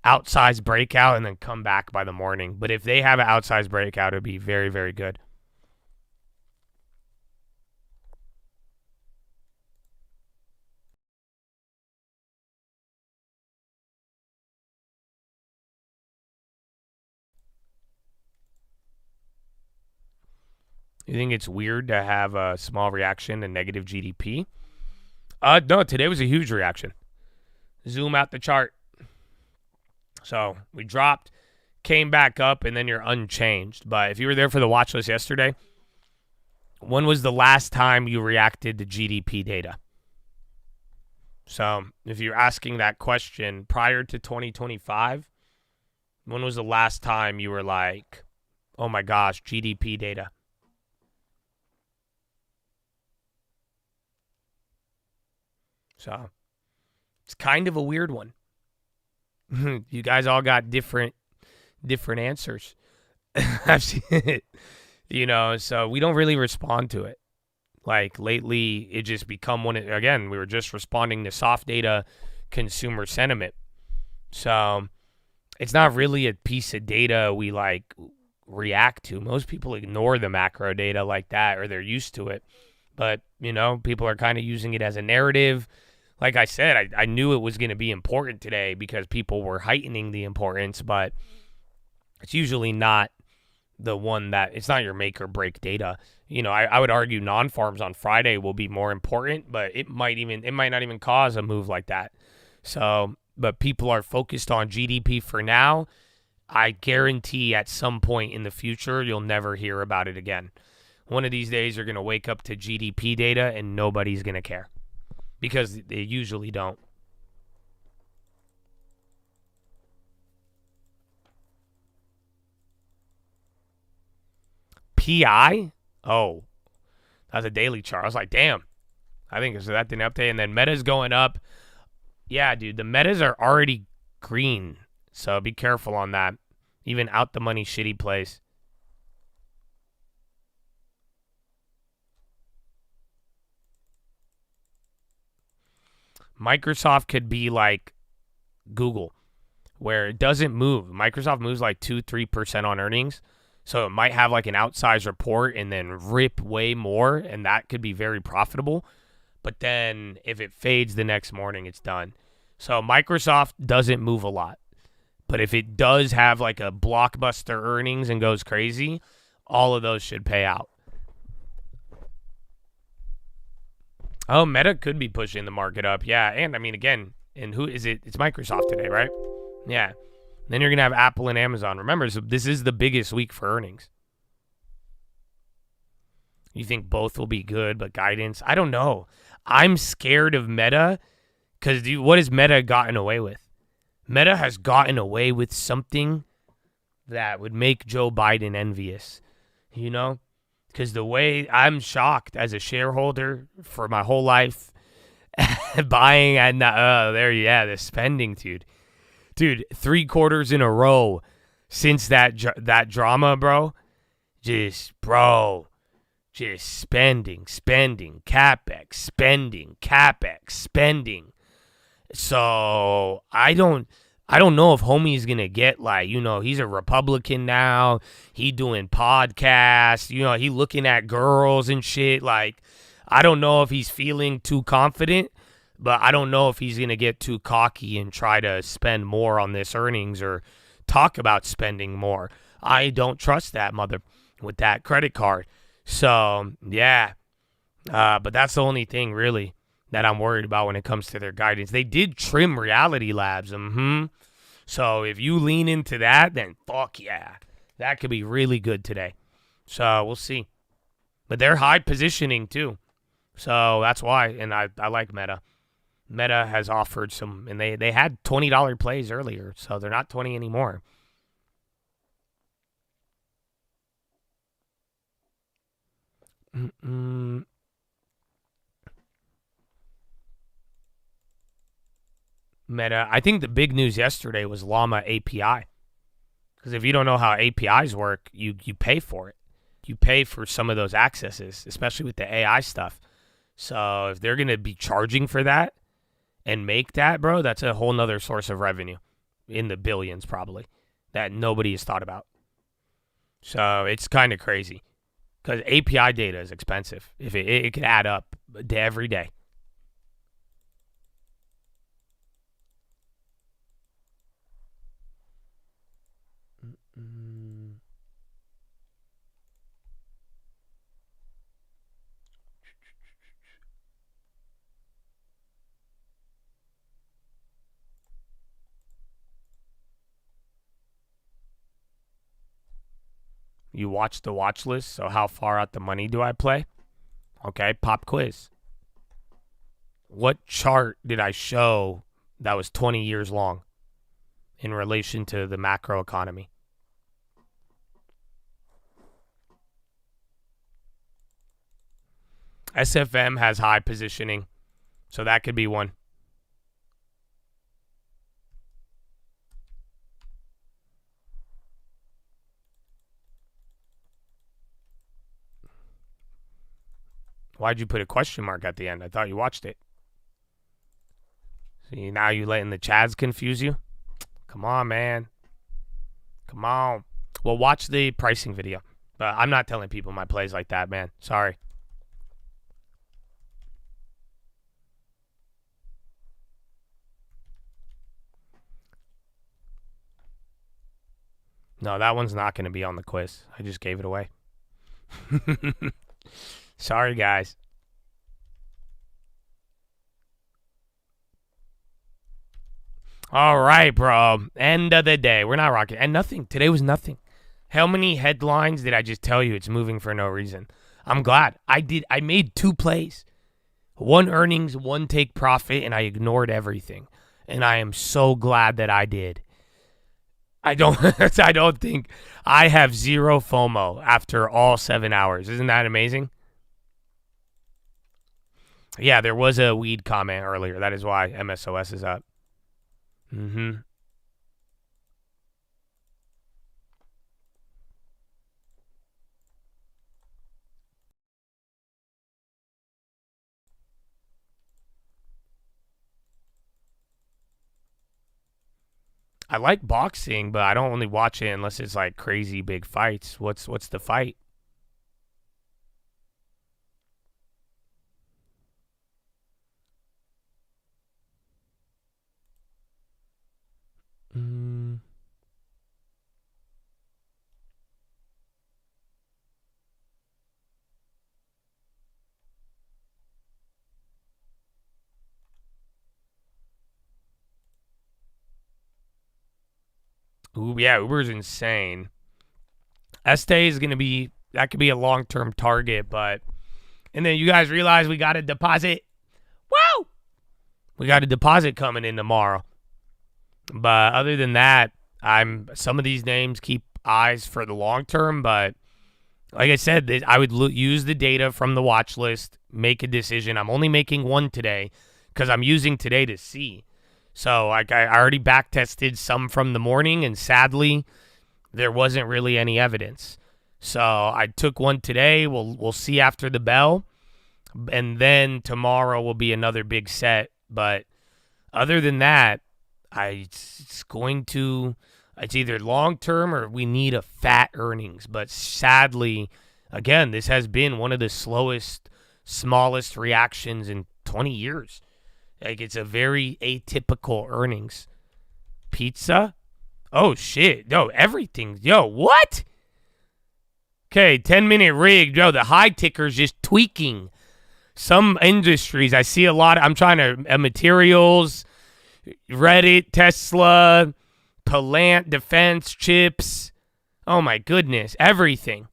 outsized breakout and then come back by the morning. But if they have an outsized breakout, it would be very, very good. You think it's weird to have a small reaction to negative GDP? No, today was a huge reaction. Zoom out the chart. So we dropped, came back up, and then you're unchanged. But if you were there for the watch list yesterday, when was the last time you reacted to GDP data? So if you're asking that question prior to 2025, when was the last time you were like, oh my gosh, GDP data? So it's kind of a weird one. You guys all got different answers. I've seen it, so we don't really respond to it. Like lately, it just become again, we were just responding to soft data, consumer sentiment. So it's not really a piece of data we like react to. Most people ignore the macro data like that, or they're used to it. But, people are kind of using it as a narrative. Like I said, I knew it was going to be important today because people were heightening the importance, but it's usually not the one it's not your make or break data. I would argue non-farms on Friday will be more important, but it might not even cause a move like that. So, but people are focused on GDP for now. I guarantee at some point in the future, you'll never hear about it again. One of these days, you're going to wake up to GDP data and nobody's going to care. Because they usually don't. PI? Oh, that's a daily chart. I was like, damn. I think so that didn't update. And then Meta's going up. Yeah, dude, the Metas are already green. So be careful on that. Even out the money shitty place. Microsoft could be like Google, where it doesn't move. Microsoft moves like 2-3% on earnings. So it might have like an outsized report and then rip way more, and that could be very profitable. But then if it fades the next morning, it's done. So Microsoft doesn't move a lot. But if it does have like a blockbuster earnings and goes crazy, all of those should pay out. Oh, Meta could be pushing the market up. Yeah, and I mean, again, and who is it? It's Microsoft today, right? Yeah. Then you're going to have Apple and Amazon. Remember, so this is the biggest week for earnings. You think both will be good, but guidance? I don't know. I'm scared of Meta because what has Meta gotten away with? Meta has gotten away with something that would make Joe Biden envious, Because the way I'm shocked as a shareholder for my whole life, buying and the spending, dude. Dude, 3 quarters in a row since that drama, bro. Just spending, CapEx, spending. So I don't know if homie's going to get he's a Republican now. He doing podcasts, he looking at girls and shit. Like, I don't know if he's feeling too confident, but I don't know if he's going to get too cocky and try to spend more on this earnings or talk about spending more. I don't trust that mother with that credit card. So, yeah. But that's the only thing really that I'm worried about when it comes to their guidance. They did trim Reality Labs. So if you lean into that, then fuck yeah. That could be really good today. So we'll see. But they're high positioning too. So that's why. And I like Meta. Meta has offered some, and they had $20 plays earlier. So they're not 20 anymore. Meta. I think the big news yesterday was Llama API. Because if you don't know how APIs work, you pay for it. You pay for some of those accesses, especially with the AI stuff. So if they're going to be charging for that and make that, bro, that's a whole nother source of revenue in the billions probably that nobody has thought about. So it's kind of crazy because API data is expensive. If it could add up every day. You watch the watch list, so how far out the money do I play? Okay, pop quiz. What chart did I show that was 20 years long in relation to the macro economy? SFM has high positioning, so that could be one. Why'd you put a question mark at the end? I thought you watched it. See, now you letting the Chads confuse you? Come on, man. Come on. Well, watch the pricing video. But I'm not telling people my plays like that, man. Sorry. No, that one's not going to be on the quiz. I just gave it away. Sorry, guys. All right, bro. End of the day. We're not rocking. And nothing. Today was nothing. How many headlines did I just tell you it's moving for no reason? I'm glad. I made 2 plays. One earnings, one take profit, and I ignored everything. And I am so glad that I did. I don't think I have zero FOMO after all 7 hours. Isn't that amazing? Yeah, there was a weed comment earlier. That is why MSOS is up. I like boxing, but I don't only watch it unless it's like crazy big fights. What's the fight? Ooh, yeah, Uber's insane. Estee is going to be, that could be a long-term target, but, and then you guys realize we got a deposit. Woo! We got a deposit coming in tomorrow. But other than that, some of these names keep eyes for the long term, but like I said, I would use the data from the watch list, make a decision. I'm only making one today because I'm using today to see. So like I already back tested some from the morning, and sadly, there wasn't really any evidence. So I took one today. We'll see after the bell, and then tomorrow will be another big set. But other than that, it's either long term or we need a fat earnings. But sadly, again, this has been one of the slowest, smallest reactions in 20 years. Like, it's a very atypical earnings. Pizza? Oh, shit. Yo, everything. Yo, what? Okay, 10-minute rig. Yo, the high ticker's just tweaking. some industries, I see a lot. I'm trying to materials, Reddit, Tesla, Palant, defense, chips. Oh my goodness, everything.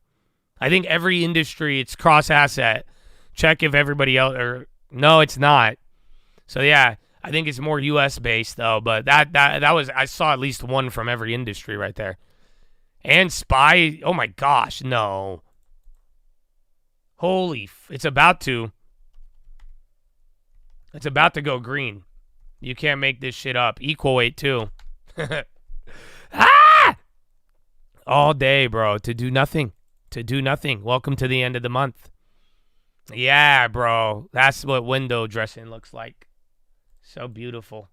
I think every industry, it's cross-asset. Check if everybody else, or no, it's not. So yeah, I think it's more U.S. based though. But that was, I saw at least one from every industry right there. And spy. Oh my gosh, no. Holy, it's about to. It's about to go green. You can't make this shit up. Equal weight too. Ah! All day, bro, to do nothing. To do nothing. Welcome to the end of the month. Yeah, bro. That's what window dressing looks like. So beautiful.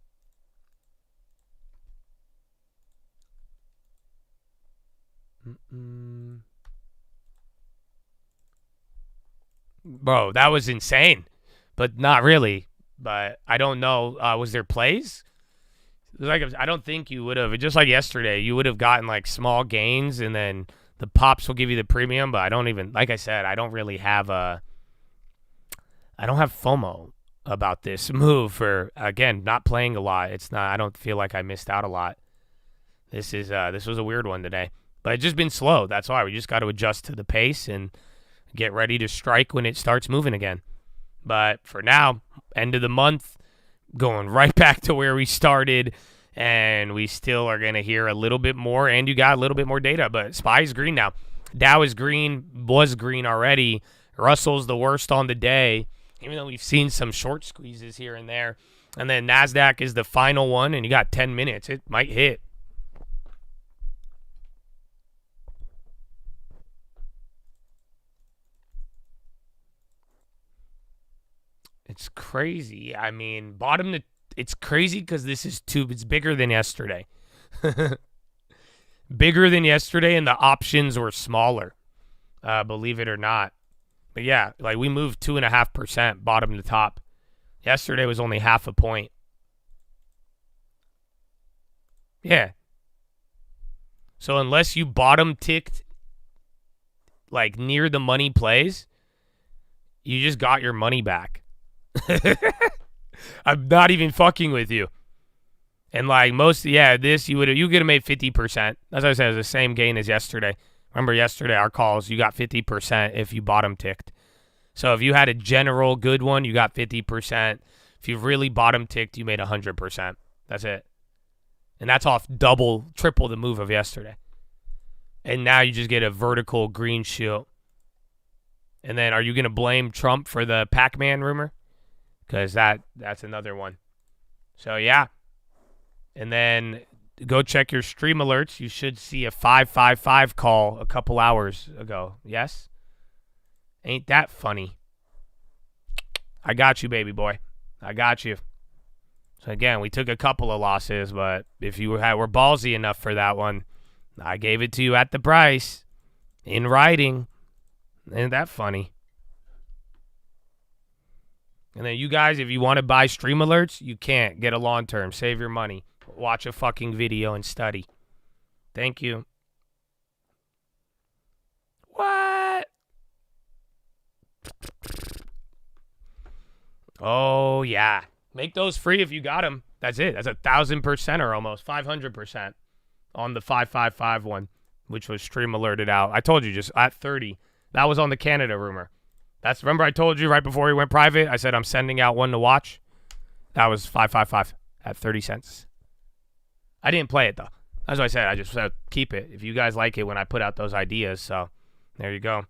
Bro, that was insane. But not really. But I don't know. Was there plays? Like, I don't think you would have. Just like yesterday, you would have gotten like small gains, and then the pops will give you the premium. But I don't even, like I said, I don't really have I don't have FOMO about this move for, again, not playing a lot. It's not. I don't feel like I missed out a lot. This was a weird one today, but it's just been slow. That's why we just got to adjust to the pace and get ready to strike when it starts moving again. But for now, end of the month, going right back to where we started, and we still are going to hear a little bit more, and you got a little bit more data, but SPY's green now. Dow is green, was green already. Russell's the worst on the day, even though we've seen some short squeezes here and there. And then NASDAQ is the final one, and you got 10 minutes. It might hit. It's crazy. I mean, it's crazy because this is it's bigger than yesterday. Bigger than yesterday, and the options were smaller, believe it or not. But yeah, like we moved 2.5% bottom to top. Yesterday was only half a point. Yeah. So unless you bottom ticked like near the money plays, you just got your money back. I'm not even fucking with you. And like this you could have made 50%. As I said, it was the same gain as yesterday. Remember yesterday our calls, you got 50% if you bottom ticked. So if you had a general good one, you got 50%. If you really bottom ticked, you made 100%. That's it. And that's off triple the move of yesterday. And now you just get a vertical green shoe. And then are you going to blame Trump for the Pac-Man rumor? Because that's another one. So, yeah. And then go check your stream alerts. You should see a 555 call a couple hours ago. Yes? Ain't that funny? I got you, baby boy. I got you. So, again, we took a couple of losses, but if you were ballsy enough for that one, I gave it to you at the price, in writing. Ain't that funny? And then you guys, if you want to buy stream alerts, you can't. Get a long term. Save your money. Watch a fucking video and study. Thank you. What? Oh, yeah. Make those free if you got them. That's it. That's 1,000% or almost 500% on the 555 one, which was stream alerted out. I told you just at 30. That was on the Canada rumor. Remember I told you right before we went private, I said I'm sending out one to watch. That was 555 at 30 cents. I didn't play it though. That's what I said. I just said keep it. If you guys like it when I put out those ideas, so there you go.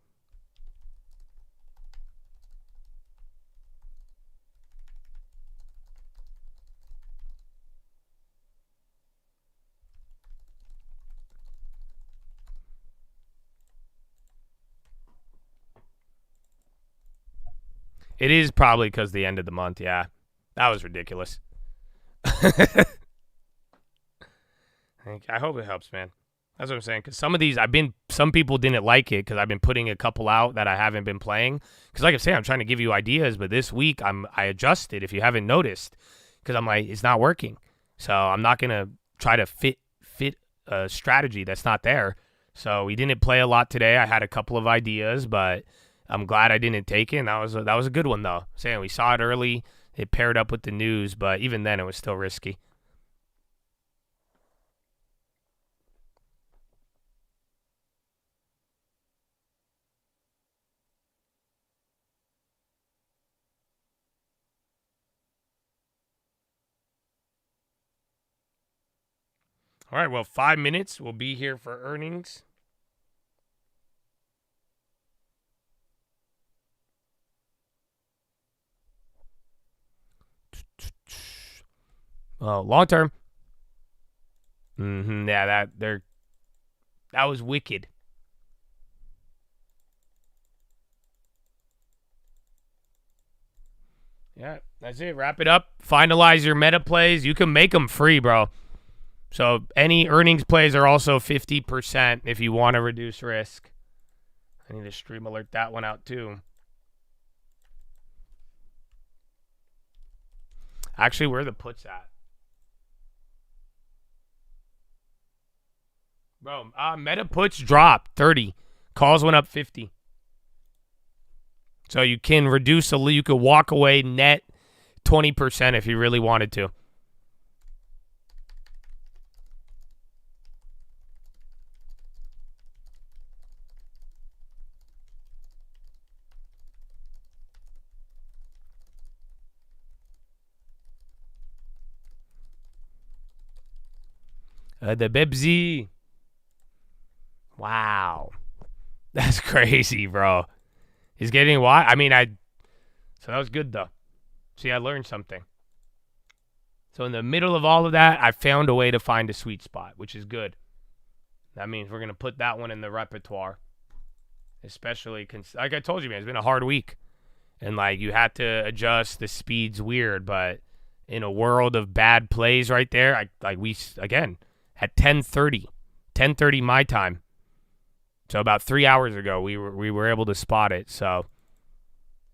It is probably because the end of the month, yeah. That was ridiculous. I hope it helps, man. That's what I'm saying. Because some of these, some people didn't like it because I've been putting a couple out that I haven't been playing. Because like I say, I'm trying to give you ideas, but this week I adjusted, if you haven't noticed. Because I'm like, it's not working. So I'm not going to try to fit a strategy that's not there. So we didn't play a lot today. I had a couple of ideas, but I'm glad I didn't take it. And that was a good one, though. Saying we saw it early. It paired up with the news, but even then it was still risky. All right, well, 5 minutes. We'll be here for earnings. Oh, long term. Yeah, that was wicked. Yeah, that's it. Wrap it up. Finalize your meta plays. You can make them free, bro. So any earnings plays are also 50% if you want to reduce risk. I need to stream alert that one out too. Actually, where are the puts at? Bro, meta puts dropped 30. Calls went up 50. So you can reduce you could walk away net 20% if you really wanted to. The Bebzy. Wow. That's crazy, bro. He's getting why? I mean, so that was good, though. See, I learned something. So in the middle of all of that, I found a way to find a sweet spot, which is good. That means we're going to put that one in the repertoire. Especially, like I told you, man, it's been a hard week. And, like, you had to adjust. The speed's weird, but in a world of bad plays right there, again, at 10:30 my time. So about 3 hours ago, we were able to spot it. So,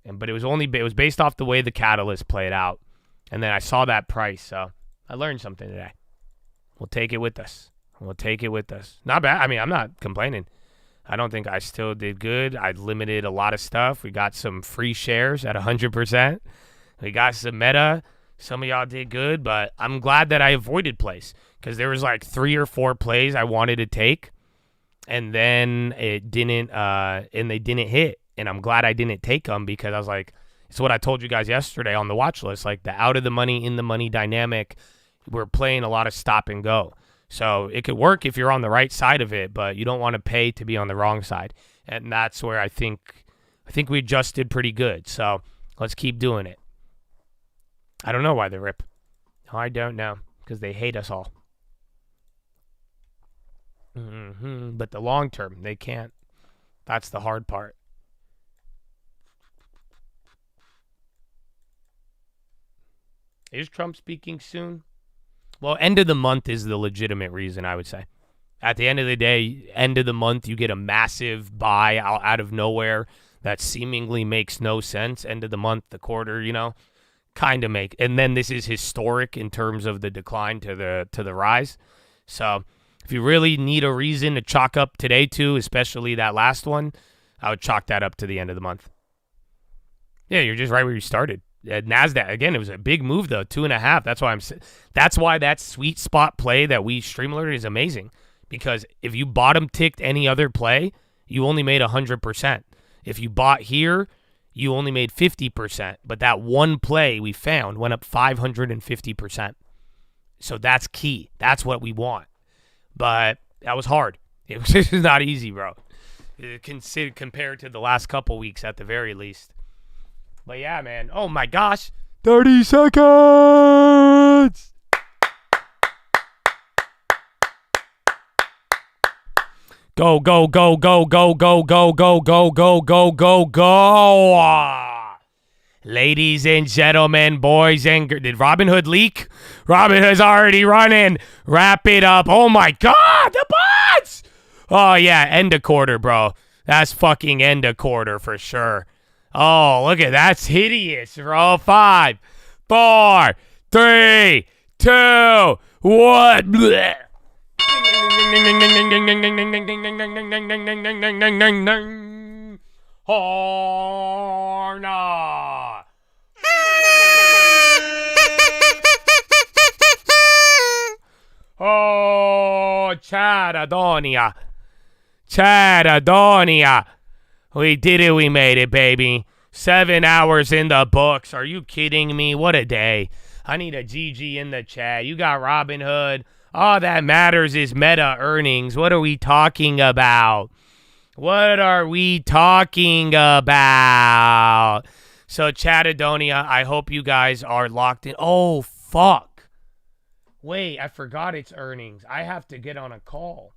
but it was based off the way the catalyst played out, and then I saw that price. So I learned something today. We'll take it with us. Not bad. I mean, I'm not complaining. I don't think I still did good. I limited a lot of stuff. We got some free shares at 100%. We got some meta. Some of y'all did good, but I'm glad that I avoided plays because there was like 3 or 4 plays I wanted to take. And then it didn't, and they didn't hit. And I'm glad I didn't take them because I was like, it's what I told you guys yesterday on the watch list, like the out of the money, in the money dynamic. We're playing a lot of stop and go. So it could work if you're on the right side of it, but you don't want to pay to be on the wrong side. And that's where I think we adjusted pretty good. So let's keep doing it. I don't know why they rip. I don't know because they hate us all. But the long term, they can't. That's the hard part. Is Trump speaking soon? Well, end of the month is the legitimate reason, I would say. At the end of the day, end of the month, you get a massive buy out of nowhere that seemingly makes no sense. End of the month, the quarter, kind of make. And then this is historic in terms of the decline to the rise. So if you really need a reason to chalk up today too, especially that last one, I would chalk that up to the end of the month. Yeah, you're just right where you started. NASDAQ, again, it was a big move though, 2.5. That's why that sweet spot play that we stream alerted is amazing. Because if you bottom ticked any other play, you only made 100%. If you bought here, you only made 50%. But that one play we found went up 550%. So that's key. That's what we want. But that was hard. It was just not easy, bro. Compared to the last couple weeks at the very least. But yeah, man. Oh my gosh. 30 seconds. Go, go, go, go, go, go, go, go, go, go, go, go, go. Ladies and gentlemen, boys and girls. Did Robin Hood leak? Robin Hood's already running. Wrap it up. Oh my God, the bots. Oh yeah, end of quarter, bro. That's fucking end of quarter for sure. Oh, look at that's hideous, bro. 5, 4, 3, 2, 1. Blech. Horna. Oh, Chadadonia. Chadadonia. We did it. We made it, baby. 7 hours in the books. Are you kidding me? What a day. I need a GG in the chat. You got Robin Hood. All that matters is meta earnings. What are we talking about? What are we talking about? So, Chadadonia, I hope you guys are locked in. Oh, fuck. Wait, I forgot it's earnings. I have to get on a call.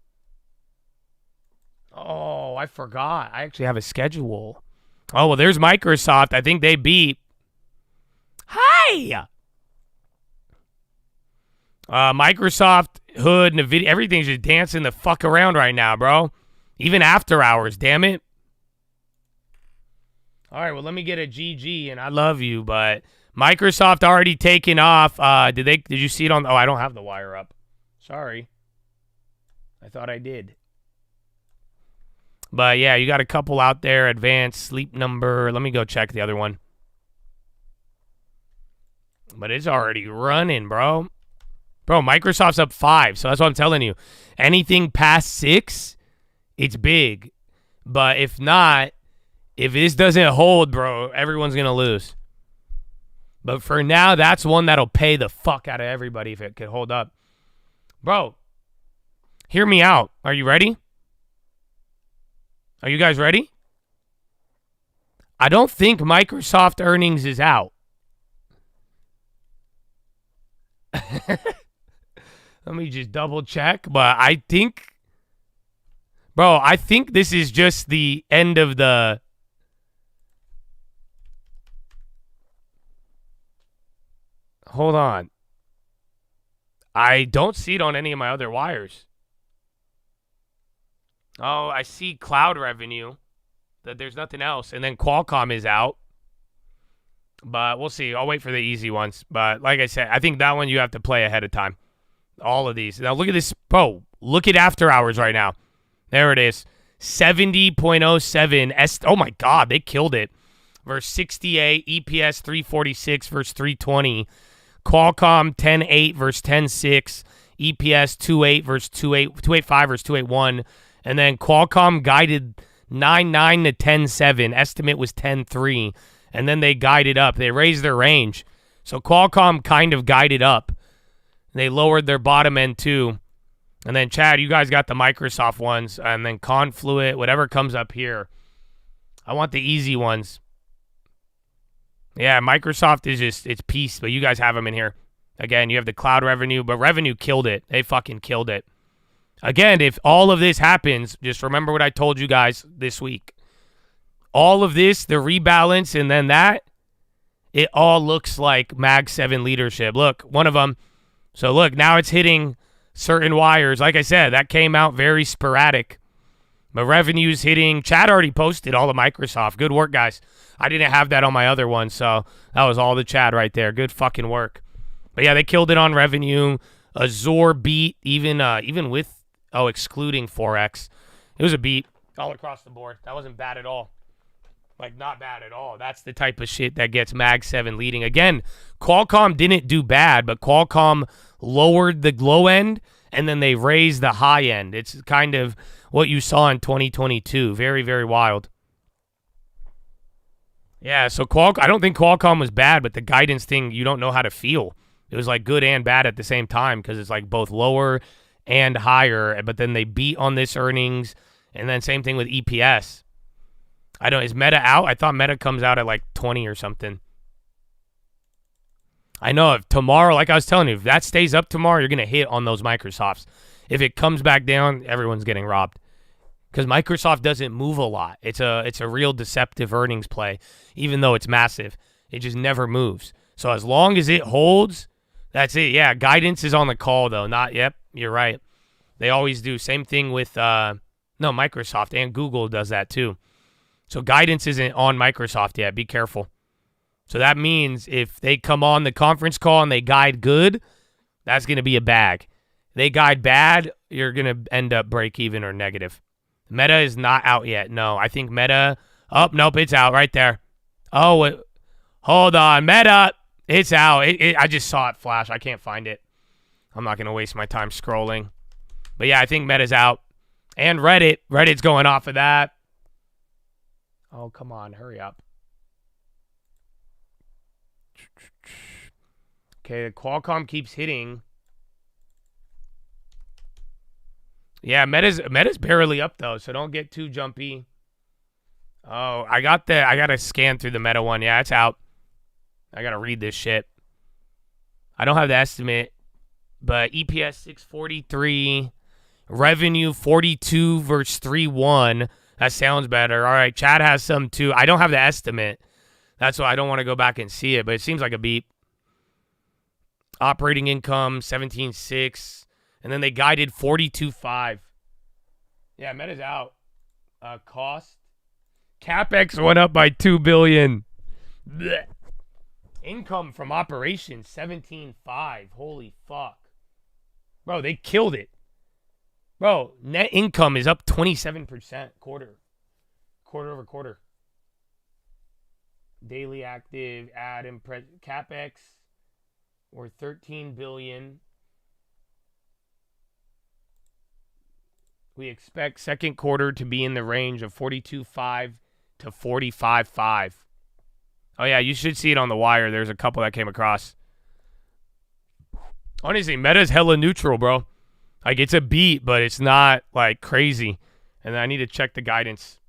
Oh, I forgot. I actually have a schedule. Oh, well, there's Microsoft. I think they beat. Hi! Microsoft, Hood, NVIDIA, everything's just dancing the fuck around right now, bro. Even after hours, damn it. All right, well, let me get a GG, and I love you, but Microsoft already taken off. Did you see it on? Oh, I don't have the wire up. Sorry. I thought I did. But yeah, you got a couple out there. Advanced Sleep Number. Let me go check the other one. But it's already running, bro. Bro, Microsoft's up 5, so that's what I'm telling you. Anything past 6, it's big. But if not, if this doesn't hold, bro, everyone's going to lose. But for now, that's one that'll pay the fuck out of everybody if it could hold up. Bro, hear me out. Are you ready? Are you guys ready? I don't think Microsoft earnings is out. Let me just double check. But I think, bro, I think this is just the end of the... Hold on. I don't see it on any of my other wires. Oh, I see cloud revenue. That there's nothing else. And then Qualcomm is out. But we'll see. I'll wait for the easy ones. But like I said, I think that one you have to play ahead of time. All of these. Now look at this. Bro, look at after hours right now. There it is. 70.07. Oh my God, they killed it. Versus 68. EPS 346 versus 320. Qualcomm 10.8 versus 10.6. EPS 2.8 versus 2.85 versus 2.81. And then Qualcomm guided 9.9 to 10.7. Estimate was 10.3. And then they guided up. They raised their range. So Qualcomm kind of guided up. They lowered their bottom end too. And then Chad, you guys got the Microsoft ones. And then Confluent, whatever comes up here. I want the easy ones. Yeah, Microsoft is just, it's peace. But you guys have them in here. Again, you have the cloud revenue. But revenue killed it. They fucking killed it. Again, if all of this happens, just remember what I told you guys this week. All of this, the rebalance, and then that, it all looks like Mag 7 leadership. Look, one of them. So look, now it's hitting certain wires. Like I said, that came out very sporadic. But revenue's hitting. Chad already posted all of Microsoft. Good work, guys. I didn't have that on my other one, so that was all the Chad right there. Good fucking work. But yeah, they killed it on revenue. Azure beat, even with, excluding Forex. It was a beat all across the board. That wasn't bad at all. Like, not bad at all. That's the type of shit that gets Mag 7 leading. Again, Qualcomm didn't do bad, but Qualcomm lowered the low end, and then they raised the high end. It's kind of what you saw in 2022. Very, very wild. Yeah, so I don't think Qualcomm was bad, but the guidance thing, you don't know how to feel. It was like good and bad at the same time because it's like both lower and higher, but then they beat on this earnings, and then same thing with EPS. I don't. Is Meta out? I thought Meta comes out at like 20 or something. I know if tomorrow, like I was telling you, if that stays up tomorrow, you're going to hit on those Microsofts. If it comes back down, everyone's getting robbed. Because Microsoft doesn't move a lot. It's a real deceptive earnings play, even though it's massive. It just never moves. So as long as it holds, that's it. Yeah, guidance is on the call, though. Yep, you're right. They always do. Same thing with, Microsoft and Google does that too. So guidance isn't on Microsoft yet. Be careful. So that means if they come on the conference call and they guide good, that's going to be a bag. They guide bad, you're going to end up break even or negative. Meta is not out yet. No, I think Meta Oh, nope, it's out right there. Oh, hold on. Meta. It's out. I just saw it flash. I can't find it. I'm not going to waste my time scrolling. But yeah, I think Meta's out. And Reddit. Reddit's going off of that. Oh, come on. Hurry up. Okay, Qualcomm keeps hitting. Yeah, Meta's barely up though, so don't get too jumpy. Oh, I gotta scan through the Meta one. Yeah, it's out. I gotta read this shit. I don't have the estimate, but EPS 643, revenue 42 versus 31. That sounds better. All right, Chad has some too. I don't have the estimate. That's why I don't want to go back and see it, but it seems like a beat. Operating income 17.6, and then they guided 42.5. Yeah, Meta's out. Cost. CapEx went up by $2 billion. Blech. Income from operations 17.5. Holy fuck. Bro, they killed it. Bro, net income is up 27% quarter over quarter. Daily active ad CapEx or $13 billion. We expect second quarter to be in the range of 42.5 to 45.5. Oh yeah, you should see it on the wire. There's a couple that came across. Honestly, Meta's hella neutral, bro. Like, it's a beat, but it's not like crazy. And I need to check the guidance.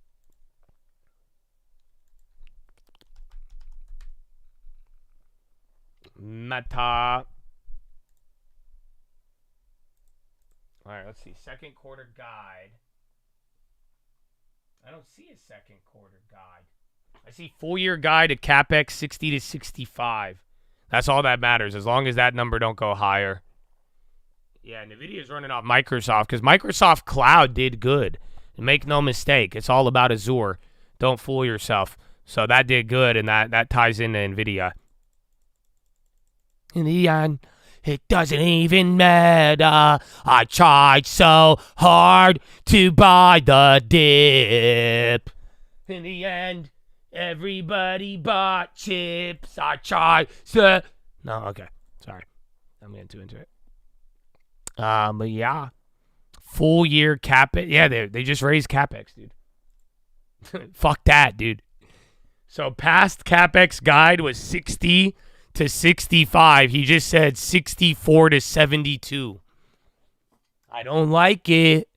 Meta. All right, let's see. Second quarter guide. I don't see a second quarter guide. I see full year guide at CapEx 60 to 65. That's all that matters, as long as that number don't go higher. Yeah, NVIDIA's running off Microsoft because Microsoft Cloud did good. And make no mistake, it's all about Azure. Don't fool yourself. So that did good, and that ties into NVIDIA. In the end, it doesn't even matter. I tried so hard to buy the dip. In the end, everybody bought chips. I tried so... No, okay. Sorry. I'm getting too into it. But yeah. Full year CapEx. Yeah, they just raised CapEx, dude. Fuck that, dude. So past CapEx guide was 60 to 65. He just said 64 to 72. I don't like it.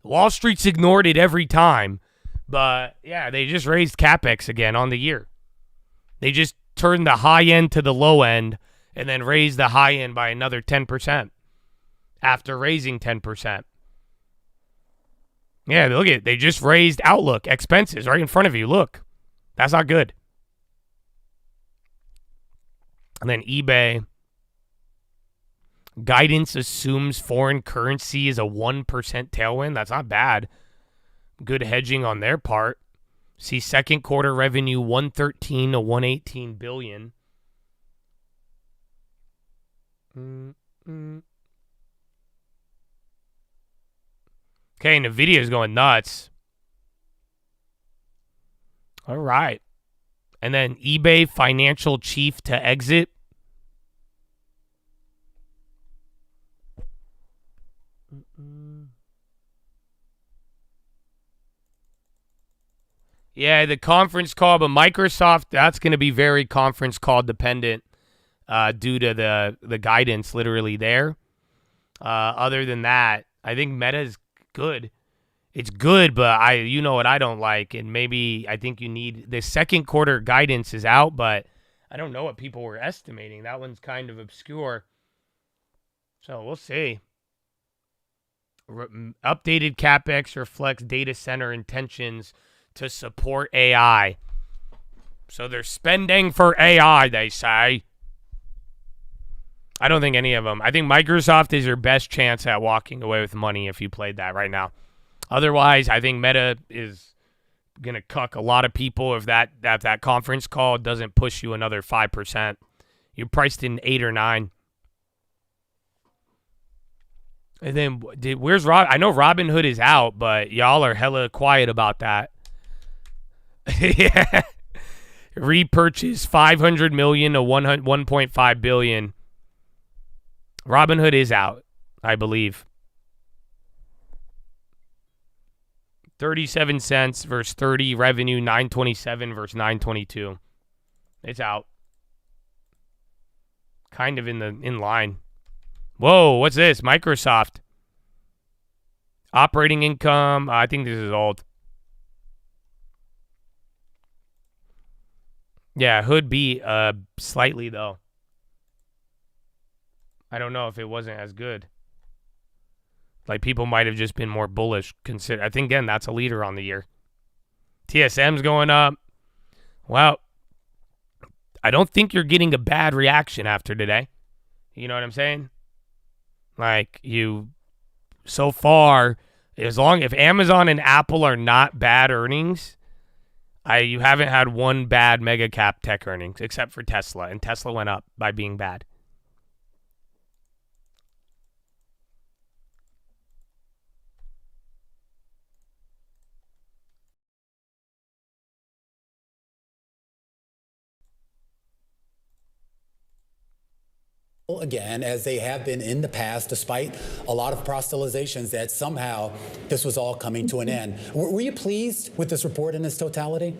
Wall Street's ignored it every time. But, yeah, they just raised CapEx again on the year. They just turned the high end to the low end and then raised the high end by another 10% after raising 10%. Yeah, look at it. They just raised Outlook expenses right in front of you. Look, that's not good. And then eBay. Guidance assumes foreign currency is a 1% tailwind. That's not bad. Good hedging on their part. See second quarter revenue 113 to 118 billion. Okay, NVIDIA is going nuts. All right. And then eBay financial chief to exit. Yeah, the conference call, but Microsoft, that's going to be very conference call dependent due to the guidance literally there. Other than that, I think Meta's good. It's good, but you know what I don't like, and maybe I think you need the second quarter guidance is out, but I don't know what people were estimating. That one's kind of obscure. So we'll see. Updated CapEx reflects data center intentions to support AI. So they're spending for AI, they say. I don't think any of them. I think Microsoft is your best chance at walking away with money if you played that right now. Otherwise, I think Meta is going to cuck a lot of people if that conference call doesn't push you another 5%. You're priced in 8 or 9. And then, where's Rob? I know Robinhood is out, but y'all are hella quiet about that. Yeah. Repurchase 500 million to 1.5 billion. Robinhood is out, I believe. 37 cents versus 30. Revenue 927 versus 922. It's out. Kind of in line. Whoa, what's this? Microsoft. Operating income. I think this is old. Yeah, Hood beat slightly though. I don't know if it wasn't as good. Like people might have just been more bullish. I think again that's a leader on the year. TSM's going up. Well, I don't think you're getting a bad reaction after today. You know what I'm saying? Like so far, if Amazon and Apple are not bad earnings, you haven't had one bad mega cap tech earnings except for Tesla, and Tesla went up by being bad. Again, as they have been in the past, despite a lot of proselytizations that somehow this was all coming to an end. Were you pleased with this report in its totality?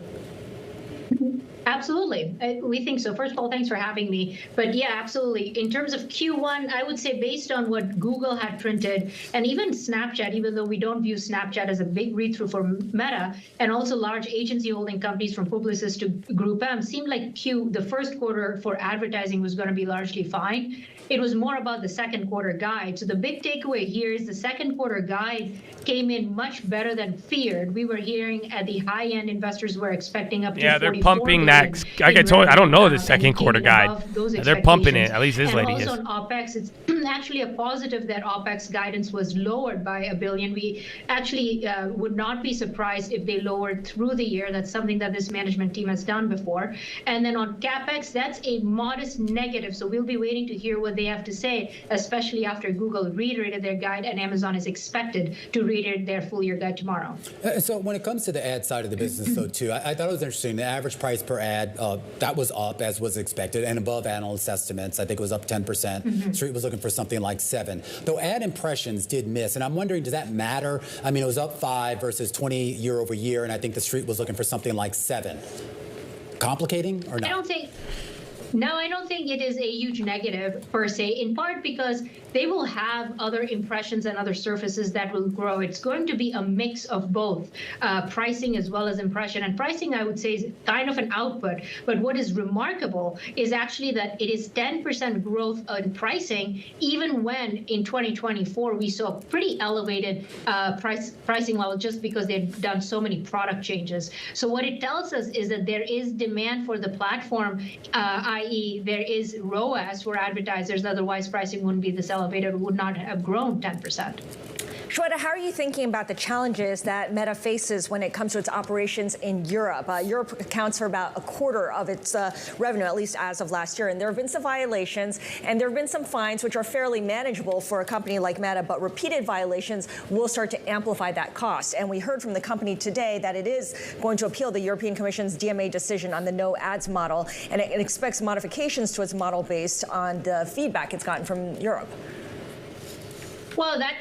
Absolutely. We think so. First of all, thanks for having me. But yeah, absolutely. In terms of Q1, I would say based on what Google had printed and even Snapchat, even though we don't view Snapchat as a big read-through for Meta, and also large agency holding companies from Publicis to Group M, seemed like the first quarter for advertising was going to be largely fine. It was more about the second quarter guide. So the big takeaway here is the second quarter guide came in much better than feared. We were hearing at the high end investors were expecting up to they're pumping that. Like I told you, I don't know the second quarter guide. They're pumping it. At least this lady is. And also on OPEX, it's actually a positive that OPEX guidance was lowered by $1 billion. We actually would not be surprised if they lowered through the year. That's something that this management team has done before. And then on CapEx, that's a modest negative. So we'll be waiting to hear what they have to say, especially after Google reiterated their guide and Amazon is expected to reiterate their full year guide tomorrow. So when it comes to the ad side of the business, though, too, I thought it was interesting. The average price per ad, that was up as was expected and above analyst estimates. I think it was up 10%. Street was looking for something like 7. Though ad impressions did miss. And I'm wondering, does that matter? I mean, it was up 5 versus 20 year over year. And I think the Street was looking for something like 7. Complicating or not? I don't think it is a huge negative per se, in part because they will have other impressions and other surfaces that will grow. It's going to be a mix of both pricing as well as impression. And pricing, I would say, is kind of an output. But what is remarkable is actually that it is 10% growth in pricing, even when in 2024 we saw pretty elevated pricing level just because they've done so many product changes. So what it tells us is that there is demand for the platform, i.e. there is ROAS for advertisers, otherwise pricing wouldn't be this elevated, would not have grown 10%. Shweta, how are you thinking about the challenges that Meta faces when it comes to its operations in Europe? Europe accounts for about a quarter of its revenue, at least as of last year. And there have been some violations, and there have been some fines, which are fairly manageable for a company like Meta, but repeated violations will start to amplify that cost. And we heard from the company today that it is going to appeal the European Commission's DMA decision on the no ads model, and it expects modifications to its model based on the feedback it's gotten from Europe. Well, that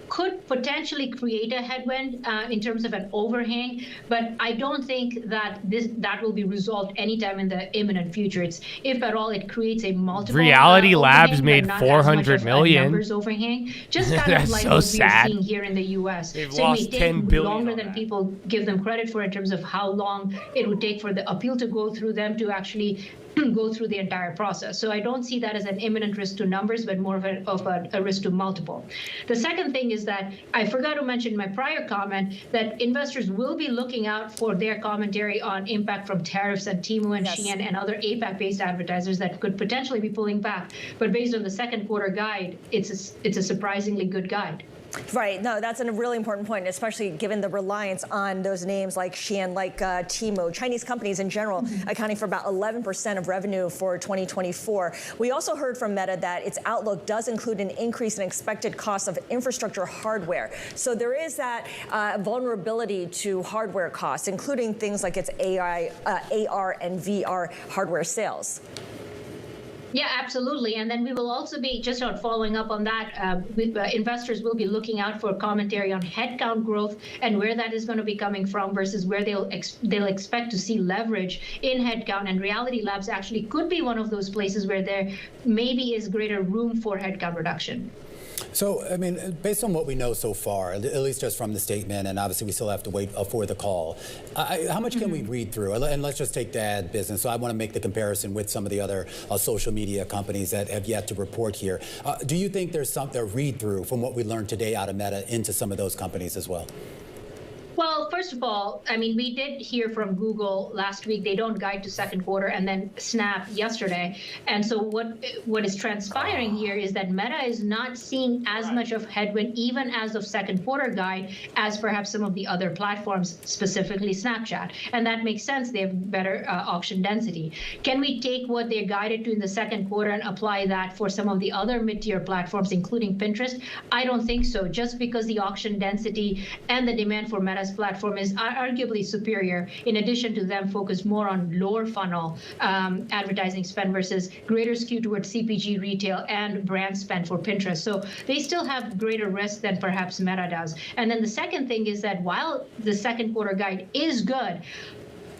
could potentially create a headwind in terms of an overhang, but I don't think that that will be resolved anytime in the imminent future. It's, if at all, it creates a multiple. Reality Labs made $400 million. Numbers overhang, just kind of like so what we're sad. seeing here in the U.S. They've so lost it may take $10 billion longer than people give them credit for in terms of how long it would take for the appeal to go through them to actually go through the entire process. So I don't see that as an imminent risk to numbers, but more of a risk to multiple. The second thing is that I forgot to mention in my prior comment that investors will be looking out for their commentary on impact from tariffs and Temu and Shein and other APAC-based advertisers that could potentially be pulling back. But based on the second quarter guide, it's a surprisingly good guide. Right. No, that's a really important point, especially given the reliance on those names like Shein, like Temu, Chinese companies in general, accounting for about 11% of revenue for 2024. We also heard from Meta that its outlook does include an increase in expected costs of infrastructure hardware. So there is that vulnerability to hardware costs, including things like its AR and VR hardware sales. Yeah, absolutely. And then we will also be, just on following up on that, investors will be looking out for commentary on headcount growth and where that is going to be coming from versus where they'll expect to see leverage in headcount. And Reality Labs actually could be one of those places where there maybe is greater room for headcount reduction. So, I mean, based on what we know so far, at least just from the statement, and obviously we still have to wait for the call, how much can we read through? And let's just take the ad business. So I want to make the comparison with some of the other social media companies that have yet to report here. Do you think there's some read through from what we learned today out of Meta into some of those companies as well? Well, first of all, I mean, we did hear from Google last week. They don't guide to second quarter, and then Snap yesterday. And so what is transpiring here is that Meta is not seeing as much of headwind, even as of second quarter guide, as perhaps some of the other platforms, specifically Snapchat. And that makes sense. They have better auction density. Can we take what they guided to in the second quarter and apply that for some of the other mid-tier platforms, including Pinterest? I don't think so. Just because the auction density and the demand for Meta's platform is arguably superior, in addition to them focus more on lower funnel advertising spend versus greater skew towards CPG, retail, and brand spend for Pinterest. So they still have greater risk than perhaps Meta does. And then the second thing is that while the second quarter guide is good,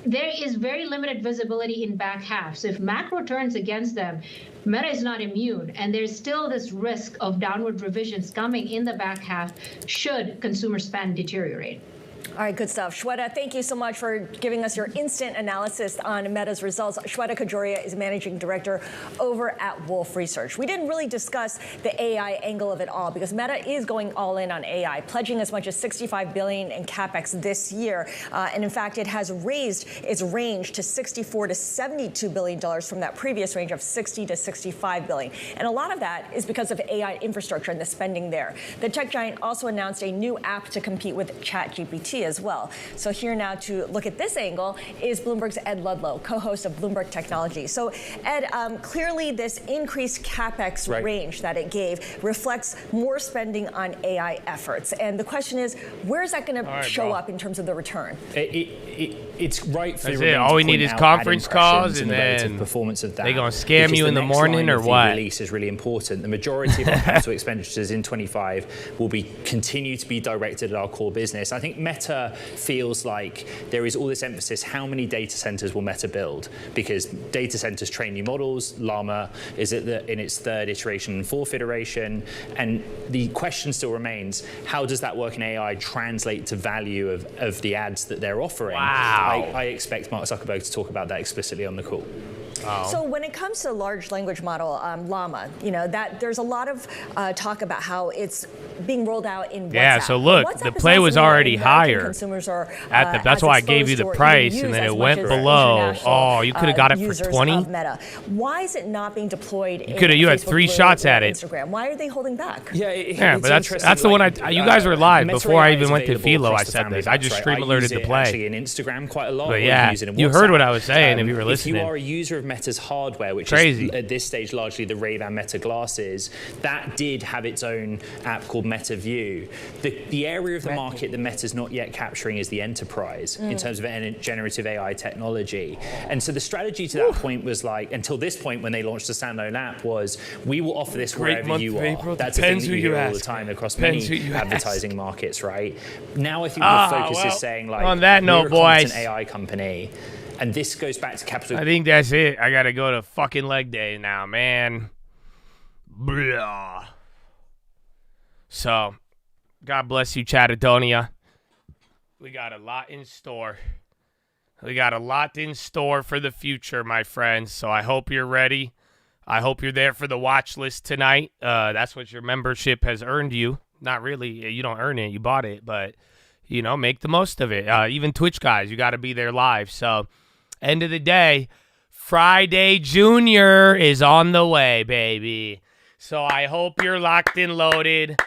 there is very limited visibility in back half. So if macro turns against them, Meta is not immune, and there's still this risk of downward revisions coming in the back half should consumer spend deteriorate. All right, good stuff. Shweta, thank you so much for giving us your instant analysis on Meta's results. Shweta Kajoria is Managing Director over at Wolfe Research. We didn't really discuss the AI angle of it all because Meta is going all in on AI, pledging as much as $65 billion in CapEx this year. And in fact, it has raised its range to $64 to $72 billion from that previous range of $60 to $65 billion. And a lot of that is because of AI infrastructure and the spending there. The tech giant also announced a new app to compete with ChatGPT as well. So here now to look at this angle is Bloomberg's Ed Ludlow, co-host of Bloomberg Technology. So Ed, clearly this increased CapEx range that it gave reflects more spending on AI efforts. And the question is, where is that going to show up in terms of the return? It's right for it. All we need is conference calls, and then performance of that. They gonna scam you in the morning or what? The release is really important. The majority of our capital expenditures in 25 will continue to be directed at our core business. I think Meta feels like there is all this emphasis. How many data centers will Meta build? Because data centers train new models. Llama is in its third iteration and fourth iteration, and the question still remains: how does that work in AI translate to value of the ads that they're offering? Wow. I expect Mark Zuckerberg to talk about that explicitly on the call. Oh. So when it comes to large language model, Llama, that there's a lot of talk about how it's being rolled out in WhatsApp. Yeah, so look, WhatsApp the play was already higher. Consumers are, that's why I gave you the price, and then it went below. Oh, you could have got it for 20. Meta. Why is it not being deployed? You had 3 shots at it. Instagram. Why are they holding back? Yeah, but that's the one you guys were live before I even went to PHILO. I said this. I just stream alerted the play. Actually, in Instagram quite a lot. But yeah, you heard what I was saying if you were listening. If you are a user of Meta's hardware, which Crazy. is at this stage largely the Ray-Ban Meta glasses, that did have its own app called Meta View. The area of the market that Meta's not yet capturing is the enterprise in terms of generative AI technology. And so the strategy to that point was until this point when they launched the standalone app was, we will offer this wherever you are. That's a thing that you hear all the time across many advertising markets, right? Now I think the focus is saying on that note, boys, an AI company. And this goes back to capital. I think that's it. I got to go to fucking leg day now, man. Blah. So, God bless you, Chattadonia. We got a lot in store. We got a lot in store for the future, my friends. So I hope you're ready. I hope you're there for the watch list tonight. That's what your membership has earned you. Not really. You don't earn it. You bought it. But, make the most of it. Even Twitch guys, you got to be there live. So, end of the day, Friday Junior is on the way, baby. So I hope you're locked and loaded.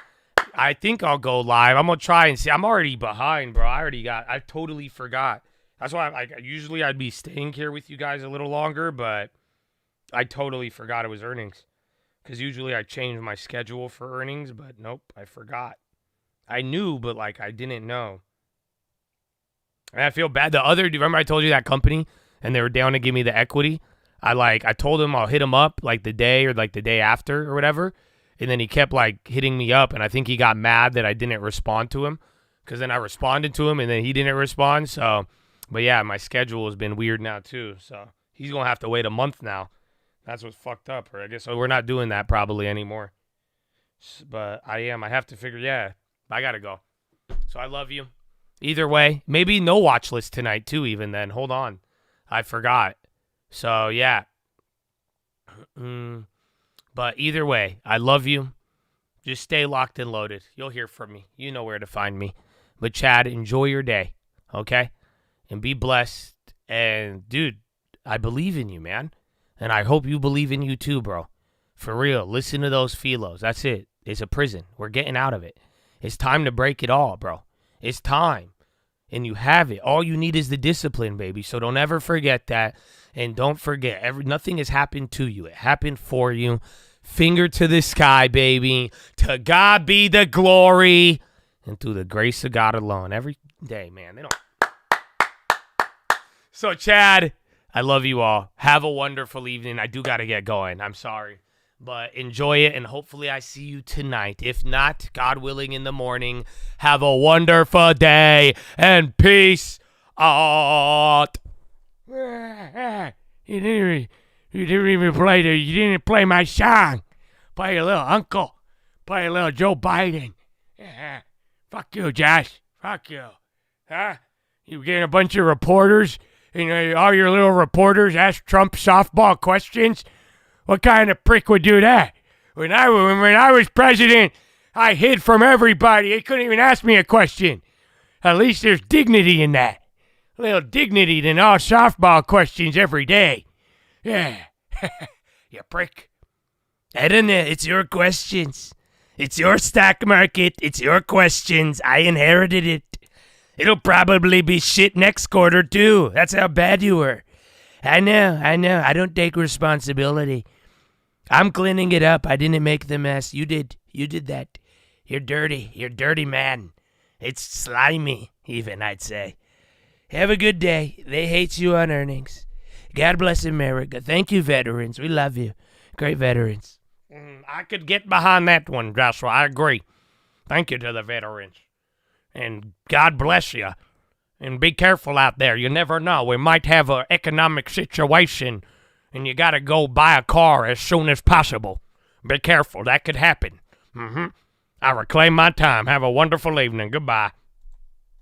I think I'll go live. I'm going to try and see. I'm already behind, bro. I totally forgot. That's why usually I'd be staying here with you guys a little longer, but I totally forgot it was earnings. Because usually I change my schedule for earnings, but nope, I forgot. I knew, but like I didn't know. And I feel bad. Remember I told you that company and they were down to give me the equity? I told him I'll hit him up like the day or like the day after or whatever. And then he kept like hitting me up, and I think he got mad that I didn't respond to him. Because then I responded to him and then he didn't respond. So, but yeah, my schedule has been weird now too. So he's going to have to wait a month now. That's what's fucked up. Or I guess we're not doing that probably anymore. But I have to figure, yeah, I got to go. So I love you. Either way, maybe no watch list tonight too even then. Hold on. I forgot. So yeah. But either way, I love you. Just stay locked and loaded. You'll hear from me. You know where to find me. But Chad, enjoy your day. Okay? And be blessed. And dude, I believe in you, man. And I hope you believe in you too, bro. For real. Listen to those PHILOs. That's it. It's a prison. We're getting out of it. It's time to break it all, bro. It's time. And you have it. All you need is the discipline, baby. So don't ever forget that. And don't forget, nothing has happened to you. It happened for you. Finger to the sky, baby. To God be the glory. And through the grace of God alone. Every day, man. They don't. So, Chad, I love you all. Have a wonderful evening. I do got to get going. I'm sorry. But enjoy it, and hopefully I see you tonight. If not, God willing, in the morning. Have a wonderful day, and peace out. You didn't play my song. Play a little Uncle. Play a little Joe Biden. Fuck you, Josh. Fuck you. Huh? You getting a bunch of reporters, and all your little reporters ask Trump softball questions? What kind of prick would do that? When I was president, I hid from everybody. They couldn't even ask me a question. At least there's dignity in that. A little dignity than all softball questions every day. Yeah. You prick. I don't know. It's your questions. It's your stock market. It's your questions. I inherited it. It'll probably be shit next quarter, too. That's how bad you were. I know. I don't take responsibility. I'm cleaning it up. I didn't make the mess. You did. You did that. You're dirty. You're dirty, man. It's slimy, even, I'd say. Have a good day. They hate you on earnings. God bless America. Thank you, veterans. We love you. Great veterans. I could get behind that one, Joshua. I agree. Thank you to the veterans. And God bless you. And be careful out there. You never know. We might have an economic situation, and you got to go buy a car as soon as possible. Be careful. That could happen. I reclaim my time. Have a wonderful evening. Goodbye.